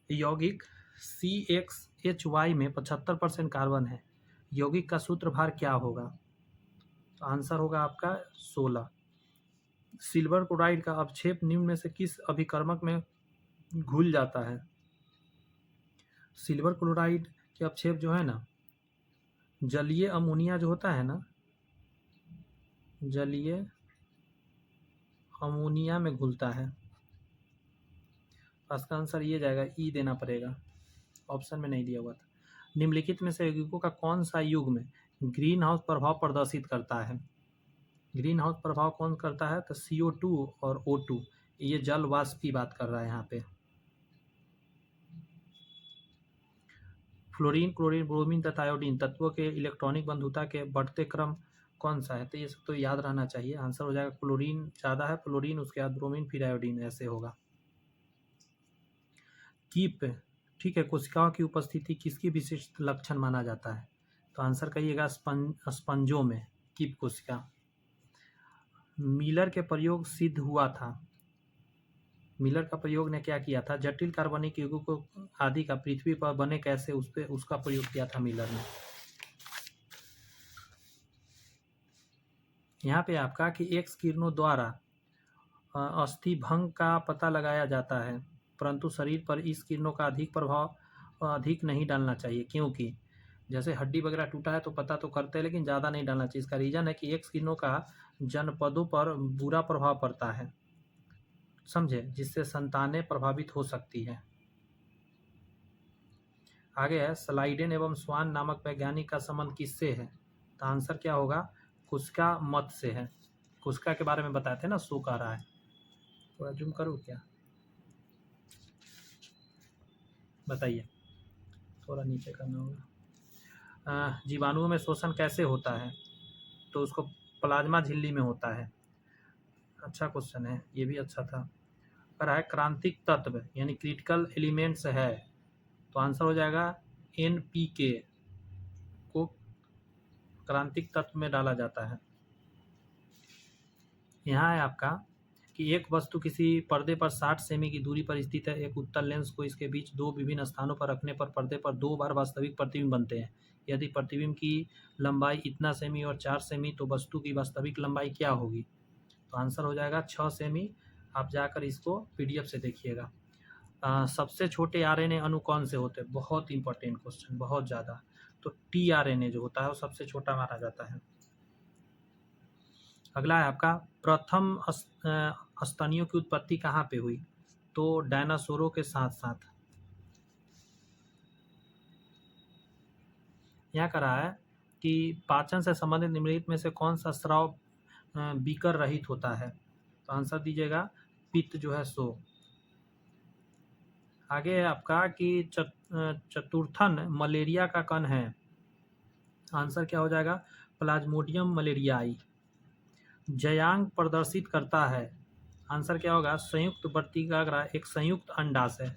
यौगिक CXHY में 75% कार्बन है। यौगिक का सूत्रभार क्या होगा। तो आंसर होगा आपका 16। सिल्वर क्लोराइड का अपक्षेप निम्न में से किस अभिकर्मक में घुल जाता है। सिल्वर क्लोराइड के अपक्षेप जो है ना, जलीय अमोनिया जो होता है ना, जलीय अमोनिया में घुलता है। इसका आंसर ये जाएगा, ई देना पड़ेगा, ऑप्शन में नहीं दिया हुआ था। निम्नलिखित में से यौगिकों का कौन सा युग्म ग्रीन हाउस प्रभाव प्रदर्शित करता है। ग्रीन हाउस प्रभाव कौन करता है, तो CO2 और O2, ये जल वाष्प की बात कर रहा है यहाँ पे। फ्लोरीन, क्लोरीन, ब्रोमीन तथा आयोडीन तत्वों के इलेक्ट्रॉनिक बंधुता के बढ़ते क्रम कौन सा है। तो ये सब तो याद रहना चाहिए। आंसर हो जाएगा क्लोरीन ज़्यादा है, फ्लोरीन, उसके बाद ब्रोमीन, फिर आयोडीन, ऐसे होगा। कीप, ठीक है, कोशिकाओं की उपस्थिति किसकी विशिष्ट लक्षण माना जाता है। तो आंसर कहिएगा स्पंजों में कीप कोशिका। मिलर के प्रयोग सिद्ध हुआ था। मिलर का प्रयोग ने क्या किया था, जटिल कार्बनिक यौगिकों आदि का पृथ्वी पर बने कैसे उस पे उसका प्रयोग किया था मिलर ने। यहाँ पे आपका कि एक्स किरणों द्वारा अस्थि भंग का पता लगाया जाता है, परंतु शरीर पर इस किरणों का अधिक प्रभाव अधिक नहीं डालना चाहिए, क्योंकि जैसे हड्डी वगैरह टूटा है तो पता तो करते हैं, लेकिन ज़्यादा नहीं डालना चाहिए। इसका रीज़न है कि एक्स किरणों का जनपदों पर बुरा प्रभाव पड़ता है, समझे, जिससे संतानें प्रभावित हो सकती है। आगे है, स्लाइडेन एवं स्वान नामक वैज्ञानिक का संबंध किससे है। तो आंसर क्या होगा, कुस्का मत से है। कुस्का के बारे में बताते हैं ना, शो कह रहा है। थोड़ा जूम करूँ क्या, बताइए, थोड़ा नीचे करना होगा। जीवाणुओं में शोषण कैसे होता है, तो उसको प्लाज्मा झिल्ली में होता है। अच्छा क्वेश्चन है, ये भी अच्छा था। पर है क्रांतिक तत्व यानी क्रिटिकल एलिमेंट्स है, तो आंसर हो जाएगा NPK को क्रांतिक तत्व में डाला जाता है। यहाँ है आपका कि एक वस्तु किसी पर्दे पर 60 सेमी की दूरी पर स्थित है। एक उत्तल लेंस को इसके बीच दो विभिन्न स्थानों पर रखने पर पर्दे पर 2 बार वास्तविक प्रतिबिंब बनते हैं। यदि प्रतिबिंब की लंबाई इतना सेमी और 4 सेमी, तो वस्तु की वास्तविक लंबाई क्या होगी? तो आंसर हो जाएगा 6 सेमी। आप जाकर इसको PDF से देखिएगा। सबसे छोटे RNA अणु कौन से होते हैं? बहुत इंपॉर्टेंट क्वेश्चन, बहुत ज़्यादा। तो tRNA जो होता है वो सबसे छोटा माना जाता है। अगला है आपका प्रथम स्तनियों की उत्पत्ति कहाँ पे हुई? तो डायनासोरों के साथ साथ। यहाँ कह रहा है कि पाचन से संबंधित निम्नलिखित में से कौन सा स्राव बीकर रहित होता है? तो आंसर दीजिएगा पित्त जो है सो। आगे है आपका कि चतुर्थन मलेरिया का कण है। आंसर क्या हो जाएगा? प्लाज्मोडियम मलेरियाई। जयांग प्रदर्शित करता है। आंसर क्या होगा? संयुक्त वर्तिकाग्र एक संयुक्त अंडाशय।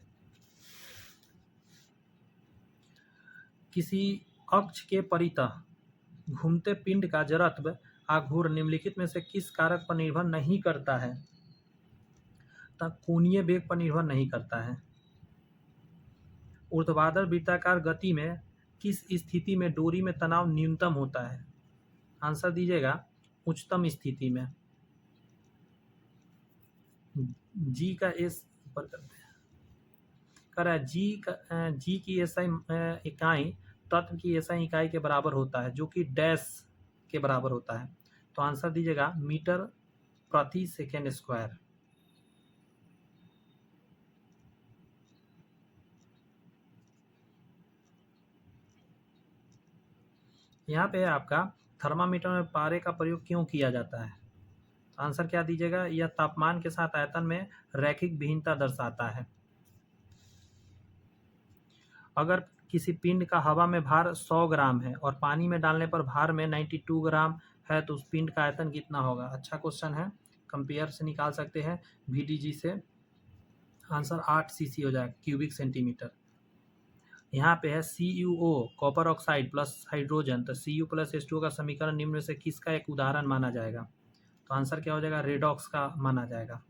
किसी अक्ष के परितः घूमते पिंड का जड़त्व आघूर्ण निम्नलिखित में से किस कारक पर निर्भर नहीं करता है? तब कोणीय वेग पर निर्भर नहीं करता है। ऊर्ध्वाधर वृत्ताकार गति में किस स्थिति में डोरी में तनाव न्यूनतम होता है? आंसर दीजिएगा उच्चतम स्थिति में। जी का एस ऊपर करते हैं। कह रहा है जी की एसआई इकाई तत्व की एसआई इकाई के बराबर होता है, जो कि डैश के बराबर होता है। तो आंसर दीजिएगा मीटर प्रति सेकेंड स्क्वायर। यहाँ पे है आपका थर्मामीटर में पारे का प्रयोग क्यों किया जाता है? तो आंसर क्या दीजिएगा? यह तापमान के साथ आयतन में रैखिक भिन्नता दर्शाता है। अगर किसी पिंड का हवा में भार 100 ग्राम है और पानी में डालने पर भार में 92 ग्राम है, तो उस पिंड का आयतन कितना होगा? अच्छा क्वेश्चन है, कंपेयर से निकाल सकते हैं VDG से। आंसर 8 cc हो जाएगा, क्यूबिक सेंटीमीटर। यहाँ पे है CuO copper oxide plus hydrogen, तो Cu प्लस H2O का समीकरण निम्न में से किसका एक उदाहरण माना जाएगा? तो आंसर क्या हो जाएगा? रेडॉक्स का माना जाएगा।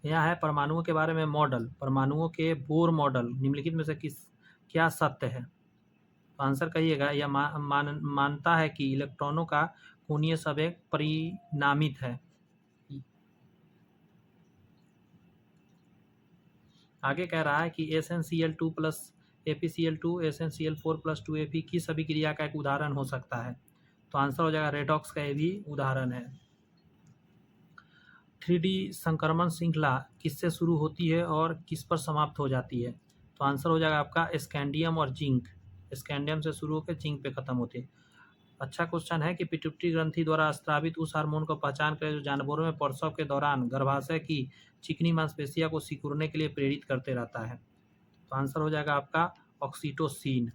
यहाँ है परमाणुओं के बारे में मॉडल। परमाणुओं के बोर मॉडल निम्नलिखित में से क्या सत्य है? तो आंसर कहिएगा। यह मानता है कि इलेक्ट्रॉनों का कोणीय संवेग परिणामित है। आगे कह रहा है कि SnCl2 plus ApCl2 SnCl4 plus 2Ap किस अभिक्रिया का एक उदाहरण हो सकता है? तो आंसर हो जाएगा रेडॉक्स का ये भी उदाहरण है। 3D संक्रमण श्रृंखला किससे शुरू होती है और किस पर समाप्त हो जाती है? तो आंसर हो जाएगा आपका स्कैंडियम और जिंक। स्कैंडियम से शुरू होकर जिंक पे खत्म होती है। अच्छा क्वेश्चन है कि पिट्यूटरी ग्रंथि द्वारा स्रावित उस हार्मोन को पहचान करें जो जानवरों में प्रसव के दौरान गर्भाशय की चिकनी मांसपेशियों को सिकुड़ने के लिए प्रेरित करते रहता है। तो आंसर हो जाएगा आपका ऑक्सीटोसिन।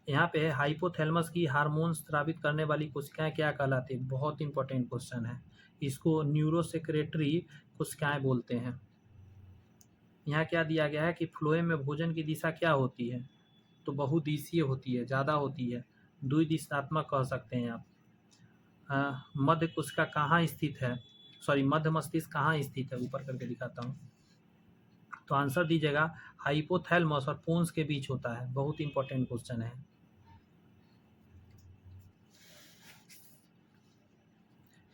यहाँ पे हाइपोथैलेमस की हार्मोन स्रावित करने वाली कोशिकाएं क्या कहलाती है? बहुत इंपॉर्टेंट क्वेश्चन है। इसको न्यूरोसेक्रेटरी कोशिकाएं बोलते हैं। यहाँ क्या दिया गया है कि फ्लोएम में भोजन की दिशा क्या होती है? तो बहुदिशीय होती है, ज़्यादा होती है, द्विदिशात्मक कह सकते हैं आप। मध्य कोशिका कहाँ स्थित है? सॉरी, मध्य मस्तिष्क कहाँ स्थित है? ऊपर करके दिखाता हूँ। तो आंसर दीजिएगा हाइपोथैलेमस और पोन्स के बीच होता है। बहुत इंपॉर्टेंट क्वेश्चन है।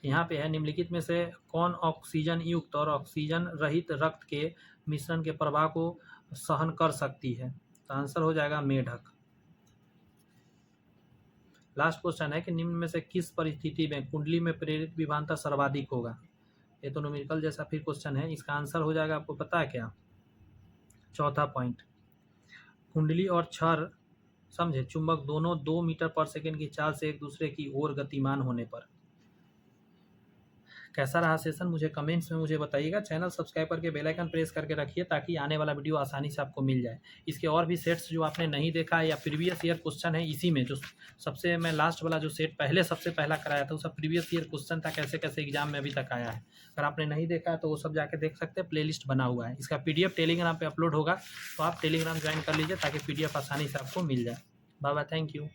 यहाँ पे है निम्नलिखित में से कौन ऑक्सीजन युक्त और ऑक्सीजन रहित रक्त के मिश्रण के प्रवाह को सहन कर सकती है? तो आंसर हो जाएगा मेढक। लास्ट क्वेश्चन है कि निम्न में से किस परिस्थिति में कुंडली में प्रेरित विभवांतर सर्वाधिक होगा? ये तो न्यूमेरिकल जैसा फिर क्वेश्चन है। इसका आंसर हो जाएगा, आपको पता है क्या? चौथा पॉइंट, कुंडली और छर समझे, चुंबक दोनों 2 मीटर पर सेकंड की चाल से एक दूसरे की ओर गतिमान होने पर। कैसा रहा सेशन मुझे कमेंट्स में मुझे बताइएगा। चैनल सब्सक्राइब करके बेल आइकन प्रेस करके रखिए ताकि आने वाला वीडियो आसानी से आपको मिल जाए। इसके और भी सेट्स जो आपने नहीं देखा है या प्रीवियस ईयर क्वेश्चन है इसी में, जो सबसे मैं लास्ट वाला जो सेट पहले सबसे पहला कराया था, वो सब प्रीवियस ईयर क्वेश्चन था, कैसे कैसे एग्जाम में अभी तक आया है। अगर आपने नहीं देखा है तो वो सब जाके देख सकते हैं, प्लेलिस्ट बना हुआ है। इसका PDF टेलीग्राम पर अपलोड होगा, तो आप टेलीग्राम ज्वाइन कर लीजिए ताकि PDF आसानी से आपको मिल जाए। Bye bye, thank you.